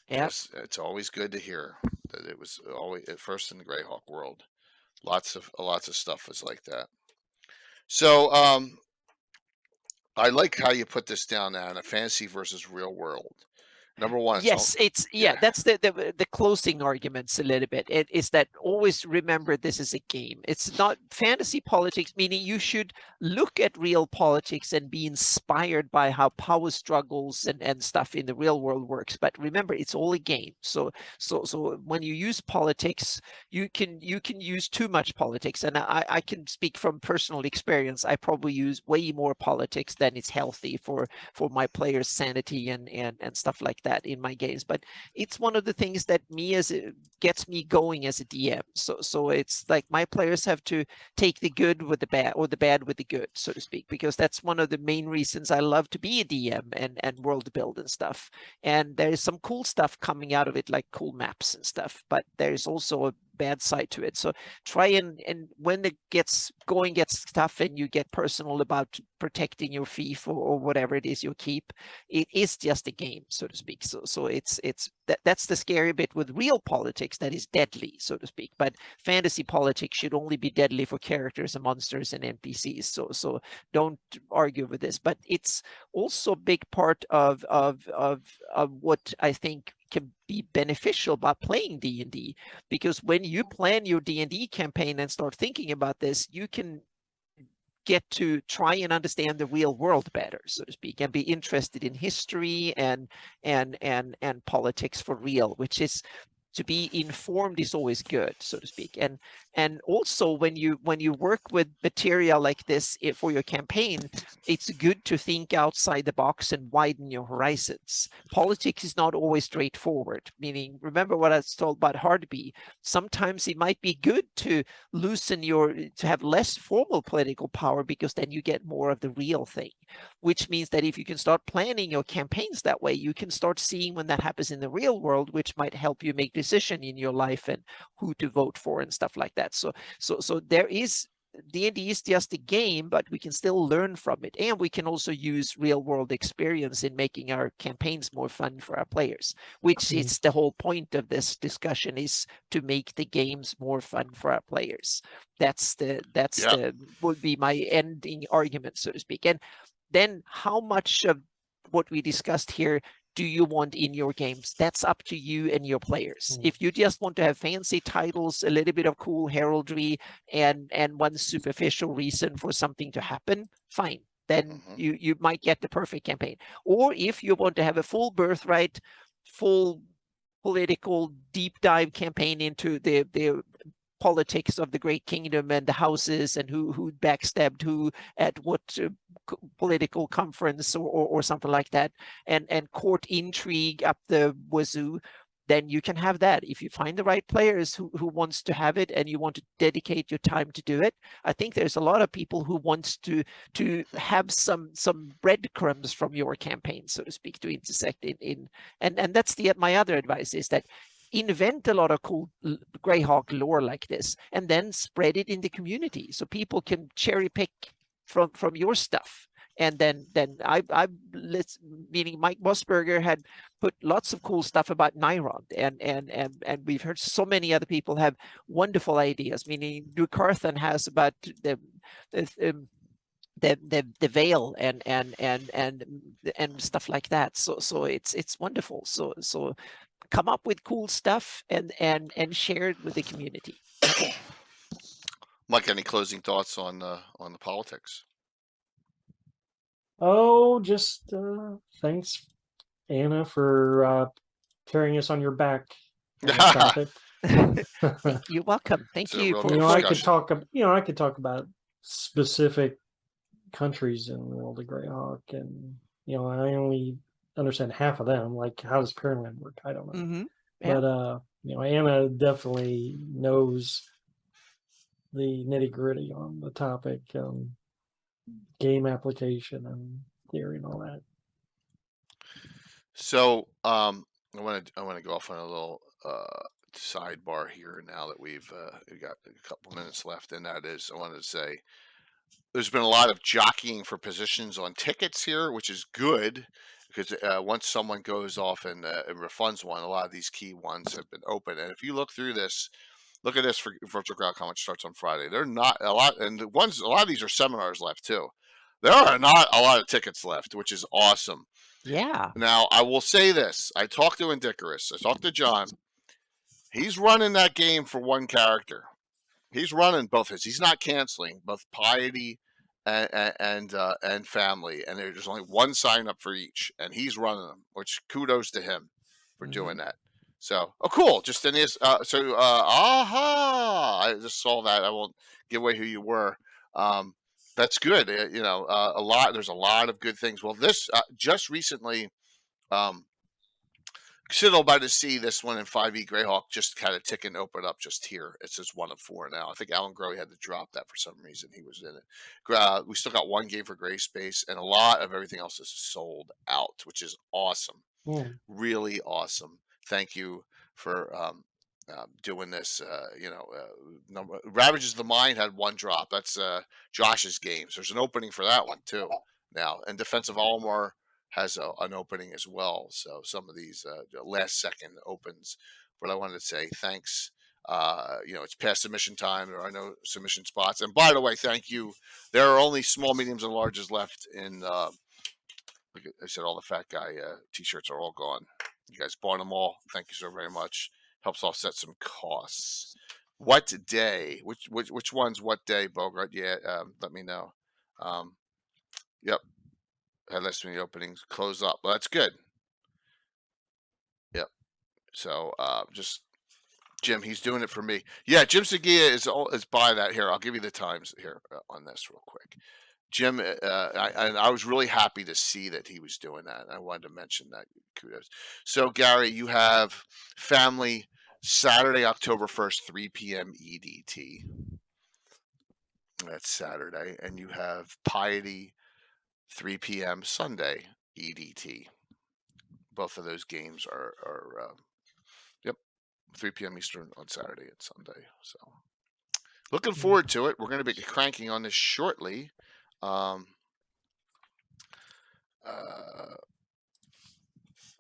Yes, it's always good to hear that it was always at first in the Greyhawk world. Lots of stuff is like that. So I like how you put this down now in a fantasy versus real world. Number one. Yes, it's that's the closing arguments a little bit. It is that always remember this is a game. It's not fantasy politics, meaning you should look at real politics and be inspired by how power struggles and stuff in the real world works. But remember, it's all a game. So when you use politics, you can use too much politics. And I can speak from personal experience. I probably use way more politics than is healthy for my players' sanity and stuff like that in my games. But it's one of the things that gets me going as a DM. So it's like my players have to take the good with the bad, or the bad with the good, so to speak, because that's one of the main reasons I love to be a DM and world build and stuff. And there's some cool stuff coming out of it, like cool maps and stuff, but there's also a bad side to it. So try and when it gets tough and you get personal about protecting your fief or whatever it is you keep, it is just a game, so to speak. So it's that's the scary bit with real politics, that is deadly, so to speak. But fantasy politics should only be deadly for characters and monsters and NPCs. So don't argue with this. But it's also a big part of what I think can be beneficial about playing D&D, because when you plan your D&D campaign and start thinking about this, you can get to try and understand the real world better, so to speak, and be interested in history and politics for real, which is, to be informed is always good, so to speak. And also when you work with material like this for your campaign, it's good to think outside the box and widen your horizons. Politics is not always straightforward, meaning, remember what I was told about Hardby. Sometimes it might be good to to have less formal political power, because then you get more of the real thing, which means that if you can start planning your campaigns that way, you can start seeing when that happens in the real world, which might help you make decision in your life and who to vote for and stuff like that. So there is, D&D is just a game, but we can still learn from it, and we can also use real world experience in making our campaigns more fun for our players, which is the whole point of this discussion, is to make the games more fun for our players. Would be my ending argument, so to speak. And then how much of what we discussed here do you want in your games? That's up to you and your players. If you just want to have fancy titles, a little bit of cool heraldry, and one superficial reason for something to happen, fine. Then you might get the perfect campaign. Or if you want to have a full birthright, full political deep dive campaign into the politics of the Great Kingdom and the houses and who backstabbed who at what political conference or something like that, and court intrigue up the wazoo, then you can have that. If you find the right players who wants to have it and you want to dedicate your time to do it, I think there's a lot of people who wants to have some breadcrumbs from your campaign, so to speak, to intersect in and that's my other advice, is that invent a lot of cool Greyhawk lore like this, and then spread it in the community so people can cherry pick from your stuff. And then meaning Mike Mossberger had put lots of cool stuff about Nyrond, and we've heard so many other people have wonderful ideas. Meaning Drew Carthan has about the veil and stuff like that. So it's wonderful. So come up with cool stuff and share it with the community. Mike, any closing thoughts on the politics? Oh, just thanks, Anna, for carrying us on your back on this topic. You're welcome. Thank you. I could talk about specific countries in the world of Greyhawk, and I only understand half of them. Like, how does Pyramid work? I don't know. Yeah. But Anna definitely knows the nitty gritty on the topic, game application and theory and all that. So I want to go off on a little sidebar here now that we've got a couple minutes left, and that is, I wanted to say there's been a lot of jockeying for positions on tickets here, which is good, because once someone goes off and refunds one, a lot of these key ones have been open. And if you look through this, look at this for Virtual GrowlCon, which starts on Friday. They're not a lot, and a lot of these are seminars left too. There are not a lot of tickets left, which is awesome. Yeah. Now, I will say this. I talked to Indicarus. I talked to John. He's running that game for one character. He's running both his. He's not canceling both piety and family, and there's only one sign up for each, and he's running them. Which kudos to him for doing that. So, oh, cool. Just in this. Aha! I just saw that. I won't give away who you were. That's good. A lot. There's a lot of good things. Well, this just recently. Sitting by to see this one in 5e Greyhawk just kind of tick and open up just here. It's just 1 of 4 now. I think Alan Growy had to drop that for some reason. He was in it. We still got one game for Gray Space, and a lot of everything else is sold out, which is awesome. Really awesome. Thank you for doing this. Ravages of the Mind had 1 drop. That's Josh's games. There's an opening for that one too now. And Defense of Almar has an opening as well. So some of these last second opens. But I wanted to say thanks. It's past submission time. There are no submission spots. And by the way, thank you. There are only small, mediums, and larges left in. Like I said, all the fat guy t-shirts are all gone. You guys bought them all. Thank you so very much. Helps offset some costs. What day? Which one's what day, Bogart? Yeah, let me know. Yep. Had less many openings close up. Well, that's good. Yep. So just Jim, he's doing it for me. Yeah, Jim Seguia is by that. Here, I'll give you the times here on this real quick. Jim, I was really happy to see that he was doing that. I wanted to mention that. Kudos. So, Gary, you have Family Saturday, October 1st, 3 p.m. EDT. That's Saturday. And you have Piety, 3 p.m. Sunday EDT. Both of those games are 3 p.m. Eastern on Saturday and Sunday. So looking forward to it. We're going to be cranking on this shortly.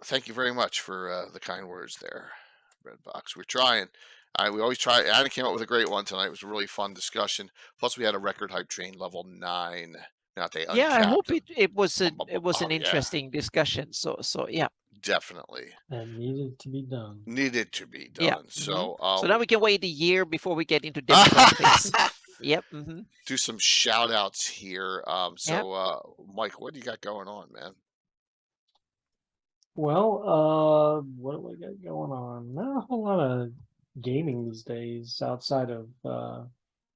Thank you very much for the kind words there, Redbox. We're trying. We always try. Anna came up with a great one tonight. It was a really fun discussion. Plus, we had a record hype train level 9. I hope it was an interesting discussion. So yeah, definitely. And needed to be done. Yeah. So so now we can wait a year before we get into demographics. Yep. Do some shout outs here. Mike, what do you got going on, man? Well, what do I got going on? Not a whole lot of gaming these days outside of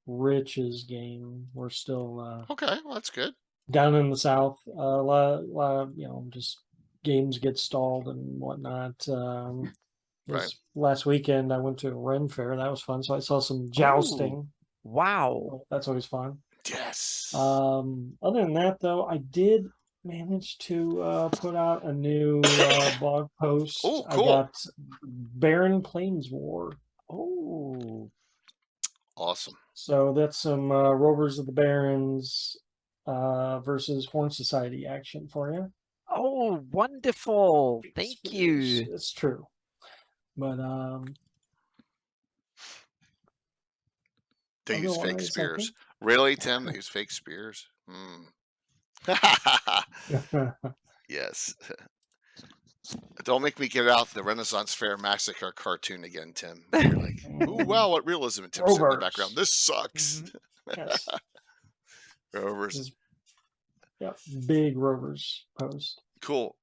Rich's game. We're still okay. Well, that's good. Down in the south. A lot of, just games get stalled and whatnot. This last weekend I went to a Ren Fair. That was fun. So I saw some jousting. Ooh, wow, that's always fun. Yes. Other than that, though, I did manage to put out a new blog post. Oh, cool. I got Baron Plains War. Oh, awesome. So that's some Rovers of the Barons versus Horn Society action for you. Oh, wonderful. Thank you. It's true. But they use fake spears. Really, Tim? They use fake spears? Yes. Don't make me get out the Renaissance Fair Massacre cartoon again, Tim. You're like, ooh, wow, what realism. And Tim's in the background. This sucks. Yes. Rovers. Yeah, big Rovers post. Cool.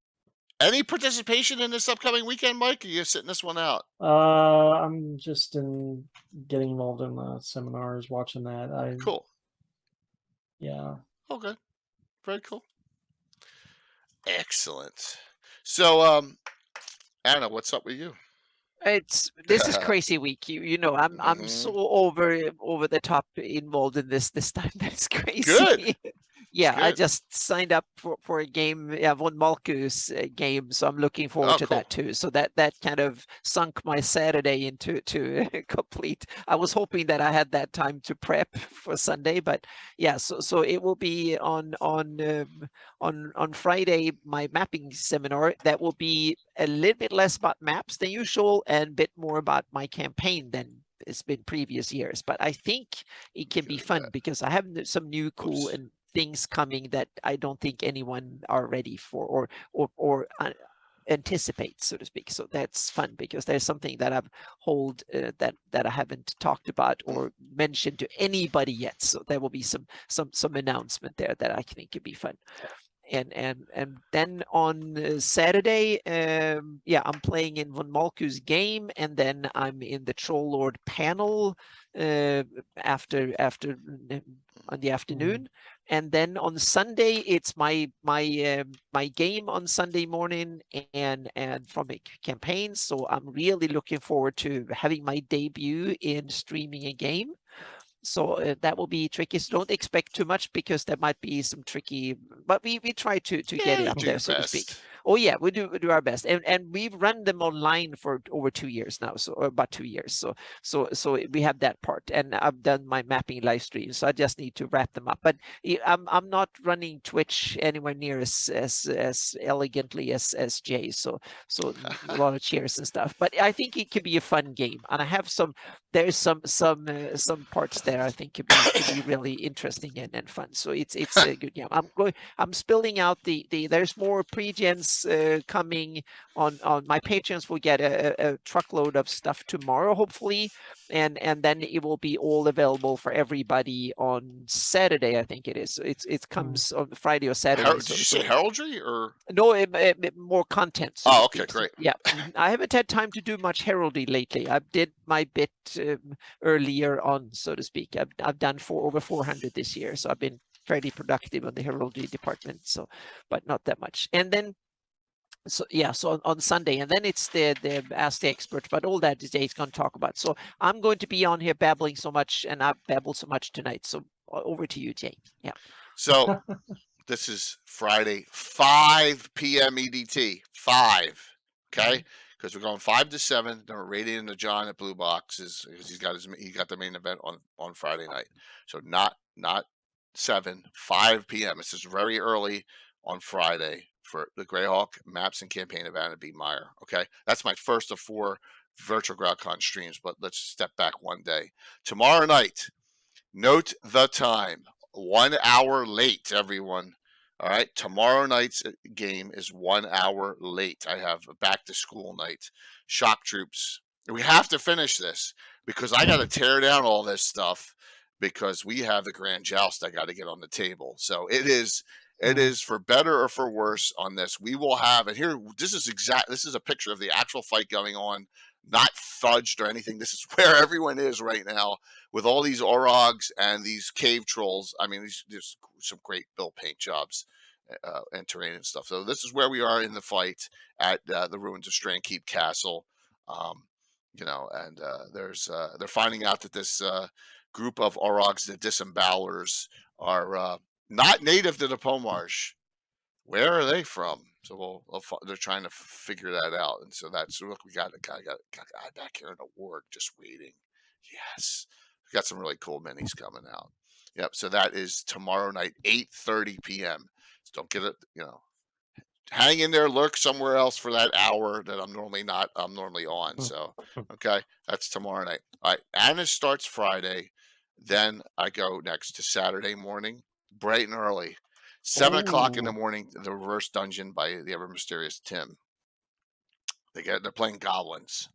Any participation in this upcoming weekend, Mike? Or are you sitting this one out? I'm just getting involved in the seminars, watching that. Cool. Yeah. Okay. Very cool. Excellent. So, Anna, what's up with you? This is crazy week. You know, I'm so over the top involved in this time. That's crazy. Good. Yeah, I just signed up for a game, Von Malkus game, so I'm looking forward to that too. So that kind of sunk my Saturday into complete. I was hoping that I had that time to prep for Sunday, but yeah, so it will be on Friday, my mapping seminar. That will be a little bit less about maps than usual and a bit more about my campaign than it's been previous years. But I think it can be fun because I have some new cool and things coming that I don't think anyone are ready for or anticipate, so to speak. So that's fun because there's something that I've hold that I haven't talked about or mentioned to anybody yet. So there will be some announcement there that I think could be fun. And then on Saturday, I'm playing in Von Malku's game, and then I'm in the Troll Lord panel after on the afternoon, and then on Sunday it's my game on Sunday morning and from a campaign. So I'm really looking forward to having my debut in streaming a game. So that will be tricky. So don't expect too much because there might be some tricky, but we try to get it up there, so to speak. Oh yeah, we do our best, and we've run them online for over 2 years now, so about 2 years. So we have that part, and I've done my mapping live stream, so I just need to wrap them up. But I'm not running Twitch anywhere near as elegantly as Jay. So a lot of cheers and stuff. But I think it could be a fun game, and I have there's some parts there I think could be really interesting and fun. So it's a good game. I'm spilling out there's more pre-gens coming on my patrons will get a truckload of stuff tomorrow, hopefully, and then it will be all available for everybody on Saturday, I think it is. So it comes on Friday or Saturday. Did you say heraldry or no? More content. So oh, okay, great. Yeah, I haven't had time to do much heraldry lately. I did my bit earlier on, so to speak. I've done over 400 this year, so I've been fairly productive on the heraldry department. So, but not that much. And then. So yeah, so on Sunday, and then it's the Ask the Expert, but all that Jay's going to talk about. So I'm going to be on here babbling so much, and I've babbled so much tonight. So over to you, Jay. Yeah. So this is Friday, 5 p.m. EDT. 5. Okay, because we're going 5 to 7. Then we're radiating to John at Blue Boxes because he got the main event on Friday night. So not 7, 5 p.m. This is very early on Friday for the Greyhawk Maps and Campaign event at B. Meyer. Okay, that's my first of 4 virtual GrowCon streams. But let's step back one day. Tomorrow night, note the time. 1 hour late, everyone. All right, tomorrow night's game is 1 hour late. I have a back to school night. Shock troops. We have to finish this because I got to tear down all this stuff because we have the grand joust I got to get on the table. So it is for better or for worse on this. We will have, and here, this is a picture of the actual fight going on, not fudged or anything. This is where everyone is right now with all these Orogs and these cave trolls. I mean, there's some great build paint jobs and terrain and stuff. So this is where we are in the fight at the ruins of Strandkeep Castle. And they're finding out that this group of Orogs, the Disembowelers, are not native to the Pomarsh. Where are they from? So they're trying to figure that out. And so look, we got a guy back here in a ward just waiting. Yes. We got some really cool minis coming out. Yep. So that is tomorrow night, 8:30 p.m. So don't get it, hang in there, lurk somewhere else for that hour that I'm normally on. So, okay, that's tomorrow night. All right, Anna starts Friday. Then I go next to Saturday morning, bright and early, 7 o'clock in the morning. The reverse dungeon by the ever mysterious Tim. They're playing goblins.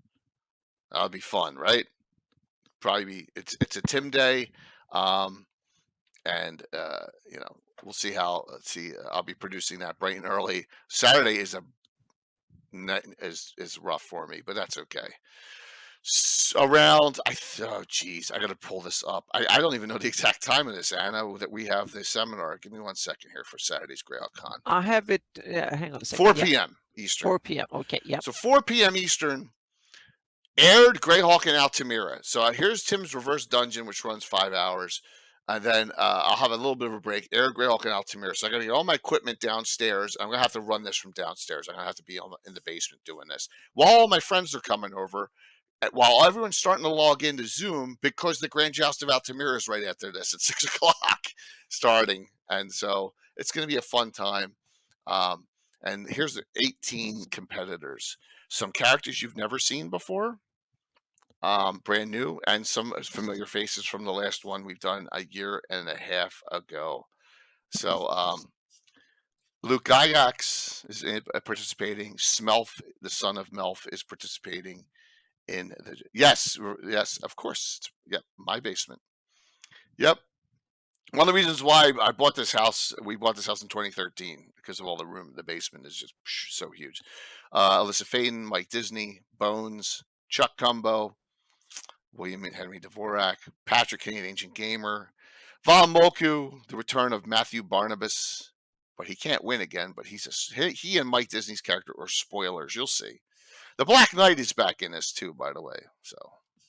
That'll be fun, right? It's a Tim day, and we'll see how. Let's see. I'll be producing that bright and early. Saturday is rough for me, but that's okay. I got to pull this up. I don't even know the exact time of this, Anna, that we have this seminar. Give me 1 second here for Saturday's Greyhawk Con. I have it. Hang on a second. 4 p.m. Eastern. 4 p.m. Okay. Yeah. So 4 p.m. Eastern. Aired Greyhawk and Altamira. So here's Tim's reverse dungeon, which runs 5 hours. And then I'll have a little bit of a break. Aired Greyhawk and Altamira. So I got to get all my equipment downstairs. I'm going to have to run this from downstairs. I'm going to have to be in the basement doing this. While all my friends are coming over, while everyone's starting to log into Zoom, because the Grand Joust of Altamira is right after this at 6 o'clock starting. And so it's going to be a fun time. And here's the 18 competitors. Some characters you've never seen before, brand new, and some familiar faces from the last one we've done a year and a half ago. So Luke Gygax is participating. Smelf, the son of Melf, is participating in the. Yes, of course. Yep, my basement. Yep. One of the reasons why I bought this house, we bought this house in 2013 because of all the room. The basement is just so huge. Alyssa Faden, Mike Disney, Bones, Chuck Cumbo, William and Henry Dvorak, Patrick Kane, Ancient Gamer, Von Moku, the return of Matthew Barnabas, but he can't win again. But he and Mike Disney's character are spoilers. You'll see. The Black Knight is back in this too, by the way. So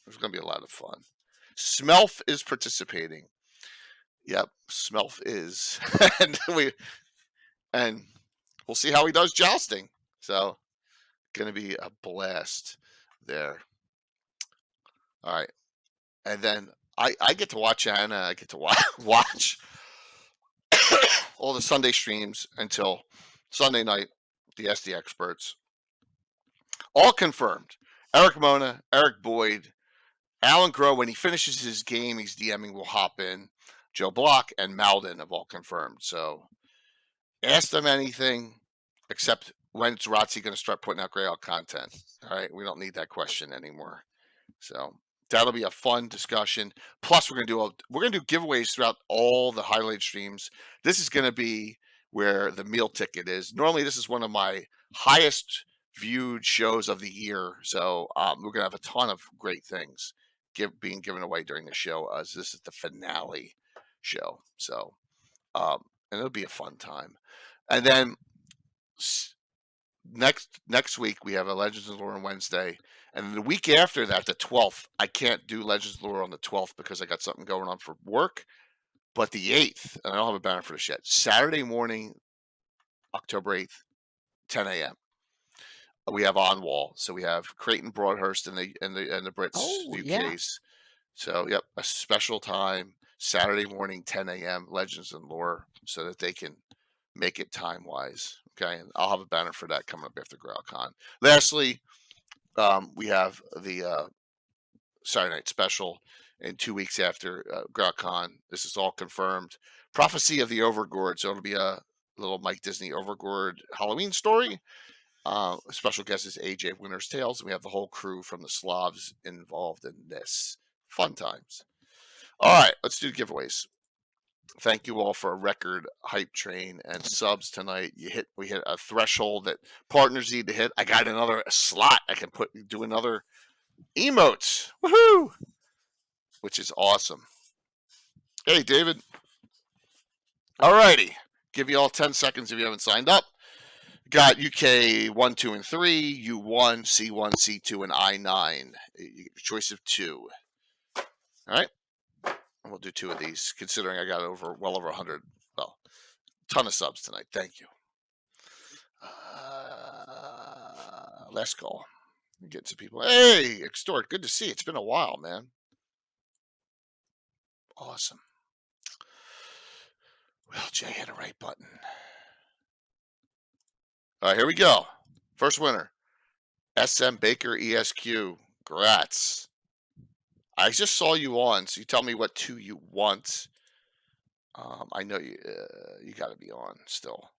there's going to be a lot of fun. Smelf is participating. Yep, Smelf is, and we'll see how he does jousting. So, going to be a blast there. All right, and then I get to watch Anna. I get to watch all the Sunday streams until Sunday night. The SD experts, all confirmed. Eric Mona, Eric Boyd, Alan Groh. When he finishes his game, he's DMing. Will hop in. Joe Block and Malden have all confirmed. So ask them anything except when's Rotzi going to start putting out Greyhawk content. All right, we don't need that question anymore. So that'll be a fun discussion. Plus, we're going to do giveaways throughout all the highlight streams. This is going to be where the meal ticket is. Normally, this is one of my highest viewed shows of the year. So we're going to have a ton of great things being given away during the show, as this is the finale show. So and it'll be a fun time. And then next week we have a Legends of Lore on Wednesday, and the week after that, the 12th, I can't do Legends of Lore on the 12th because I got something going on for work. But the 8th, and I don't have a banner for this yet, Saturday morning, October 8th, 10 a.m. we have on wall. So we have Creighton Broadhurst and the Brits UKs. Yeah. So yep, a special time. Saturday morning, 10 a.m., Legends and Lore, so that they can make it time-wise. Okay, and I'll have a banner for that coming up after GrowCon. Lastly, we have the Saturday night special in 2 weeks after GrowCon. This is all confirmed. Prophecy of the Overgourd, so it'll be a little Mike Disney Overgourd Halloween story. Special guest is AJ Winter's Tales. We have the whole crew from the Slavs involved in this. Fun times. All right, let's do giveaways. Thank you all for a record hype train and subs tonight. We hit a threshold that partners need to hit. I got another slot. I can do another emotes. Woohoo! Which is awesome. Hey, David. All righty. Give you all 10 seconds if you haven't signed up. Got UK 1, 2, and 3, U1, C1, C2, and I9. You get a choice of 2. All right. And we'll do 2 of these, considering I got well over 100. Well, ton of subs tonight. Thank you. Last call. Get some people. Hey, Extort. Good to see you. It's been a while, man. Awesome. Well, Jay hit a right button. All right, here we go. First winner. SM Baker ESQ. Grats. I just saw you on, so you tell me what 2 you want. I know you got to be on still.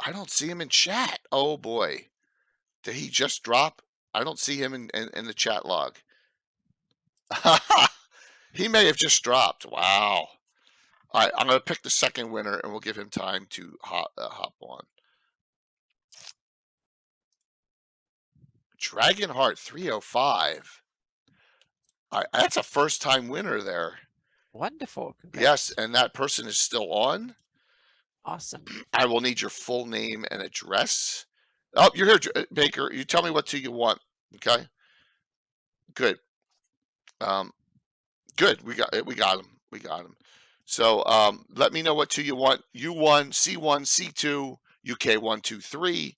I don't see him in chat. Oh boy, did he just drop? I don't see him in the chat log. He may have just dropped. Wow. All right, I'm going to pick the second winner, and we'll give him time to hop on. Dragonheart 305. That's a first-time winner there. Wonderful. Congrats. Yes, and that person is still on. Awesome. I will need your full name and address. Oh, you're here, Baker. You tell me what 2 you want. Okay. Good. Good. We got him. So let me know what 2 you want. U1, C1, C2, UK 1, 2, 3,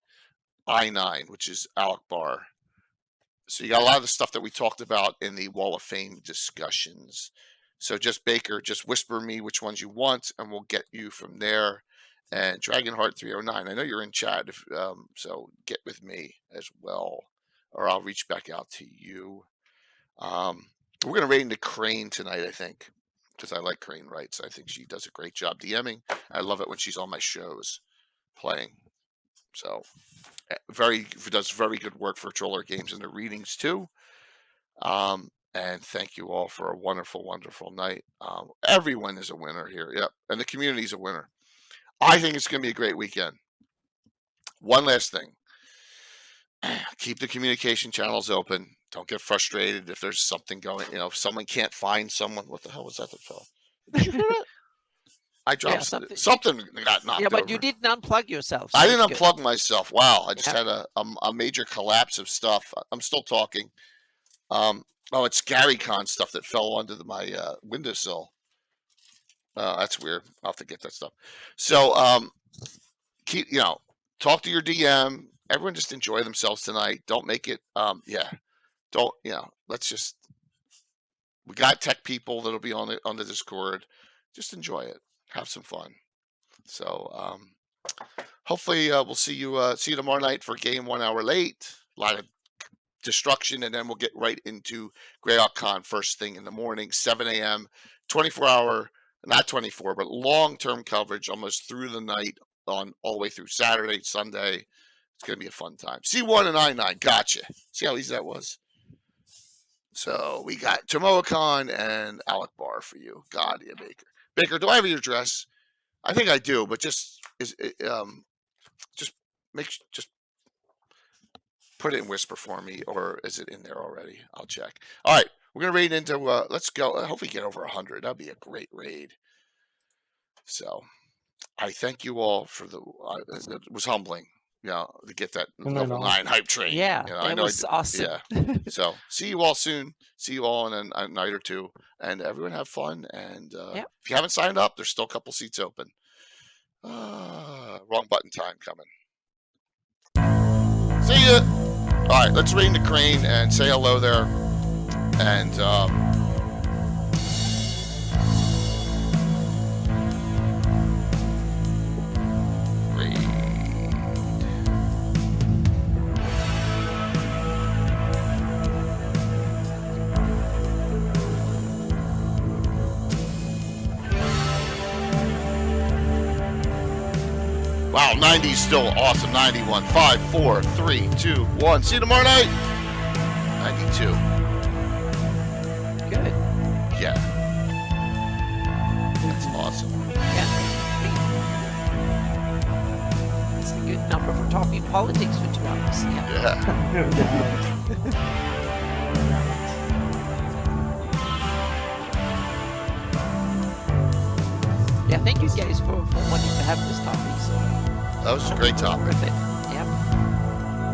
I9, which is Alec Barr. So you got a lot of the stuff that we talked about in the Wall of Fame discussions. So just Baker, just whisper me which ones you want, and we'll get you from there. And Dragonheart 309, I know you're in chat, so get with me as well, or I'll reach back out to you. We're going to raid into Crane tonight, I think. because I like Crane Wrights. I think she does a great job DMing. I love it when she's on my shows playing. So does very good work for Troller Games in the readings too. And thank you all for a wonderful, wonderful night. Everyone is a winner here. Yep. And the community is a winner. I think it's going to be a great weekend. One last thing. Keep the communication channels open. Don't get frustrated if there's something going, if someone can't find someone. What the hell was that fell? Did you hear that? I dropped something got knocked over. But you didn't unplug yourself. So I didn't unplug myself. Wow. I just had a major collapse of stuff. I'm still talking. It's Gary Con stuff that fell onto my windowsill. That's weird. I'll have to get that stuff. So keep, talk to your DM. Everyone just enjoy themselves tonight. Don't make it, don't, let's just, we got tech people that'll be on the Discord. Just enjoy it. Have some fun. So hopefully we'll see you tomorrow night for game 1 hour late. A lot of destruction, and then we'll get right into Greyhawk Con first thing in the morning, 7 a.m. 24-hour, not 24, but long-term coverage almost through the night on all the way through Saturday, Sunday. It's going to be a fun time. C1 and I9, gotcha. See how easy that was? So we got Tomoa-Con and Alec Bar for you. God, yeah, Baker. Baker, do I have your address? I think I do, but just put it in whisper for me, or is it in there already? I'll check. All right, we're gonna raid into. Let's go. Hopefully, get over 100. That'd be a great raid. So, I thank you all for the. It was humbling, to get that level 9 hype train. Yeah, I know was awesome. Yeah. So, see you all soon. See you all in a night or two, and everyone have fun. And if you haven't signed up, there's still a couple seats open. Wrong button time coming. See ya. All right, let's ring the crane and say hello there. And wow, 90 is still awesome. 91, 5, 4, 3, 2, 1. See you tomorrow night. 92. Good. Yeah. That's awesome. Yeah. It's a good number for talking politics for 2 hours. Yeah. Yeah, thank you guys for wanting to have this topic. So That was a great topic. Perfect.